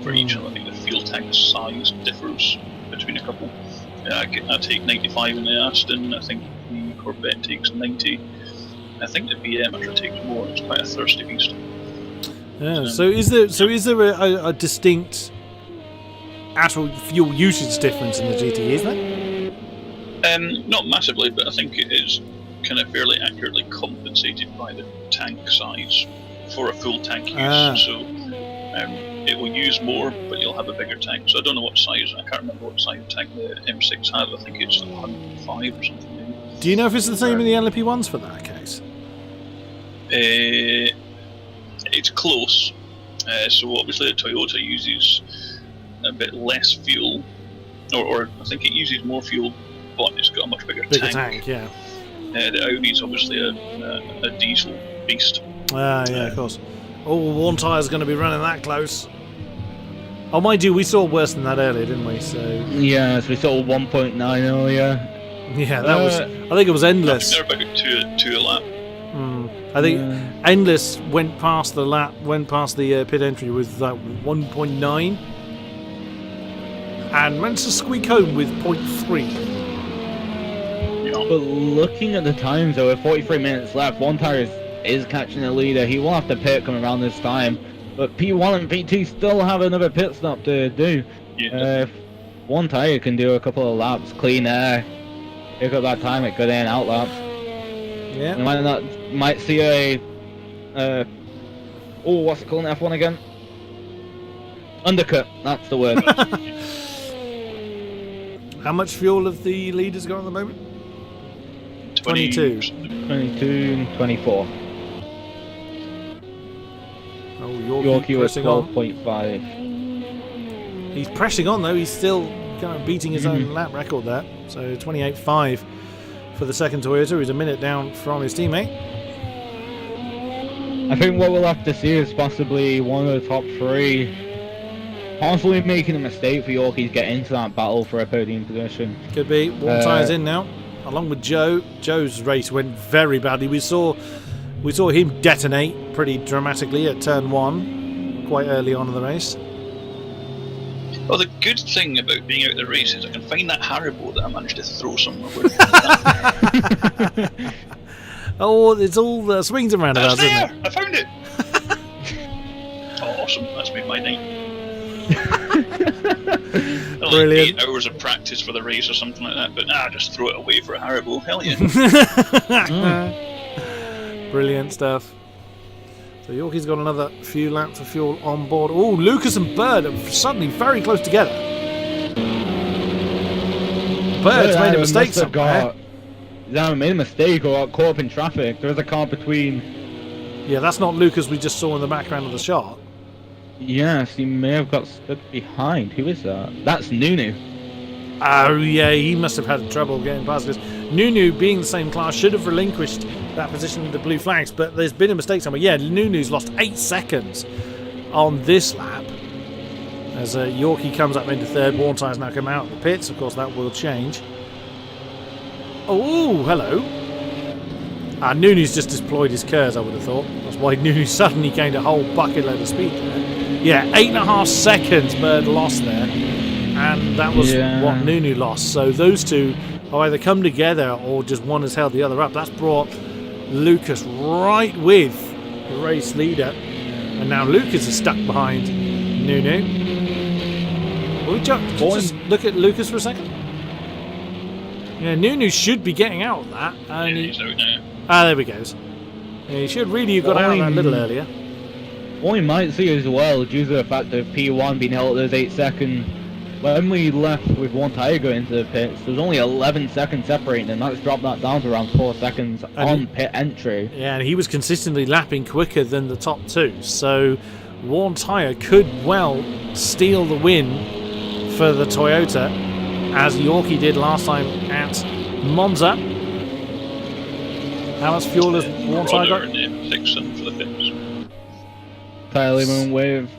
C: for each, and I think the fuel tank size differs between a couple. I take 95 in the Aston, I think the Corvette takes 90. I think the BM actually takes more. It's quite a thirsty beast.
A: Yeah. So is there a distinct actual fuel usage difference in the GTE, isn't there?
C: Not massively, but I think it is kind of fairly accurately compensated by the tank size for a full tank use. So it will use more, but you'll have a bigger tank. So I don't know what size. I can't remember what size tank the M6 has. I think it's 105 or something. Maybe.
A: Do you know if it's the same in the LMP1s for that case?
C: It's close. So obviously the Toyota uses a bit less fuel, or I think it uses more fuel, but it's got a much bigger tank.
A: Yeah.
C: The Audi's obviously a diesel beast.
A: Yeah, of course. Oh, one tyre's going to be running that close. Oh, mind you, we saw worse than that earlier, didn't we? So
B: Yeah, so we saw 1.9 earlier.
A: yeah, that was. I think it was endless.
C: I think they're about two a lap.
A: I think endless went past the pit entry with 1.9, and managed to squeak home with 0.3.
B: But looking at the times, though, with 43 minutes left, one tire is catching the leader. He will have to pit coming around this time. But P1 and P2 still have another pit stop to do.
C: Yeah.
B: If one tire can do a couple of laps, clean air, pick up that time at good in out laps.
A: Yeah.
B: You might see a what's it called in F1 again? Undercut. That's the word.
A: How much fuel have the leaders got at the moment? 22.
B: 22 and 24.
A: Oh,
B: Yorkie was
A: pressing on.
B: 12.5.
A: He's pressing on though. He's still kind of beating his own lap record there. So 28.5 for the second Toyota. He's a minute down from his teammate.
B: I think what we'll have to see is possibly one of the top 3 possibly making a mistake for Yorkie to get into that battle for a podium position.
A: Could be. One tyre's in now, along with Joe. Joe's race went very badly. We saw him detonate pretty dramatically at turn 1, quite early on in the race.
C: Well, the good thing about being out of the race is I can find that Haribo that I managed to throw somewhere.
A: Oh, it's all the swings and roundabouts, isn't it?
C: I found it! Oh, awesome. That's made my night.
A: Brilliant.
C: Like 8 hours of practice for the race or something like that, but just throw it away for a Haribo. Hell yeah.
A: Brilliant stuff. So Yorkie's got another few laps of fuel on board. Oh, Lucas and Bird are suddenly very close together. Bird's made a mistake somewhere.
B: he's either made a mistake or got caught up in traffic. There's a car between.
A: Yeah, that's not Lucas we just saw in the background of the shot.
B: Yes, he may have got stuck behind. Who is that? That's Nunu.
A: Oh yeah, he must have had trouble getting past this. Nunu, being the same class, should have relinquished that position with the blue flags, but there's been a mistake somewhere. Yeah, Nunu's lost 8 seconds on this lap. As Yorkie comes up into third, Warntire's now come out of the pits. Of course, that will change. Oh, hello. Nunu's just deployed his KERS, I would have thought. That's why Nunu suddenly gained a whole bucket load of speed there. Yeah, 8.5 seconds Bird lost there. And that was what Nunu lost. So those two have either come together or just one has held the other up. That's brought Lucas right with the race leader. And now Lucas is stuck behind Nunu. Will we just look at Lucas for a second? Yeah, Nunu should be getting out of that. And
C: he's out now.
A: There we go. Yeah, he should really have got out of that a little earlier.
B: What we might see as well, due to the fact of P1 being held at those 8 seconds, when we left with one tyre going into the pits, there's only 11 seconds separating, and that's dropped that down to around 4 seconds on pit entry.
A: Yeah, and he was consistently lapping quicker than the top two, so one tyre could well steal the win for the Toyota, as Yorkie did last time at Monza. How much fuel has one tyre got?
C: Dixon for the pits.
B: Tyre limit with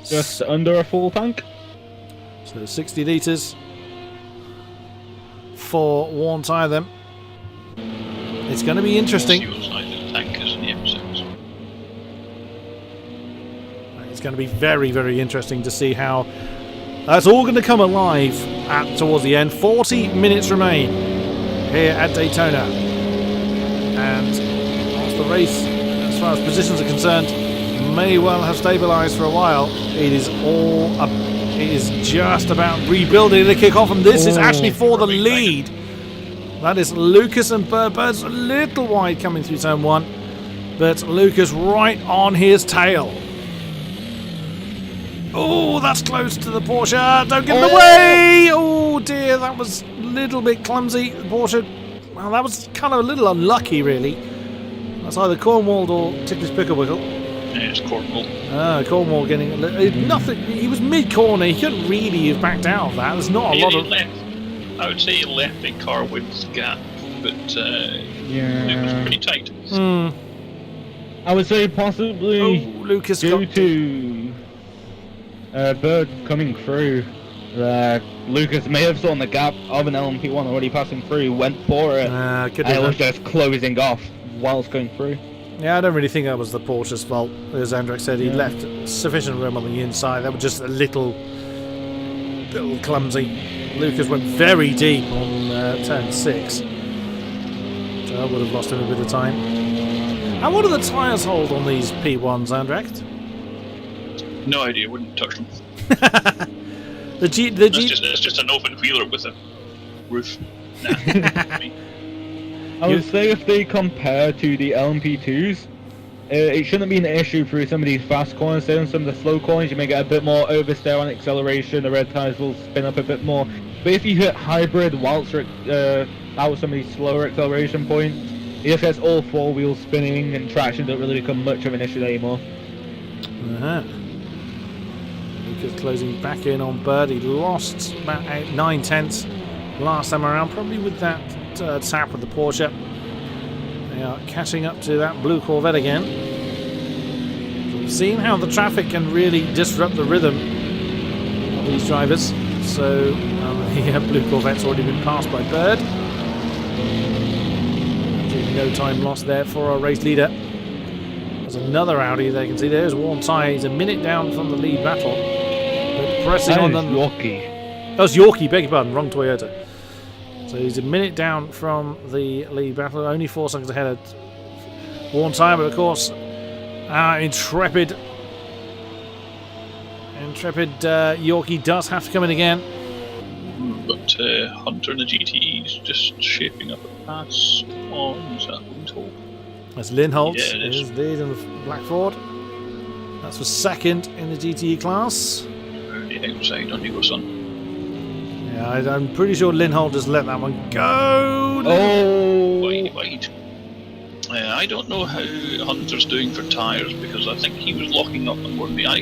B: just under a full tank.
A: So 60 litres for one tyre then. It's going to be interesting.
C: It's
A: going to be very, very interesting to see how that's all going to come alive towards the end. 40 minutes remain here at Daytona. And whilst the race, as far as positions are concerned, may well have stabilised for a while, it is just about rebuilding the kick-off, and this is actually for the lead. That is Lucas and Bird's a little wide coming through turn 1, but Lucas right on his tail. Oh, that's close to the Porsche. Don't get in the way. Oh dear, that was a little bit clumsy. The Porsche, well, that was kind of a little unlucky, really. That's either Cornwall or Ticklish Picklewickle.
C: Yeah, it's Cornwall.
A: Cornwall getting nothing. He was mid-corner. He couldn't really have backed out of that. There's not a lot of.
C: I would say he left the car width gap, but it was pretty tight.
B: I would say possibly
A: Lucas
B: due to Bird coming through. Lucas may have saw the gap of an LMP1 already passing through, went for it, and it was just closing off whilst going through.
A: Yeah, I don't really think that was the Porsche's fault. As Andrex said, he left sufficient room on the inside. That was just a little clumsy. Lucas went very deep on turn 6. So I would have lost him a bit of time. And what do the tyres hold on these P1s, Andrex?
C: No idea, wouldn't touch them. It's just an open wheeler with a roof. Nah.
B: I would say if they compare to the LMP2s, it shouldn't be an issue through some of these fast corners. Say on some of the slow corners, you may get a bit more oversteer on acceleration, the red tyres will spin up a bit more. But if you hit hybrid whilst you're out with some of these slower acceleration points, it just gets all 4 wheels spinning and traction don't really become much of an issue anymore.
A: Lucas closing back in on Bird. He lost about 9/10 last time around, probably with that tap with the Porsche. They are catching up to that blue Corvette again. We've seen how the traffic can really disrupt the rhythm of these drivers. So the blue Corvette's already been passed by Bird. No time lost there for our race leader. There's another Audi there. You can see there's one tyre. He's a minute down from the lead battle. But pressing on them.
B: Yorkie.
A: That was Yorkie, beg your pardon, wrong Toyota. So he's a minute down from the lead battle, only 4 seconds ahead of one tyre, but of course, intrepid Yorkie does have to come in again.
C: But Hunter in the GTE is just shaping up a pass on Lindholt.
A: That's Lindholt.
C: Yeah, it is.
A: Lead in the Black Ford. That's for second in the GTE class.
C: Early outside on Nicholson.
A: Yeah, Yeah, I'm pretty sure Lindholt just let that one go.
B: Oh!
C: Wide. I don't know how Hunter's doing for tyres, because I think he was locking up on more than me. I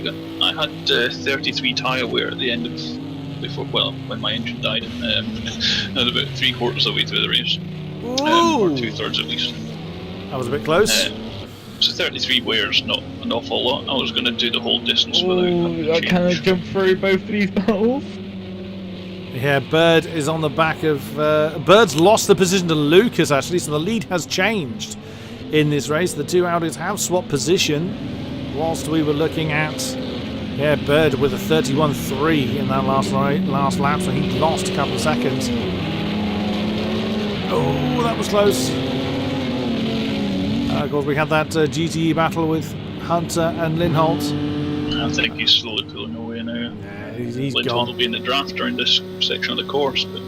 C: had 33 tyre wear at the end of when my engine died. And about 3/4 of the way through the race, or 2/3 at least.
A: That was a bit close.
C: So 33 wears not an awful lot. I was going to do the whole distance without having to
B: I
C: change.
B: can't jump through both of these battles.
A: Yeah, Bird is on the back of... Bird's lost the position to Lucas, actually, so the lead has changed in this race. The two Audis have swapped position whilst we were looking at... Yeah, Bird with a 31.3 in that last lap, so he lost a couple of seconds. Oh, that was close. Of course, we had that GTE battle with Hunter and Lindholt.
C: I think he's slowly pulling away now.
A: Yeah, he's
C: Lindholt
A: gone.
C: will be in the draft during this section of the course, but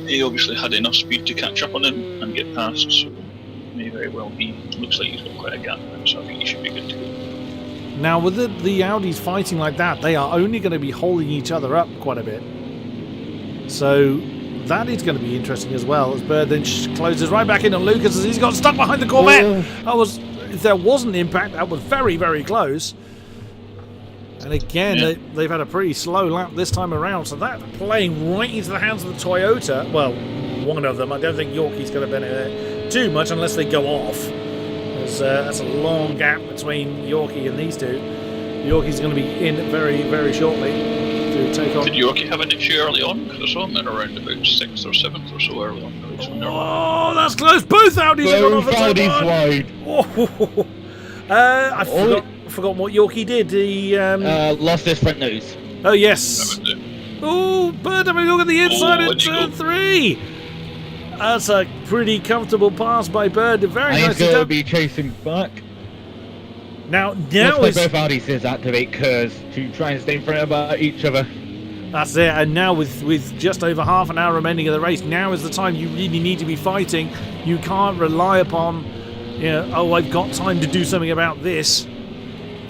C: he obviously had enough speed to catch up on him and get past, so may very well be. Looks like he's got quite a gap now, so I think he should be good to go.
A: Now, with the Audis fighting like that, they are only going to be holding each other up quite a bit. So that is going to be interesting as well, as Bird then closes right back in on Lucas as he's got stuck behind the Corvette. If there was an impact, that was very, very close. And again, they've had a pretty slow lap this time around, so that playing right into the hands of the Toyota. Well, one of them. I don't think Yorkie's going to benefit too much unless they go off. That's a long gap between Yorkie and these two. Yorkie's going to be in very, very shortly to take on.
C: Did Yorkie have an issue early on? Because I saw him at around about 6th or 7th or so early on.
A: Oh, that's close. Both Audis have gone off the top
B: wide.
A: Oh. I forgot what Yorkie did. He
B: lost his front nose.
A: Oh, yes. Oh, Bird having a look at the inside of turn 3. That's a pretty comfortable pass by Bird. Very nice.
B: He's going to be chasing back.
A: Now
B: Looks
A: is
B: like both Audis says activate curves to try and stay in front of each other.
A: That's it. And now with just over half an hour remaining of the race, now is the time you really need to be fighting. You can't rely upon, I've got time to do something about this.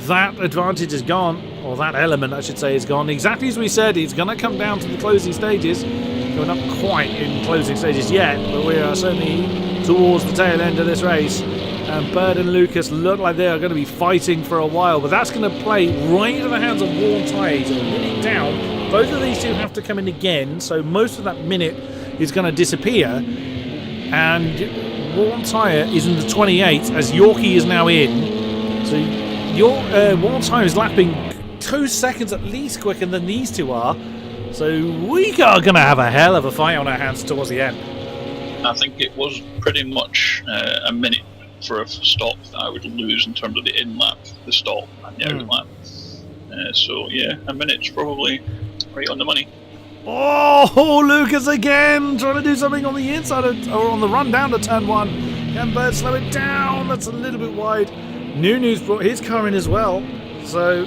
A: That advantage is gone, or that element, I should say, is gone. Exactly as we said, it's going to come down to the closing stages. We're not quite in closing stages yet, but we are certainly towards the tail end of this race. And Bird and Lucas look like they are going to be fighting for a while, but that's going to play right into the hands of worn tyres. A minute down, both of these two have to come in again, so most of that minute is going to disappear. And worn tyre is in the 28 as Yorkie is now in. So worn tyre is lapping 2 seconds at least quicker than these two are. So we are going to have a hell of a fight on our hands towards the end.
C: I think it was pretty much a minute for a stop that I would lose in terms of the in lap, the stop, and the out lap. So yeah, a minute's probably right on the money.
A: Oh, Lucas again trying to do something on the inside or on the run down to turn 1. Can Bird slow it down? That's a little bit wide. Nunu's brought his car in as well. So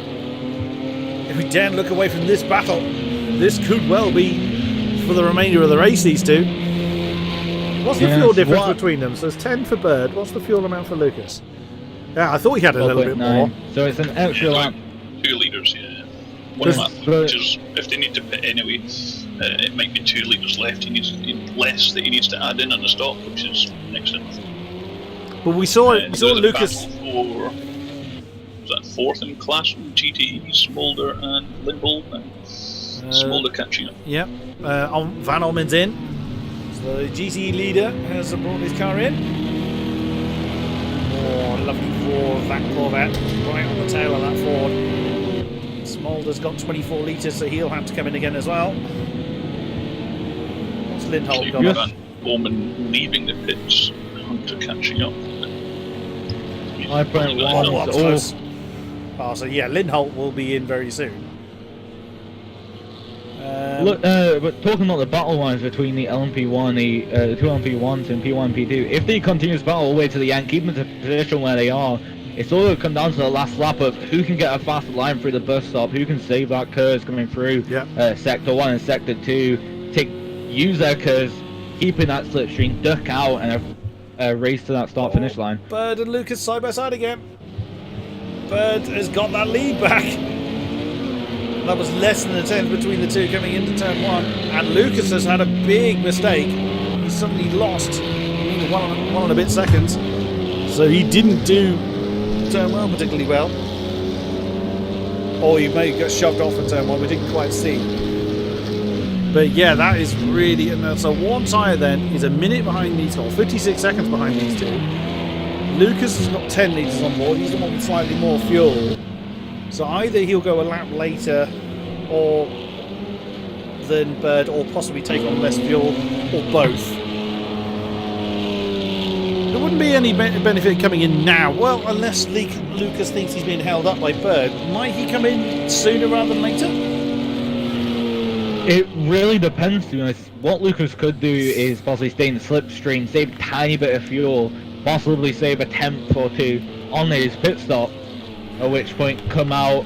A: if we daren't look away from this battle, this could well be for the remainder of the race, these two. What's the fuel difference between them? So it's 10 for Bird. What's the fuel amount for Lucas? Yeah, I thought he had a little bit more.
B: So it's an extra lap.
C: 2 litres, yeah. 1 lap, which is, if they need to pit anyway, it might be 2 litres left. He needs less that he needs to add in on the stop, which is next to nothing.
A: But we saw Lucas.
C: Was that 4th in class from GTE, Smolder and Lindholt, and Smolder catching up.
A: Yep. Van Olmen's in. So the GTE leader has brought his car in. Oh, lovely roar of that Corvette right on the tail of that Ford. Smolder's got 24 litres, so he'll have to come in again as well. What's Lindholt got?
C: Van Olmen leaving the pits, Hunter catching up.
A: So yeah, Lindholt will be in very soon.
B: Look, but talking about the battle lines between the LMP1, the two LMP1s and P1 and P2, if they continue this battle all the way to the end, keeping the position where they are, it's all going to come down to the last lap of who can get a faster line through the bus stop, who can save that curves coming through Sector 1 and Sector 2, use their curves, keeping that slipstream, duck out, and race to that start-finish line.
A: Bird and Lucas side by side again. Bird has got that lead back. That was less than a tenth between the two coming into turn 1. And Lucas has had a big mistake. He suddenly lost one and a bit seconds. So he didn't do turn 1 particularly well. Or he may have got shoved off in turn 1, we didn't quite see. But yeah, that is really... So one tyre then is a minute behind these, or 56 seconds behind these two. Lucas has got 10 litres on board, he's the one with slightly more fuel. So either he'll go a lap later or than Bird, or possibly take on less fuel, or both. There wouldn't be any benefit coming in now. Well, unless Lucas thinks he's being held up by Bird. Might he come in sooner rather than later?
B: It really depends, to be honest. What Lucas could do is possibly stay in the slipstream, save a tiny bit of fuel, possibly save a tenth or two on his pit stop, at which point come out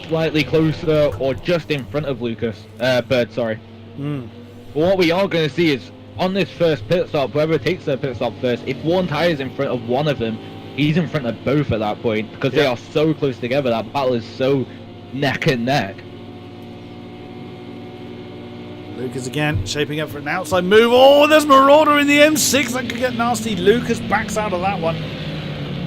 B: slightly closer or just in front of Bird, sorry. But what we are going to see is, on this first pit stop, whoever takes their pit stop first, if one tyre is in front of one of them, he's in front of both at that point, because they are so close together, that battle is so neck and neck.
A: Lucas again, shaping up for an outside move. Oh, there's Marauder in the M6. That could get nasty. Lucas backs out of that one.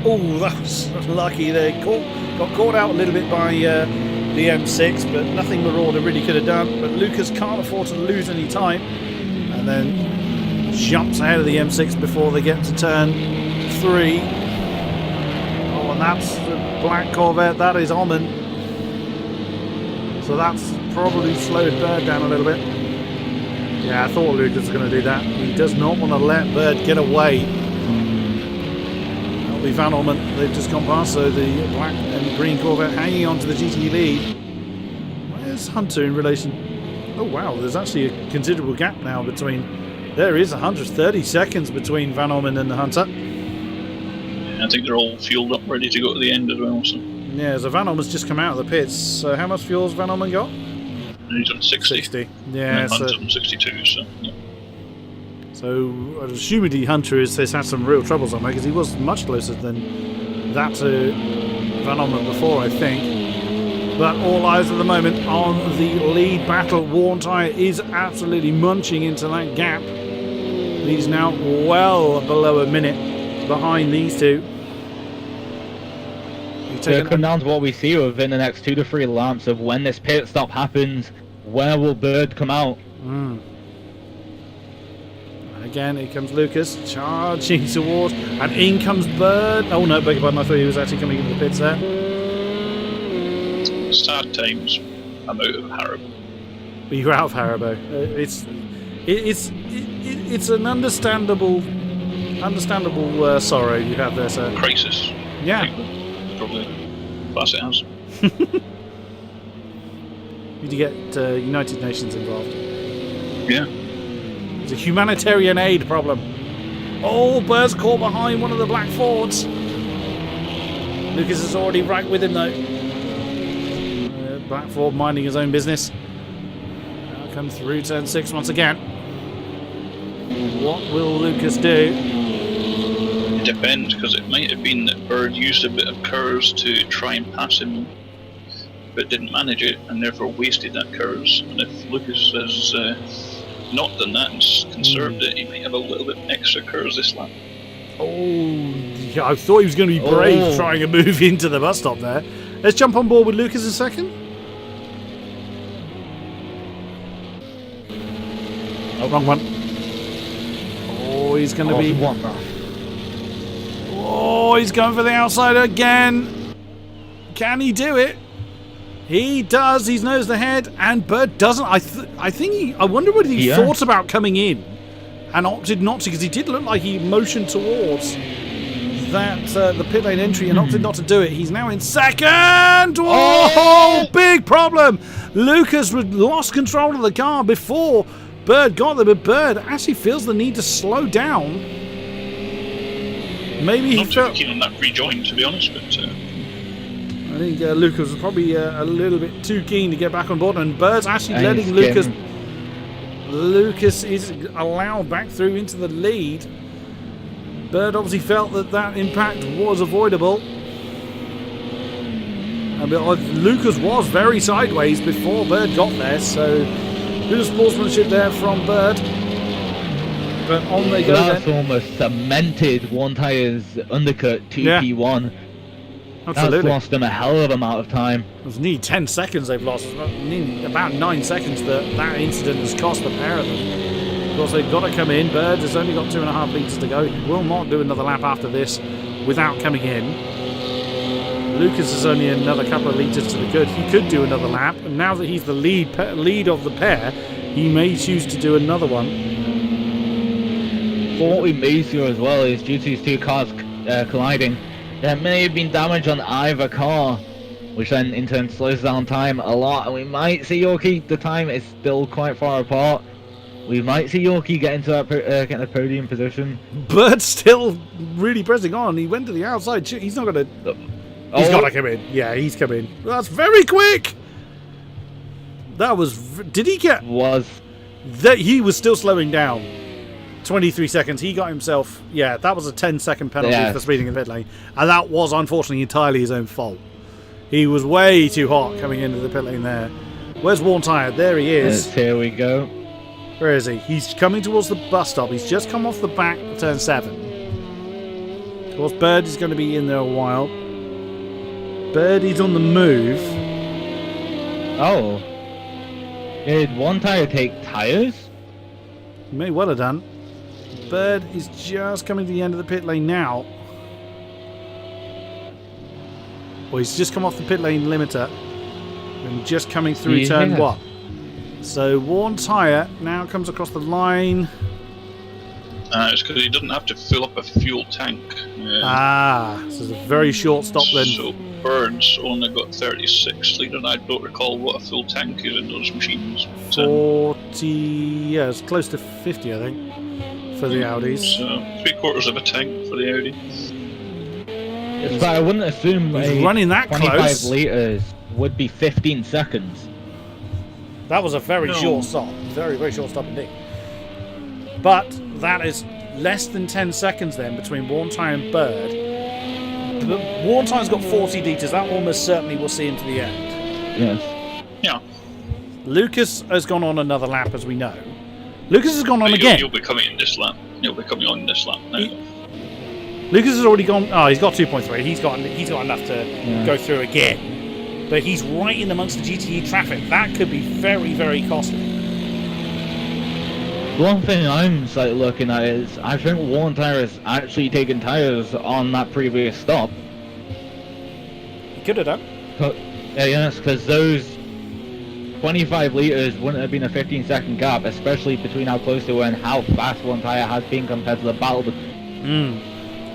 A: Oh, that was lucky there. Got caught out a little bit by the M6, but nothing Marauder really could have done. But Lucas can't afford to lose any time. And then jumps ahead of the M6 before they get to turn 3. Oh, and that's the black Corvette. That is Omen. So that's probably slowed Bird down a little bit. Yeah, I thought Lucas was going to do that. He does not want to let Bird get away. That'll be Van Orman. They've just gone past, so the black and green Corvette hanging on to the GT lead. Where's Hunter in relation? Oh wow, there's actually a considerable gap now between... There is 130 seconds between Van Orman and the Hunter.
C: I think they're all fueled up, ready to go to the end as well. So.
A: Yeah, so Van Orman's just come out of the pits. So how much fuel's Van Orman got?
C: He's on 60.
A: Yeah,
C: and Hunter's on 62, so... Yeah.
A: So, assumedly Hunter has had some real troubles on there, because he was much closer than that to Van Orman before, I think. But all eyes at the moment on the lead battle. Worn Tyre is absolutely munching into that gap. He's now well below a minute behind these two.
B: It'll come down to what we see within the next 2 to 3 laps of when this pit stop happens. Where will Bird come out?
A: Again, here comes Lucas, charging towards, and in comes Bird. Oh no, beg your pardon, I thought he was actually coming into the pits there.
C: Sad times. I'm out of Haribo.
A: You're out of Haribo. It's an understandable sorrow you have there, sir.
C: Crisis.
A: Yeah.
C: Probably class it as.
A: Need to get United Nations involved.
C: Yeah.
A: It's a humanitarian aid problem. Oh, Bird's caught behind one of the black Fords. Lucas is already right with him though. Black Ford minding his own business. Now comes through turn 6 once again. What will Lucas do?
C: It depends, because it might have been that Bird used a bit of curves to try and pass him, but didn't manage it, and therefore wasted that curves. And if Lucas has not done that and conserved it, he might have a little bit extra curves this lap.
A: Oh, yeah, I thought he was going to be brave trying to move into the bus stop there. Let's jump on board with Lucas in second. Oh, wrong one. Oh, he's going to be... Oh, he's going for the outside again. Can he do it? He does. He knows the head, and Bird doesn't. I wonder whether he thought about coming in and opted not to, because he did look like he motioned towards that the pit lane entry and opted not to do it. He's now in second. Oh, big problem. Lucas lost control of the car before Bird got there, but Bird actually feels the need to slow down. Maybe he felt...
C: Not too keen on that rejoin, to be honest, but...
A: I think Lucas was probably a little bit too keen to get back on board, and Bird's actually letting Lucas... Lucas is allowed back through into the lead. Bird obviously felt that impact was avoidable. I mean, Lucas was very sideways before Bird got there, so good sportsmanship there from Bird. But on they go.
B: That's
A: then.
B: almost cemented One Tire's undercut to P1.
A: Absolutely.
B: That's lost them a hell of amount of time.
A: It was nearly 10 seconds they've lost. It's about 9 seconds that incident has cost the pair of them. Of course, they've got to come in. Bird has only got 2.5 litres to go. He will not do another lap after this without coming in. Lucas is only another couple of litres to the good. He could do another lap. And now that he's the lead of the pair, he may choose to do another one.
B: What we may see as well is due to these two cars colliding, there may have been damage on either car, which then in turn slows down time a lot, and we might see Yorkie. The time is still quite far apart. We might see Yorkie get into that get a podium position.
A: Bird's still really pressing on. He went to the outside. He's not going to. He's got to come in. Yeah, he's come in. That's very quick. That was. Did he get? That he was still slowing down. 23 seconds. He got himself. Yeah, that was a 10-second penalty for speeding in the pit lane, and that was unfortunately entirely his own fault. He was way too hot coming into the pit lane there. Where's Worn Tire? There he is.
B: Yes, here we go.
A: Where is he? He's coming towards the bus stop. He's just come off the back of turn 7. Of course, Bird is going to be in there a while. Bird is on the move.
B: Oh. Did One Tire take tires?
A: He may well have done. Bird is just coming to the end of the pit lane now. Well, he's just come off the pit lane limiter and just coming through turn 1. So Worn Tire now comes across the line.
C: It's because he doesn't have to fill up a fuel tank.
A: So it's a very short stop then.
C: So Bird's only got 36 litres. I don't recall what a full tank is in those machines.
A: 40, yeah, it's close to 50, I think, for the Audis.
C: So 3/4 of a tank for the Audi.
B: But I wouldn't assume
A: he's running that
B: 25
A: close.
B: litres would be 15 seconds.
A: That was a very short stop. Very, very short stop indeed. But that is less than 10 seconds then between Worn Tire and Bird. Worn Tire's got 40 litres. That almost certainly will see him to the end.
B: Yes.
C: Yeah.
A: Lucas has gone on another lap, as we know. Lucas has gone on again.
C: He'll be coming in this lap. He'll be coming on this lap now.
A: Lucas has already gone. Oh, he's got 2.3. He's got enough to go through again. But he's right in amongst the GTE traffic. That could be very, very costly.
B: One thing I'm slightly looking at is I think Worn Tire has actually taken tires on that previous stop.
A: He could have done.
B: Yes, because those 25 litres wouldn't have been a 15-second gap, especially between how close they were and how fast Worn Tire has been compared to the battle.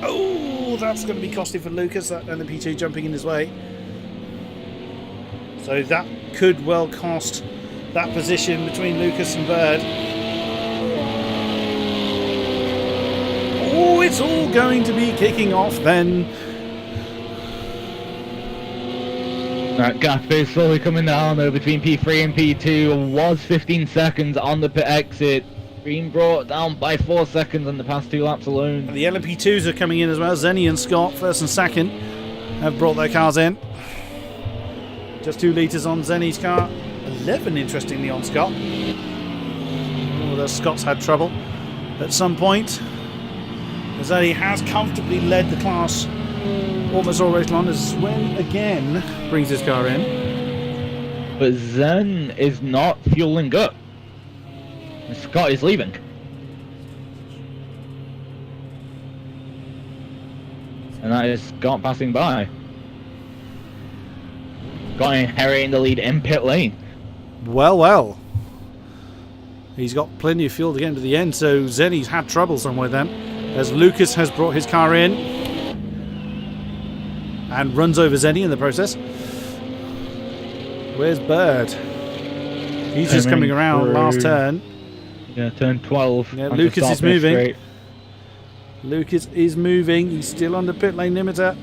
A: Oh, that's going to be costly for Lucas, that LMP2 jumping in his way. So that could well cost that position between Lucas and Bird. Oh, it's all going to be kicking off then.
B: That gap is slowly coming down though between P3 and P2. Was 15 seconds on the pit exit. Being brought down by 4 seconds in the past 2 laps alone.
A: And the LMP2s are coming in as well. Zenny and Scott, first and second, have brought their cars in. Just 2 litres on Zenny's car. 11, interestingly, on Scott. Oh, Scott's had trouble at some point. Zenny has comfortably led the class almost all race long as Swen again brings his car in.
B: But Zen is not fueling up. Scott is leaving. And that is Scott passing by. Scott inheriting the lead in pit lane.
A: Well. He's got plenty of fuel to get into the end, so Zenny's had trouble somewhere then. As Lucas has brought his car in and runs over Zenny in the process. Where's Bird? He's just coming around last turn.
B: Yeah, turn 12.
A: Yeah, Lucas is moving. Lucas is moving. He's still on the pit lane limiter.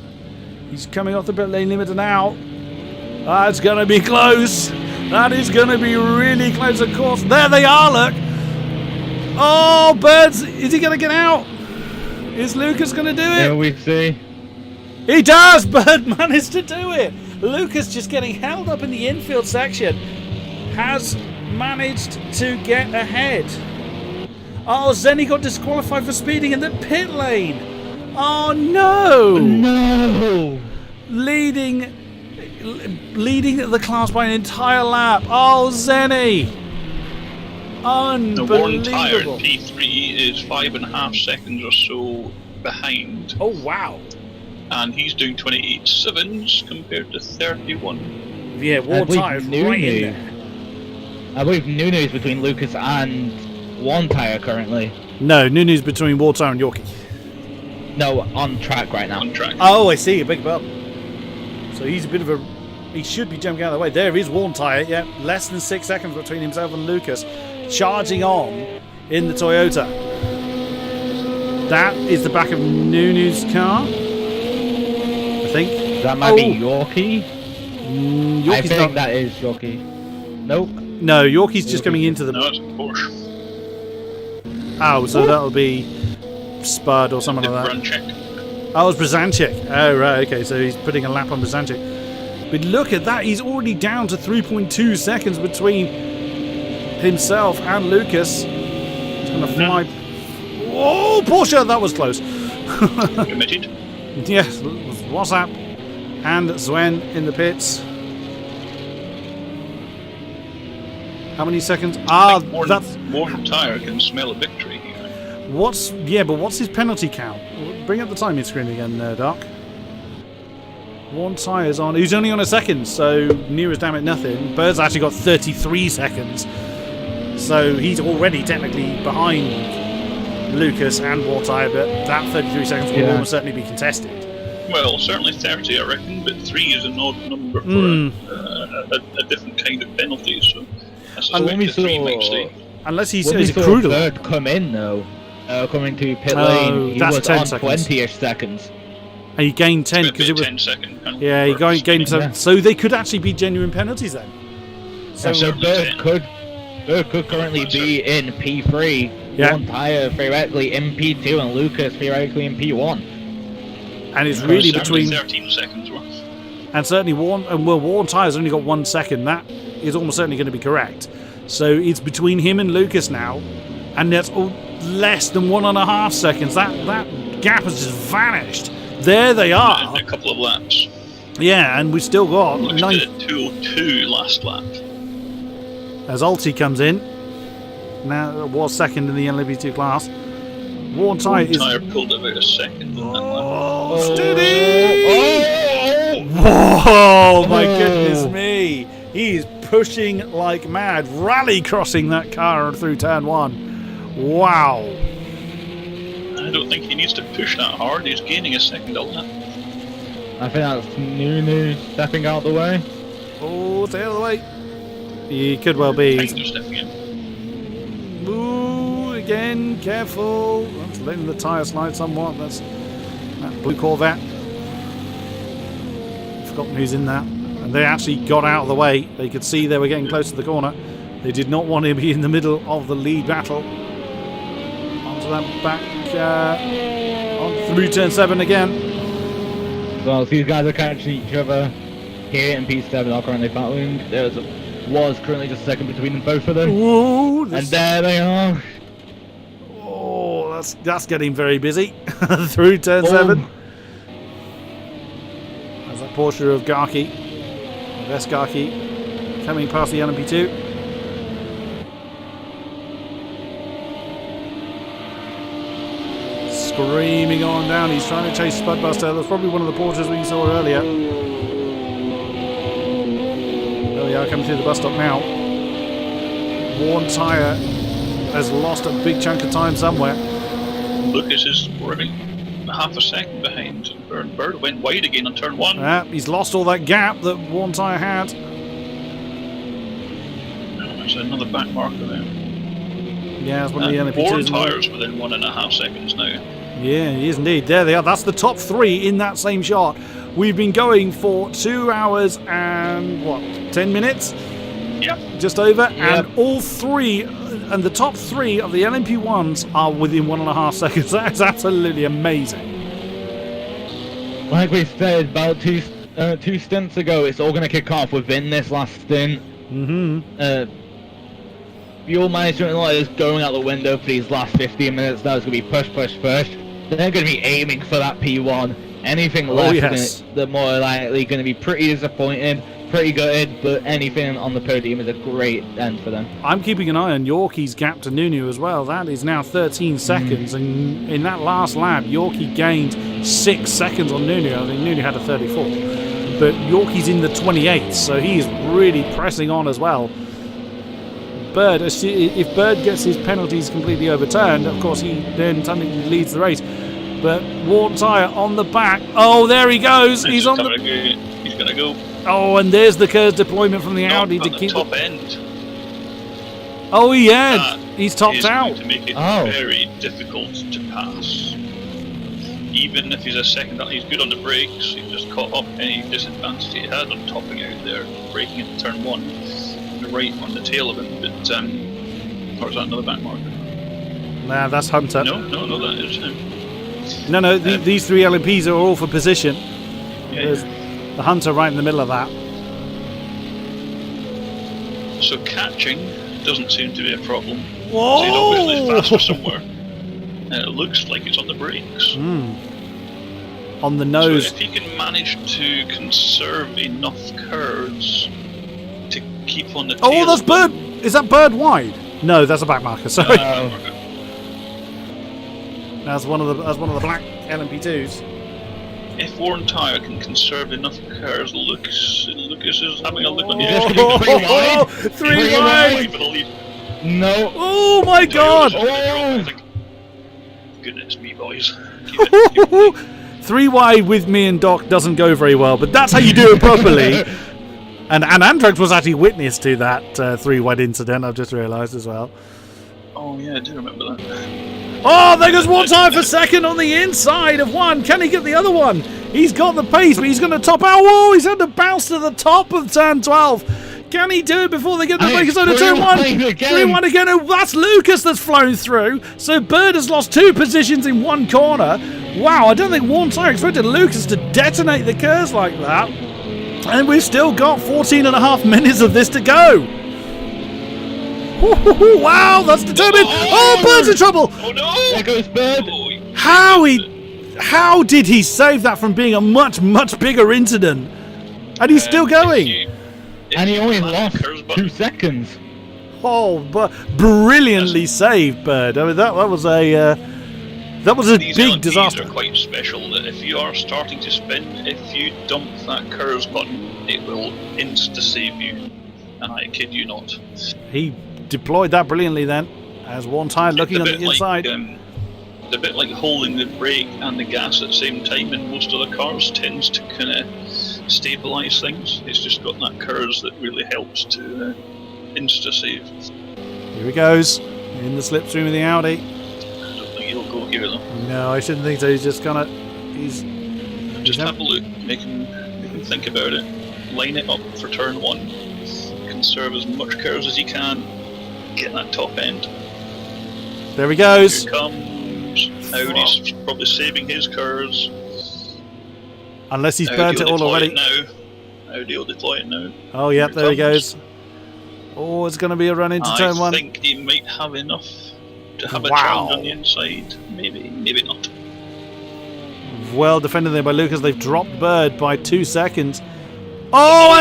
A: He's coming off the pit lane limiter now. That's going to be close. That is going to be really close, of course. There they are, look. Oh, Bird's. Is he going to get out? Is Lucas going to do it?
B: Yeah, we see.
A: He does! Bird managed to do it! Lucas just getting held up in the infield section has managed to get ahead. Oh, Zenny got disqualified for speeding in the pit lane. Oh no!
B: No!
A: Leading the class by an entire lap. Oh, Zenny!
C: The worn tyre
A: Unbelievable.
C: P3 is 5.5 seconds or so behind,
A: Oh wow.
C: and he's doing 28.7s compared to 31.
A: Yeah,
B: I
A: war
B: believe
A: tyres right in there.
B: I believe Nunu's between Lucas and one tyre currently.
A: No, Nunu's between war tyre and Yorkie.
B: No, on track right now.
C: On track.
A: Oh, I see. A big bump. So he's a bit of a... He should be jumping out of the way. There is worn tyre. Yeah, less than 6 seconds between himself and Lucas. Charging on in the Toyota. That is the back of Nunu's car. I think.
B: That might be Yorkie. I
A: Yorkie's
B: think
A: not...
B: that is Yorkie. Nope.
A: No, Yorkie's just coming into the...
C: No, it's a Porsche.
A: Oh, so that'll be Spud or someone like that.
C: Bruncheck.
A: Oh, it's Brzezinski. Oh, right, okay, so he's putting a lap on Brzezinski. But look at that, he's already down to 3.2 seconds between himself and Lucas. He's going to fly... Oh, Porsche, that was close.
C: Committed.
A: Yes, WhatsApp and Zwen in the pits. How many seconds? That's...
C: Worn tyre can smell a victory here.
A: What's his penalty count? Bring up the timing screen again, Doc. One tyre's on. He's only on a second, so near as damn it nothing. Bird's actually got 33 seconds, so he's already technically behind Lucas and War Tyre, but that 33 seconds will almost certainly be contested.
C: Well, certainly 30, I reckon, but 3 is an odd number for a different kind of penalty, so I suspect the 3 might stay.
A: Unless he's
B: When we
A: a
B: saw
A: crude.
B: Bird come in though, coming to pit lane, he
A: that's
B: was
A: 10
B: on
A: seconds.
B: 20-ish seconds.
A: And he gained 10 because it was
C: 10-second penalty.
A: yeah. He
C: for
A: gained
C: speeding.
A: 10, so they could actually be genuine penalties then.
B: So Bird could currently be in P3,
A: Yeah.
B: one tyre theoretically in P2, and Lucas theoretically in P1.
A: And it's really
C: Certainly
A: between
C: 13 seconds worth.
A: and certainly Worn Tyre's only got 1 second. That is almost certainly going to be correct. So it's between him and Lucas now, and that's less than 1.5 seconds. That gap has just vanished. There they are.
C: In a couple of laps.
A: Yeah, and we've still got
C: Looked
A: 9
C: at 2:02 last lap.
A: as Alti comes in. Now was second in the LMP2 class. Worn Tyre is
C: Tyre pulled about a second in that lap.
A: oh, steady. Whoa, my goodness me. He is pushing like mad, rally crossing that car through turn 1. Wow.
C: I don't think he needs to push that hard. He's gaining a second a lap.
B: I think that's Nunu stepping out of the way.
A: Oh, stay out of the way. He could well be.
C: Kind of stepping in.
A: Ooh, again, careful. That's letting the tyre slide somewhat. That's that blue Corvette. Forgotten who's in that. And they actually got out of the way. They could see they were getting close to the corner. They did not want to be in the middle of the lead battle. Onto that back, on through turn 7 again.
B: Well, these guys are catching each other here in P7 are currently battling. There was currently just a second between them, both of them.
A: Ooh,
B: And there they are.
A: oh, that's getting very busy. Through turn 7. There's that Porsche of Garkey. West Garkey coming past the LMP2. Screaming on down. He's trying to chase Spudbuster. That's probably one of the Porsches we saw earlier. There we are, coming through the bus stop now. Worn tyre has lost a big chunk of time somewhere.
C: Lucas is already half a second behind. Bird went wide again on turn 1.
A: He's lost all that gap that Worn tyre had.
C: There's another back marker there.
A: Yeah, it's one of the
C: Worn
A: LMP2s.
C: tyres within 1.5 seconds now.
A: Yeah, he is indeed. There they are. That's the top 3 in that same shot. We've been going for 2 hours and 10 minutes?
C: Yep.
A: Just over.
B: Yep.
A: And all 3, and the top 3 of the LMP1s are within 1.5 seconds. That's absolutely amazing.
B: Like we said, about 2 stints ago, it's all going to kick off within this last stint. Fuel management is going out the window for these last 15 minutes. Now it's going to be push. They're going to be aiming for that P1. Anything less than it, they're more likely going to be pretty disappointed, pretty gutted, but anything on the podium is a great end for them.
A: I'm keeping an eye on Yorkie's gap to Nunu as well. That is now 13 seconds, and in that last lap, Yorkie gained 6 seconds on Nunu. I think Nunu had a 34, but Yorkie's in the 28th, so he is really pressing on as well. Bird, if Bird gets his penalties completely overturned, of course he then technically leads the race. But Warn Tyre on the back. Oh, there he goes. He's on the.
C: He's going to go.
A: Oh, and there's the Kerr's deployment from the Audi to keep
C: the top end.
A: Oh, yeah. He's topped out.
C: To make it very difficult to pass. Even if he's a second, he's good on the brakes. He just caught up any disadvantage he had on topping out there, braking into turn 1, right on the tail of him. But or is that another back marker?
A: Nah, that's Hunter.
C: No, that is him.
A: No, these 3 LMPs are all for position.
C: Yeah,
A: There's the Hunter right in the middle of that.
C: So catching doesn't seem to be a problem.
A: Whoa!
C: So he's obviously faster somewhere. And it looks like it's on the brakes.
A: On the nose.
C: So if he can manage to conserve enough curves to keep on the tail.
A: Oh, that's Bird. Is that Bird wide? No, that's a back marker. Sorry. That's one of the black LMP2s.
C: If Warren Tyre can conserve enough curves, Lucas is having a look on the
B: This
C: edge.
B: could be
A: 3 wide.
C: For the lead.
B: No.
A: Oh my God!
C: Goodness me, boys. Keep it.
A: 3 wide with me and Doc doesn't go very well, but that's how you do it properly. And Andrax was actually witness to that 3 wide incident. I've just realised as well.
C: Oh yeah, I do remember that.
A: Oh, there goes Warn Tyre for second on the inside of one. Can he get the other one? He's got the pace, but he's going to top out. Whoa, he's had to bounce to the top of turn 12. Can he do it before they get the breakers on turn 1? 3-1 again. Oh, that's Lucas that's flown through. So Bird has lost 2 positions in one corner. Wow, I don't think Warn Tyre expected Lucas to detonate the curves like that. And we've still got 14.5 minutes of this to go. Wow, that's determined. Oh, Bird's in trouble.
C: Oh no!
B: There goes Bird.
A: How did he save that from being a much bigger incident? And he's still going.
B: And he only lost 2 seconds.
A: Oh, but brilliantly saved, Bird. I mean, that was a
C: These
A: big
C: LMPs
A: disaster.
C: are quite special. That if you are starting to spin, if you dump that curves button, it will insta save you. And I kid you not.
A: He deployed that brilliantly then, as Warn Tyre looking on the inside.
C: It's a bit like holding the brake and the gas at the same time in most of the cars tends to kind of stabilise things. It's just got that curves that really helps to insta-save.
A: Here he goes, in the slipstream of the Audi.
C: I don't think he'll go here though.
A: No, I shouldn't think so. He's just gonna...
C: Just have a look, make him think about it. Line it up for turn 1. Conserve as much curves as you can. Get that top end.
A: There he goes.
C: Here comes. Audi's probably saving his curves.
A: Unless he's burnt it all already.
C: Audi will deploy it now.
A: Oh, yep, there he goes. Oh, it's going to be a run into turn 1.
C: I think he might have enough to have a challenge on the inside. Maybe not.
A: Well defended there by Lucas. They've dropped Bird by 2 seconds. Oh,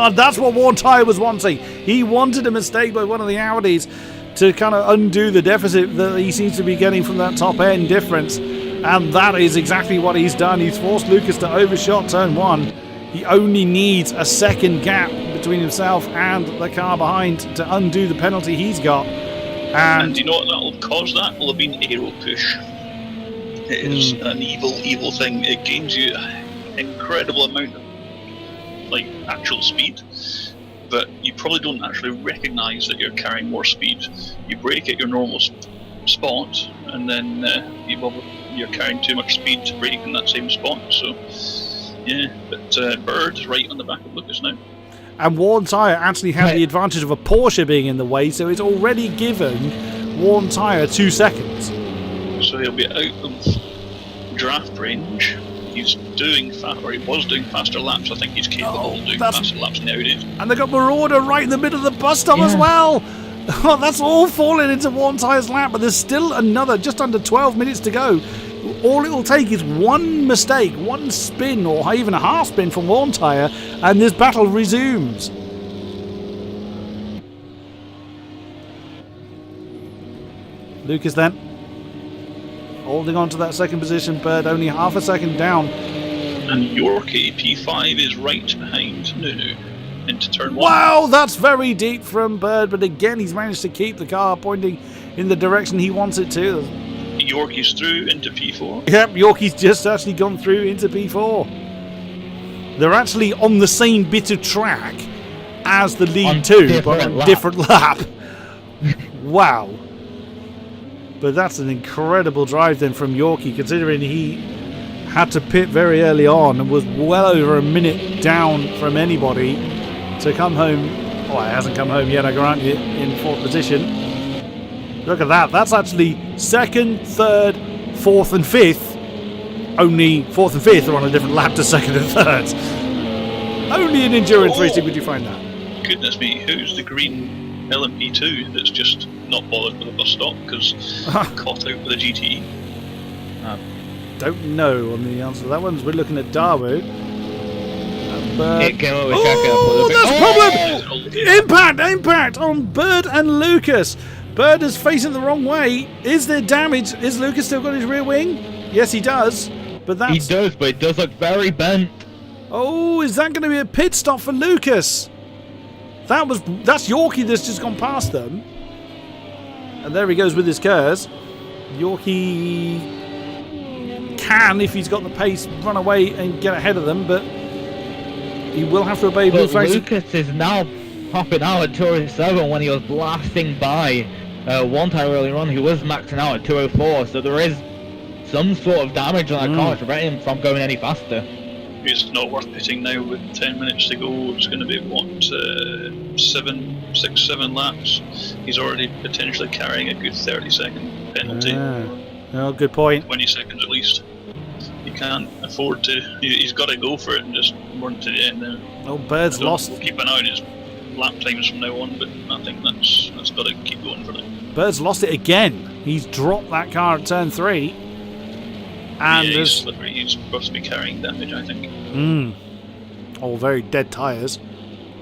A: and that's what Warn Tyre was wanting. He wanted a mistake by one of the Audis to kind of undo the deficit that he seems to be getting from that top end difference. And that is exactly what he's done. He's forced Lucas to overshot turn 1. He only needs a second gap between himself and the car behind to undo the penalty he's got.
C: And you know what that'll cause? That will have been aero push. It is an evil thing. It gains you incredible amount of actual speed, but you probably don't actually recognise that you're carrying more speed. You brake at your normal spot, and then you're carrying too much speed to brake in that same spot. So yeah, but Bird's right on the back of Lucas now. And
A: Warn Tyre actually had the advantage of a Porsche being in the way, so it's already given Warn Tyre 2 seconds.
C: So he'll be out of draft range. he's doing or he was doing faster laps. I think he's capable of doing faster laps nowadays.
A: And they got Marauder right in the middle of the bus stop as well. Oh, that's all falling into one tyre's lap, but there's still another, just under 12 minutes to go. All it will take is one mistake, one spin, or even a half spin from one tyre, and this battle resumes. Lucas then, holding on to that second position, Bird only half a second down.
C: And Yorkie P5 is right behind Nunu into turn 1.
A: Wow, that's very deep from Bird, but again he's managed to keep the car pointing in the direction he wants it to.
C: Yorkie's through into P4.
A: Yep, Yorkie's just actually gone through into P4. They're actually on the same bit of track as the lead two, but on a different lap. Wow. But that's an incredible drive then from Yorkie, considering he had to pit very early on and was well over a minute down from anybody to come home. Oh, it hasn't come home yet, I grant you, in fourth position. Look at that. That's actually second, third, fourth and fifth. Only fourth and fifth are on a different lap to second and third. Only in endurance racing would you find that.
C: Goodness me, who's the green LMP2 that's just not bothered with a bus stop because caught out with a GTE?
A: Don't know on the answer to that one. We're looking at Dawu.
B: It came over
A: There's a problem! Impact on Bird and Lucas. Bird is facing the wrong way. Is there damage? Is Lucas still got his rear wing? Yes, he does. But that's...
B: He does, but it does look very bent.
A: Oh, is that going to be a pit stop for Lucas? That's Yorkie that's just gone past them. And there he goes with his Kers. Yorkie can, if he's got the pace, run away and get ahead of them, but he will have to obey blue flags.
B: Lucas is now popping out at 207 when he was blasting by one tyre earlier on. He was maxing out at 204, so there is some sort of damage on that car to prevent him from going any faster.
C: It's not worth pitting now with 10 minutes to go. It's going to be, what, 7 laps. He's already potentially carrying a good 30-second penalty.
A: Oh, good point.
C: 20 seconds at least. He can't afford to. He's got to go for it and just run to the end now.
A: Oh, Bird's lost.
C: We'll keep an eye on his lap times from now on, but I think that's got to keep going for now.
A: Bird's lost it again. He's dropped that car at turn 3. And
C: yeah, he's slippery. He's supposed to be carrying damage, I think.
A: All very dead tyres.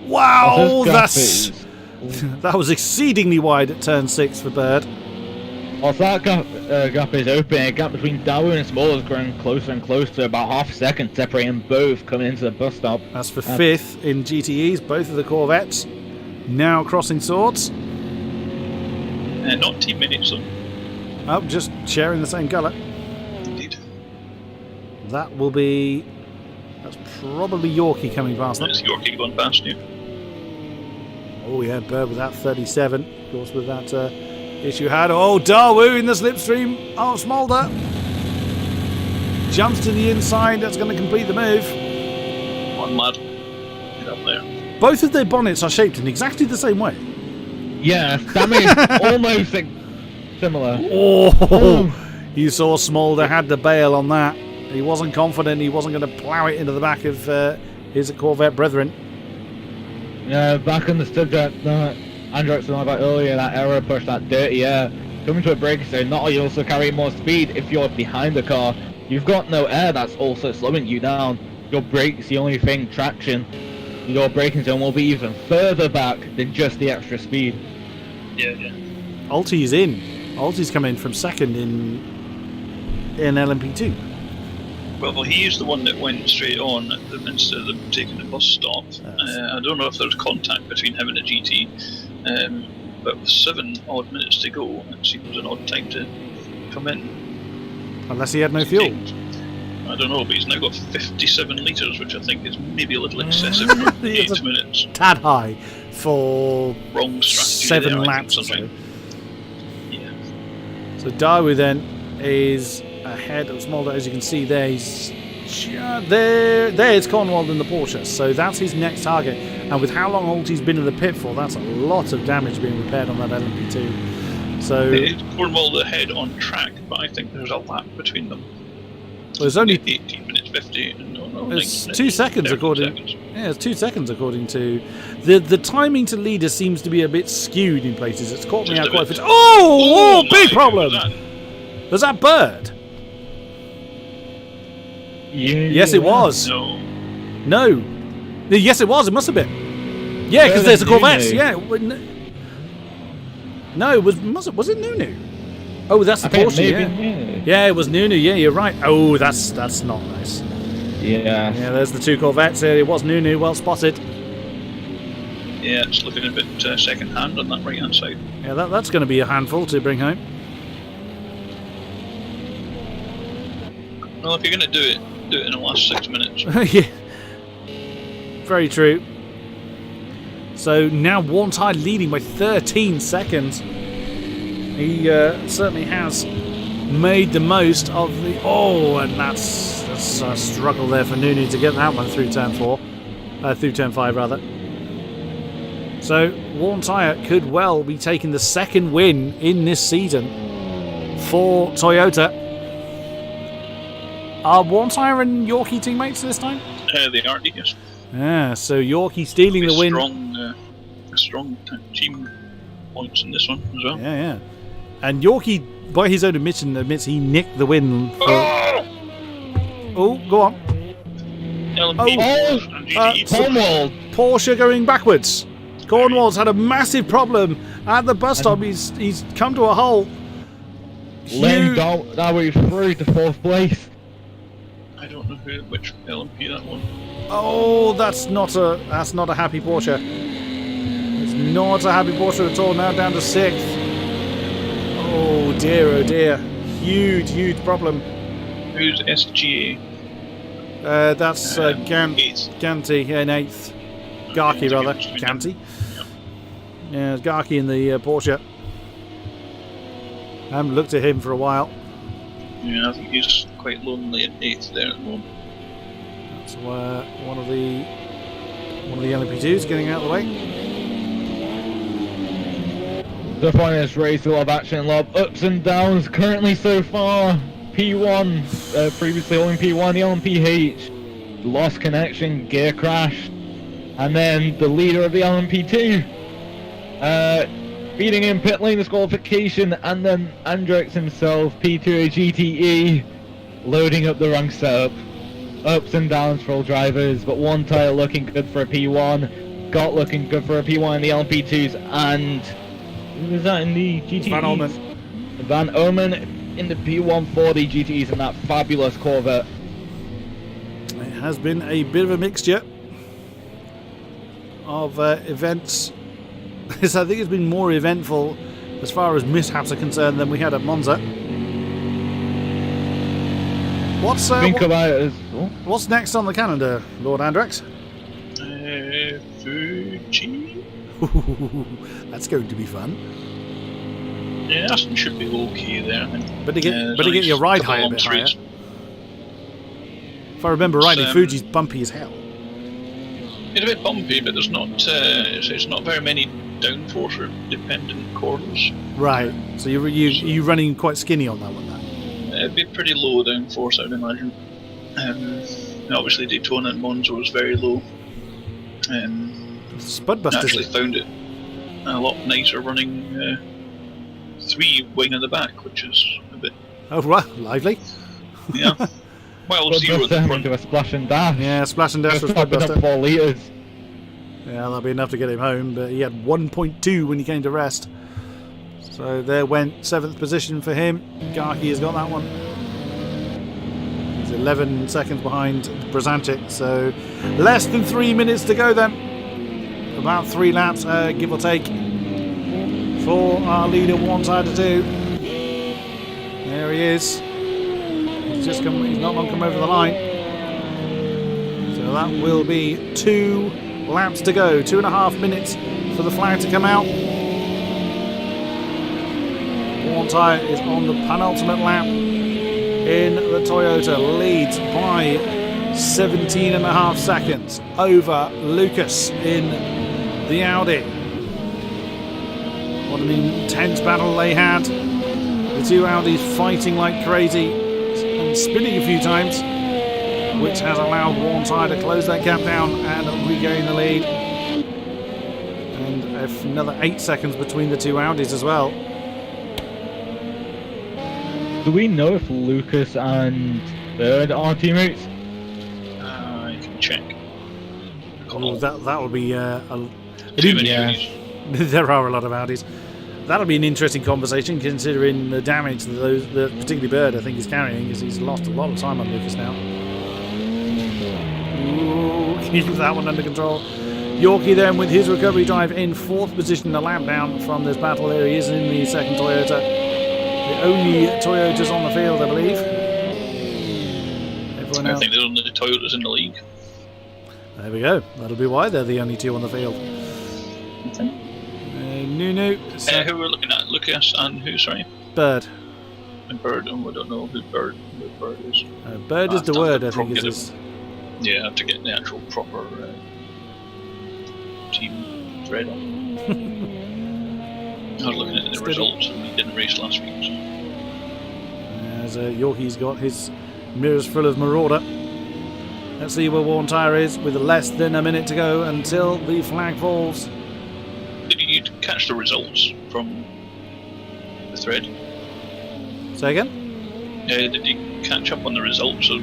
A: Wow, that was exceedingly wide at turn 6 for Bird.
B: Well, that gap is open. A gap between Dawu and Small is growing closer and closer, about half a second separating both coming into the bus stop.
A: That's for 5th in GTEs, both of the Corvettes now crossing swords.
C: Not team minutes though.
A: Oh, just sharing the same colour.
C: Indeed.
A: That's probably Yorkie coming past them.
C: It's Yorkie going past you.
A: Oh yeah, Bird with that 37. Of course, with that issue had. Oh, Dawu in the slipstream. Oh, Smolder jumps to the inside. That's going to complete the move.
C: One lad. Get up there.
A: Both of their bonnets are shaped in exactly the same way.
B: Yeah, damage almost similar.
A: Oh, you saw Smolder had to bail on that. He wasn't confident. He wasn't going to plough it into the back of his Corvette brethren.
B: Yeah, back on the subject Andrew was talking about earlier, that error push, that dirty air. Coming to a braking zone, not only also carrying more speed if you're behind the car, you've got no air that's also slowing you down. Your brake's the only thing, traction. Your braking zone will be even further back than just the extra speed.
C: Yeah.
A: Ulti's in. Ulti's come in from second in LMP2.
C: Well, he's the one that went straight on instead of them taking the bus stop. I don't know if there's contact between him and the GT, but with 7 odd minutes to go, it seems an odd time to come in.
A: Unless he had no fuel.
C: I don't know, but he's now got 57 litres, which I think is maybe a little excessive for 8 minutes.
A: Tad high for
C: wrong strategy
A: 7 laps or so.
C: Yeah.
A: So Dawu then is ahead of Smolder, as you can see there. He's there's Cornwall in the Porsche, so that's his next target. And with how long Ulti's been in the pit for, that's a lot of damage being repaired on that LMP2. So
C: Cornwall ahead on track, but I think there's a lap between them.
A: There's only
C: 18 minutes 50. No,
A: It's
C: 19,
A: 2 seconds
C: 30
A: according.
C: seconds.
A: Yeah, it's 2 seconds according to the timing to leader seems to be a bit skewed in places. It's caught me
C: Just
A: out
C: a
A: quite a
C: bit.
A: bit. Oh,
C: my,
A: big
C: who
A: problem.
C: was that?
A: Was that Bird? Yes, it was.
C: No.
A: No. Yes, it was. It must have been. Yeah, because there's a Corvette. Yeah. No, was it Nunu? Oh, that's the Porsche. Yeah, it was Nunu. Yeah, you're right. Oh, that's not nice.
B: Yeah.
A: Yeah, there's the 2 Corvettes. It was Nunu. Well spotted.
C: Yeah, it's looking a bit second hand on that right hand side.
A: Yeah, that's going to be a handful to bring home.
C: Well, if you're going to do it in the last 6 minutes.
A: Yeah. Very true. So now Warntide leading by 13 seconds. He certainly has made the most of the... Oh, and that's a struggle there for Nunu to get that one through turn 4. Through turn 5, rather. So Warntide could well be taking the second win in this season for Toyota. Are Warntide and Yorkie teammates this time?
C: They aren't, yes.
A: Yeah, so Yorkie stealing the win.
C: Strong team points in this one as well.
A: Yeah. And Yorkie, by his own admission, admits he nicked the win. Oh, go on.
B: Cornwall.
A: Porsche going backwards. Cornwall's had a massive problem at the bus stop. He's come to a halt.
B: Laying down, now we're through to 4th place.
C: I don't know which LMP that one.
A: Oh, that's not a happy Porsche. It's not a happy Porsche at all. Now down to 6th. Oh dear. Huge problem.
C: Who's SGA?
A: That's Ganti in 8th. Garkey, rather. Ganti. Yeah, Garkey in the Porsche. I haven't looked at him for a while.
C: Yeah, I think he's quite lonely at 8th there at the moment.
A: That's where one of the LMP2s getting out of the way.
B: The finest race, a lot of action, a lot of ups and downs. Currently so far, P1, previously holding P1, the LMPH, lost connection, gear crash, and then the leader of the LMP2, beating in pit lane disqualification, and then Andrex himself, P2A GTE, loading up the wrong setup. Ups and downs for all drivers, but one tire looking good for a P1, got looking good for a P1 in the LMP2s, and who was that in the GTEs?
A: Van Omen.
B: Van Omen in the P140 GTEs in that fabulous Corvette.
A: It has been a bit of a mixture of events. I think it's been more eventful as far as mishaps are concerned than we had at Monza. What's next on the calendar, Lord Andrex?
C: Fuji?
A: That's going to be fun.
C: Yeah, Aston should be okay there.
A: But to get your ride high a bit higher. If I remember rightly, Fuji's bumpy as hell.
C: It's a bit bumpy, but there's not. It's not very many downforce or dependent corners.
A: Right. So you're running quite skinny on that one, then?
C: It'd be pretty low downforce, I would imagine. Obviously, Daytona and Monza was very low.
A: Spudbusters.
C: Actually, found it a lot nicer running 3 wing in the back, which is a bit.
A: Oh right, lively.
C: Yeah. Well, 0 at the front.
B: Into a splash and dash.
A: Yeah, splash and dash for
B: Up
A: Spudbuster.
B: 4 litres.
A: Yeah, that'll be enough to get him home, but he had 1.2 when he came to rest. So there went 7th position for him. Garkey has got that one. He's 11 seconds behind Brzancic, so less than 3 minutes to go then. About 3 laps, give or take, for our leader, Warntide to do. There he is. He's not long come over the line. So that will be 2 laps to go. 2.5 minutes for the flag to come out. Warntide is on the penultimate lap in the Toyota, leads by 17.5 seconds over Lucas in the Audi. What an intense battle they had. The 2 Audis fighting like crazy and spinning a few times. which has allowed Warntire to close that gap down and regain the lead. And another 8 seconds between the two Audis as well.
B: Do we know if Lucas and Bird are teammates?
C: I can check.
A: Oh, that would be
C: Too many
B: Yeah.
C: Audis.
A: there are a lot of Audis. That'll be an interesting conversation considering the damage that particularly Bird I think is carrying, because he's lost a lot of time on Lucas now. Ooh, can you keep that one under control? Yorkie then with his recovery drive in 4th position, a lap down from this battle. There he is in the second Toyota. The only Toyotas on the field, I believe. Everyone
C: I
A: else.
C: think there's only the Toyotas in the league.
A: There we go. That'll be why they're the only two on the field. Nunu,
C: Who we're looking at? Lucas and who? Sorry,
A: Bird.
C: and Bird. Oh, I don't know who Bird is.
A: Bird is the word, I think
C: Get
A: it is.
C: Yeah, I have to get the actual proper team thread on. I was looking at the
A: Steady.
C: results and we didn't race last week. So.
A: As Yorkie's got his mirrors full of Marauder. Let's see where Warntire is with less than a minute to go until the flag falls.
C: Did you catch the results from the thread?
A: Say again?
C: Did you catch up on the results of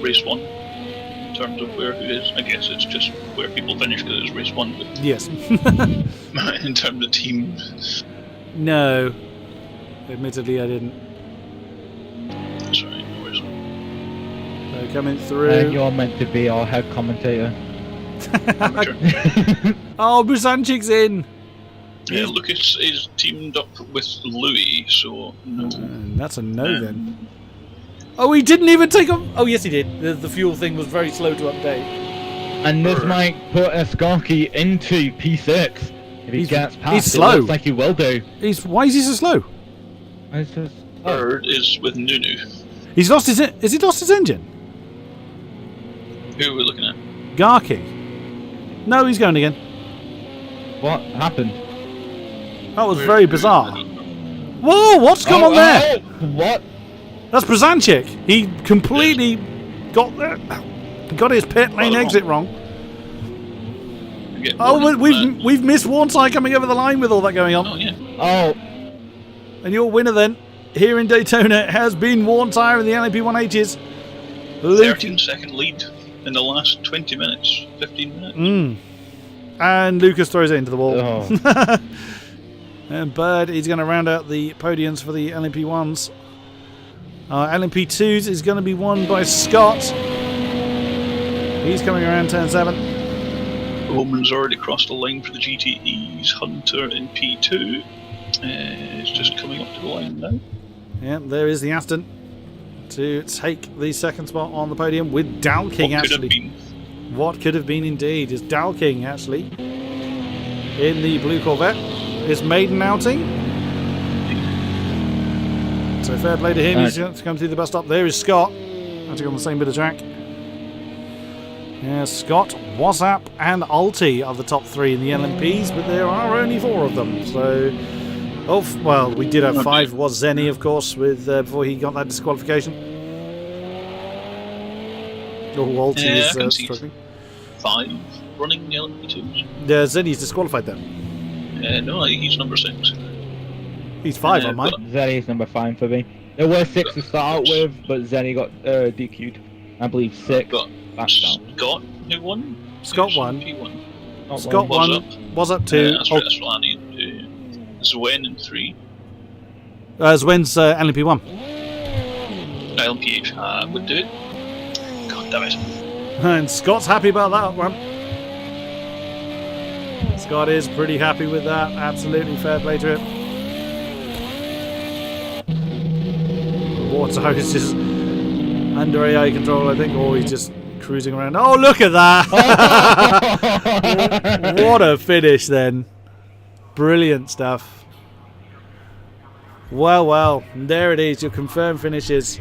C: race 1 in terms of where who is? I guess it's just where people finish because it's race 1, but
A: Yes.
C: in terms of team,
A: No. Admittedly, I didn't.
C: sorry, no worries.
A: So coming
B: And
A: through.
B: you're meant to be our head commentator.
C: Amateur.
A: Oh, Bruzanchik's in.
C: Yeah, Lucas is teamed up with Louis, so no.
A: And that's a no then. Oh, he didn't even take off. Oh, yes, he did. The fuel thing was very slow to update.
B: And this might put Eskarki into P6 if he gets past.
A: he's
B: It
A: slow.
B: looks like he will do.
A: Why is he so slow?
B: It's just,
C: Bird is with Nunu.
A: He's lost his. Has he lost his engine?
C: Who are we looking at?
A: Garki. No, he's going again.
B: what happened?
A: That was very bizarre. Whoa, what's going on there?
B: What?
A: That's Bruzanchik. He completely got his pit lane exit wrong. Oh, we've missed Warntire coming over the line with all that going on.
C: Oh yeah.
B: Oh,
A: And your winner then, here in Daytona, has been Warntire in the LMP1Hs.
C: 13-second lead in the last 20 minutes, 15 minutes.
A: And Lucas throws it into the wall.
B: oh.
A: And Bird is going to round out the podiums for the LMP1s. LMP2s is going to be won by Scott. He's coming around turn 7.
C: Roman's already crossed the line for the GTEs. Hunter in P2 is just coming up to the line now.
A: Yeah, there is the Aston to take the second spot on the podium with Dalking
C: What could
A: actually.
C: have been.
A: What could have been indeed is Dalking actually in the blue Corvette. His maiden outing. So fair play to him. He's going to come through the bus stop. There is Scott, actually on the same bit of track. Yeah, Scott, WhatsApp, and Alti are the top 3 in the LMPs, but there are only 4 of them. So, well, we did have 5. Was Zenny, of course, with before he got that disqualification. Oh, Alti
C: Yeah, I
A: is
C: can see
A: struggling.
C: 5 running the LMP2s.
A: Yeah, Zenny's disqualified then.
C: No, he's number 6.
A: He's 5
C: Yeah,
A: on mine.
C: but-
B: Zenny's number 5 for me. There were 6 to start out with, but Zenny got DQ'd. I believe 6.
C: Got
B: Back down.
C: Scott, who won?
A: Scott won.
C: P1.
B: Not
A: Scott
B: one.
C: Was
A: was up 2.
C: That's right, that's what I need to do. Zwen in 3.
A: Zwen's LMP1.
C: LMPH would do it. God damn it.
A: And Scott's happy about that one. Scott is pretty happy with that. Absolutely fair play to him. Warntire is just under AI control, I think, or he's just cruising around. Oh, look at that! What a finish then. Brilliant stuff. Well, there it is, your confirmed finishes.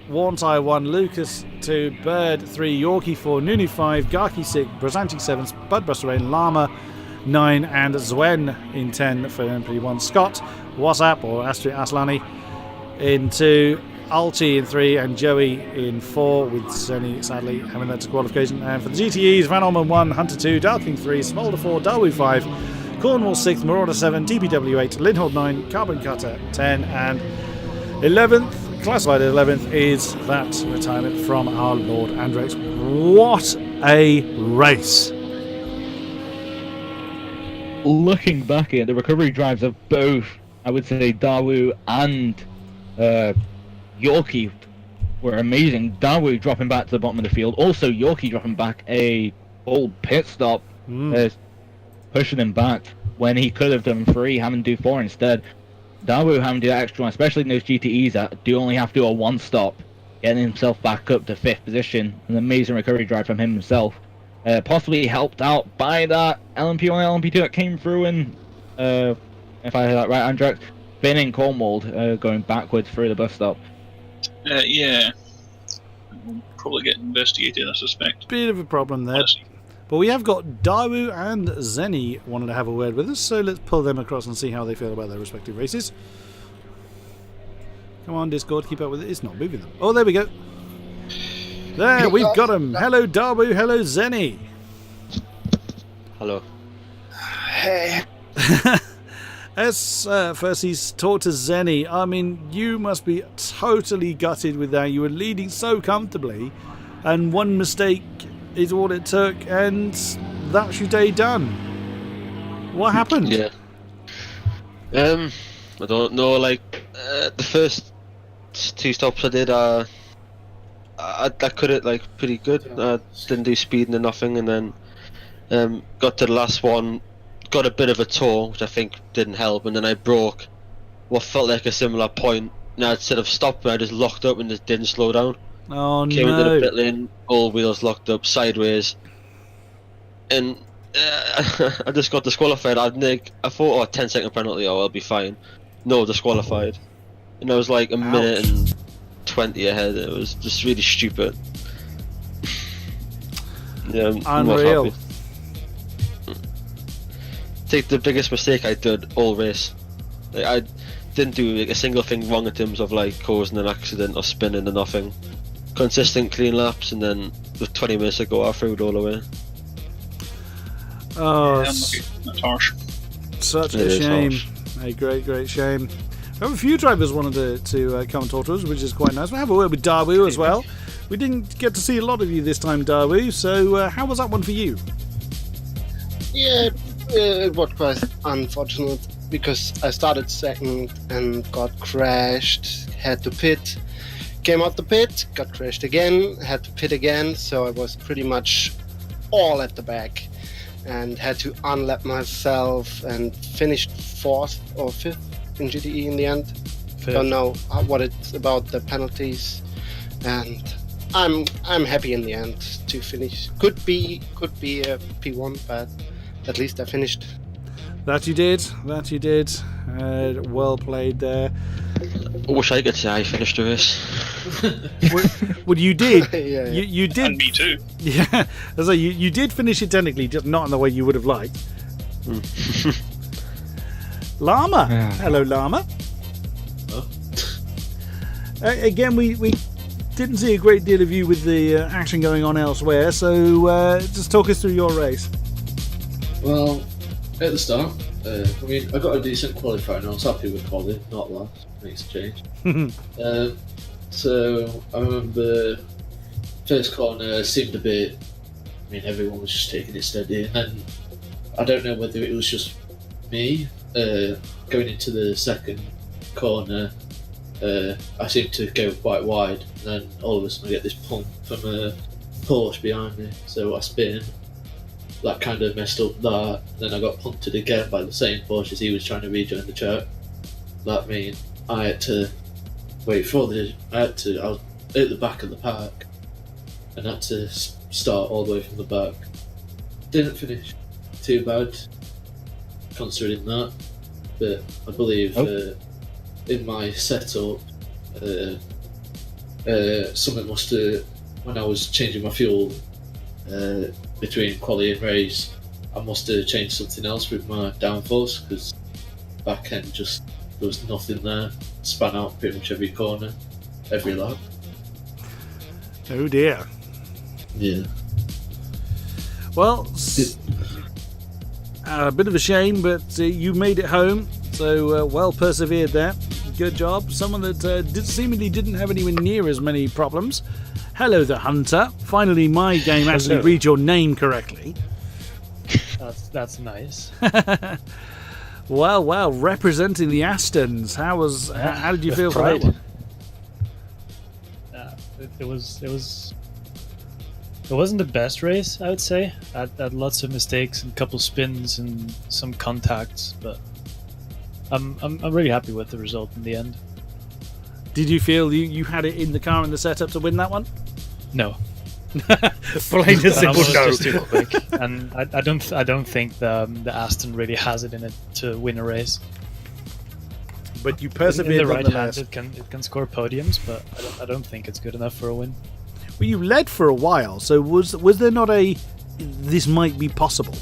A: Warntire 1, Lucas 2, Bird 3, Yorkie 4, Nunu 5, Garki 6, Bruzanchik 7, Budbuster Rain, Llama 9, and Zwen in 10 for MP1. Scott, WhatsApp, or Astrid Aslani in 2, Alti in 3 and Joey in 4, with Sony sadly having that disqualification. And for the GTEs, Van Orman 1, Hunter 2, Darking 3, Smolder 4, Darwoo 5, Cornwall 6, Marauder 7, TPW 8, Lindhold 9, Carbon Cutter 10, and 11th, classified at 11th, is that retirement from our Lord Andrex. What a race!
B: Looking back at the recovery drives of both, I would say Darwoo and Yorkie were amazing. Darwoo dropping back to the bottom of the field, also Yorkie dropping back a full pit stop, pushing him back when he could have done 3, having to do 4 instead. Darwoo having to do extra one, especially in those GTEs that do only have to do a 1 stop, getting himself back up to 5th position. An amazing recovery drive from him himself. Possibly helped out by that LMP1, LMP2 that came through, and if I heard that right, Andrex, Finn and Cornwall going backwards through the bus stop.
C: Yeah. We'll probably get investigated, I suspect.
A: Bit of a problem there. But we have got Darwoo and Zenny wanted to have a word with us, so let's pull them across and see how they feel about their respective races. Come on, Discord, keep up with it. It's not moving them. Oh, there we go. There, we've got them. Hello, Darwoo. Hello, Zenny.
D: Hello.
E: Hey.
A: As first he's talked to Zenny. I mean, you must be totally gutted with that. You were leading so comfortably, and one mistake is all it took, and that's your day done. What happened?
D: Yeah. I don't know. Like the first 2 stops I did, I cut it like pretty good. I didn't do speeding or nothing, and then got to the last one, got a bit of a tow, which I think didn't help, and then I broke what felt like a similar point. Now instead of stopping, I just locked up and just didn't slow down.
A: Oh
D: Came
A: no!
D: into the pit lane, all wheels locked up sideways, and I just got disqualified. I thought, 10-second penalty, I'll be fine. No, disqualified, and I was like a minute and 20 ahead. It was just really stupid. Yeah, I'm not
A: Unreal.
D: happy. I think the biggest mistake I did all race. Like, I didn't do like a single thing wrong in terms of like causing an accident or spinning or nothing. Consistent clean laps, and then with 20 minutes ago I threw it all away.
A: Oh,
C: That's harsh.
A: such
D: It
A: a
D: is
A: shame.
D: harsh.
A: A great shame. We have a few drivers wanted to come and talk to us, which is quite nice. We'll have a word with Darwoo as well. We didn't get to see a lot of you this time, Darwoo, so how was that one for you?
E: Yeah, it was quite unfortunate because I started second and got crashed, had to pit, came out the pit, got crashed again, had to pit again, so I was pretty much all at the back and had to unlap myself and finished 4th or 5th in GTE in the end. Don't know what it's about the penalties, and I'm happy in the end to finish. Could be a P1, but at least I finished.
A: That you did. Well played there.
D: I wish I could say I finished the race.
A: Well, you did.
E: Yeah.
A: You did.
C: And me too.
A: Yeah, so you did finish it technically, just not in the way you would have liked. Llama.
B: Yeah.
A: Hello, Llama. Again, we didn't see a great deal of you with the action going on elsewhere, so just talk us through your race.
F: Well, at the start, I mean, I got a decent qualifier and I was happy with quality, not last. Makes a change. So I remember first corner seemed a bit. I mean, everyone was just taking it steady, and then I don't know whether it was just me going into the second corner. I seemed to go quite wide, and then all of a sudden I get this pump from a Porsche behind me, so I spin. That kind of messed up that. Then I got punted again by the same Porsche as he was trying to rejoin the track. That means I had to wait for I was at the back of the park and had to start all the way from the back. Didn't finish too bad considering that, but I believe in my setup something must have, when I was changing my fuel between quali and race, I must have changed something else with my downforce, because back end just there was nothing there, span out pretty much every corner. every lap.
A: Oh dear.
F: Yeah.
A: Well, a bit of a shame, but you made it home, so well persevered there. Good job. Someone that seemingly didn't have anywhere near as many problems. Hello, the Hunter. Finally, my game actually
G: Hello.
A: reads your name correctly.
G: That's nice.
A: Well, representing the Astons. How did you feel for that
G: pride.
A: one?
G: It wasn't the best race, I would say. I had lots of mistakes and a couple spins and some contacts, but I'm really happy with the result in the end.
A: Did you feel you had it in the car and the setup to win that one?
G: No,
A: Plain and
G: I
A: simple,
G: was
A: no.
G: just too quick, and I don't think the Aston really has it in it to win a race.
A: But you
G: In
A: persevered
G: the right
A: nonetheless.
G: hands, it can score podiums, but I don't think it's good enough for a win.
A: Well, you led for a while, so was there not a this might be possible?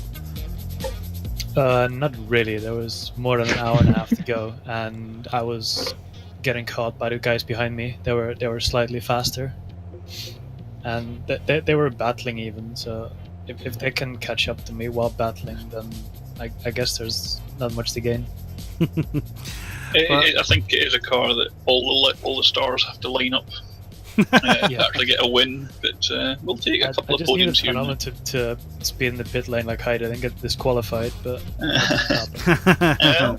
G: Not really. There was more than an hour and a half to go, and I was getting caught by the guys behind me. They were slightly faster, and they were battling even. So if they can catch up to me while battling, then I guess there's not much to gain.
C: I think it is a car that all the stars have to line up
G: Yeah.
C: actually get a win, but we'll take a
G: I
C: couple of
G: just needed
C: podiums here.
G: Fernando to speed in the pit lane like I did and get disqualified, but
C: Yeah.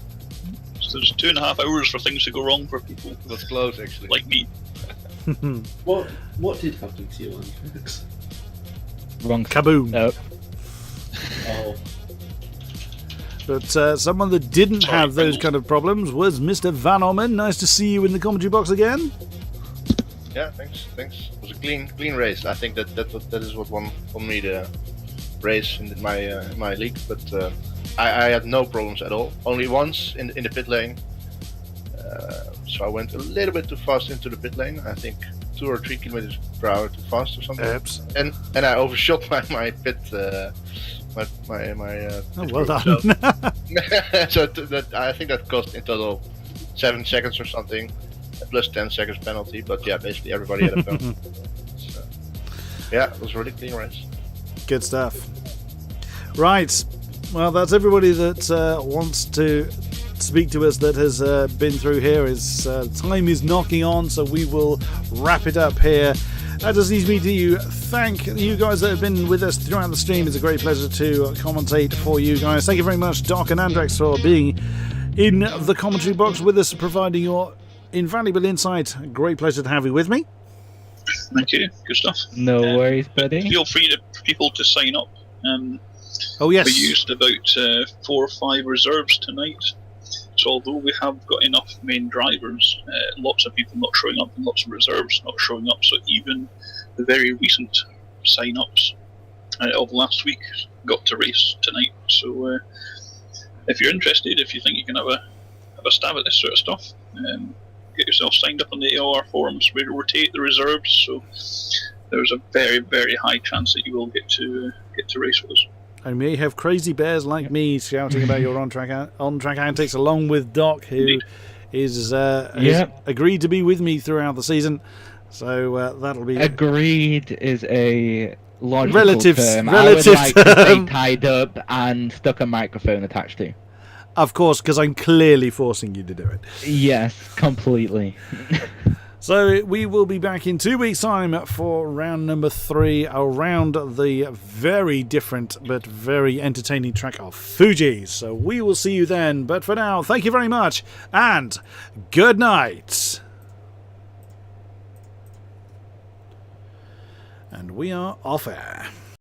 C: So there's 2.5 hours for things to go wrong for people
H: It was close, actually.
C: like me.
F: What did happen to you, Alex?
B: Wrong.
A: Kaboom!
B: No.
F: Oh,
A: But someone that didn't
C: Sorry,
A: have those
C: Pringles.
A: kind of problems was Mr. Van Ommen. Nice to see you in the commentary box again.
H: Yeah, thanks. It was a clean race. I think that is what won me the race in my league. But I had no problems at all. Only once in the pit lane. So I went a little bit too fast into the pit lane. I think 2 or 3 kilometers per hour too fast or something.
A: Oops.
H: And I overshot my pit. My
A: Oh,
H: pit
A: well
H: group.
A: done.
H: So I think that cost in total 7 seconds or something, plus 10 seconds penalty. But yeah, basically everybody had a penalty. So, yeah, it was a really clean race.
A: Good stuff. Right. Well, that's everybody that wants to speak to us that has been through here. Time is knocking on, so we will wrap it up here. That just leaves me to thank you guys that have been with us throughout the stream. It's a great pleasure to commentate for you guys. Thank you very much, Doc and Andrex, for being in the commentary box with us, providing your invaluable insight. Great pleasure to have you with me.
C: Thank you. Good stuff.
B: No worries, buddy.
C: Feel free for people to sign up.
A: Oh, yes.
C: We used about 4 or 5 reserves tonight. So although we have got enough main drivers, lots of people not showing up and lots of reserves not showing up. So even the very recent sign-ups of last week got to race tonight. So if you're interested, if you think you can have a stab at this sort of stuff, get yourself signed up on the AOR forums. We rotate the reserves, so there's a very, very high chance that you will get to race with us.
A: I may have crazy bears like me shouting about your on-track antics, along with Doc, who
C: Indeed.
A: is
B: Yep.
A: agreed to be with me throughout the season. So that'll be
B: Agreed is a logical
A: Relative
B: term. I would like to
A: term.
B: say tied up and stuck a microphone attached to.
A: Of course, because I'm clearly forcing you to do it.
B: Yes, completely.
A: So we will be back in 2 weeks' time for round number 3 around the very different but very entertaining track of Fuji. So we will see you then. But for now, thank you very much and good night. And we are off air.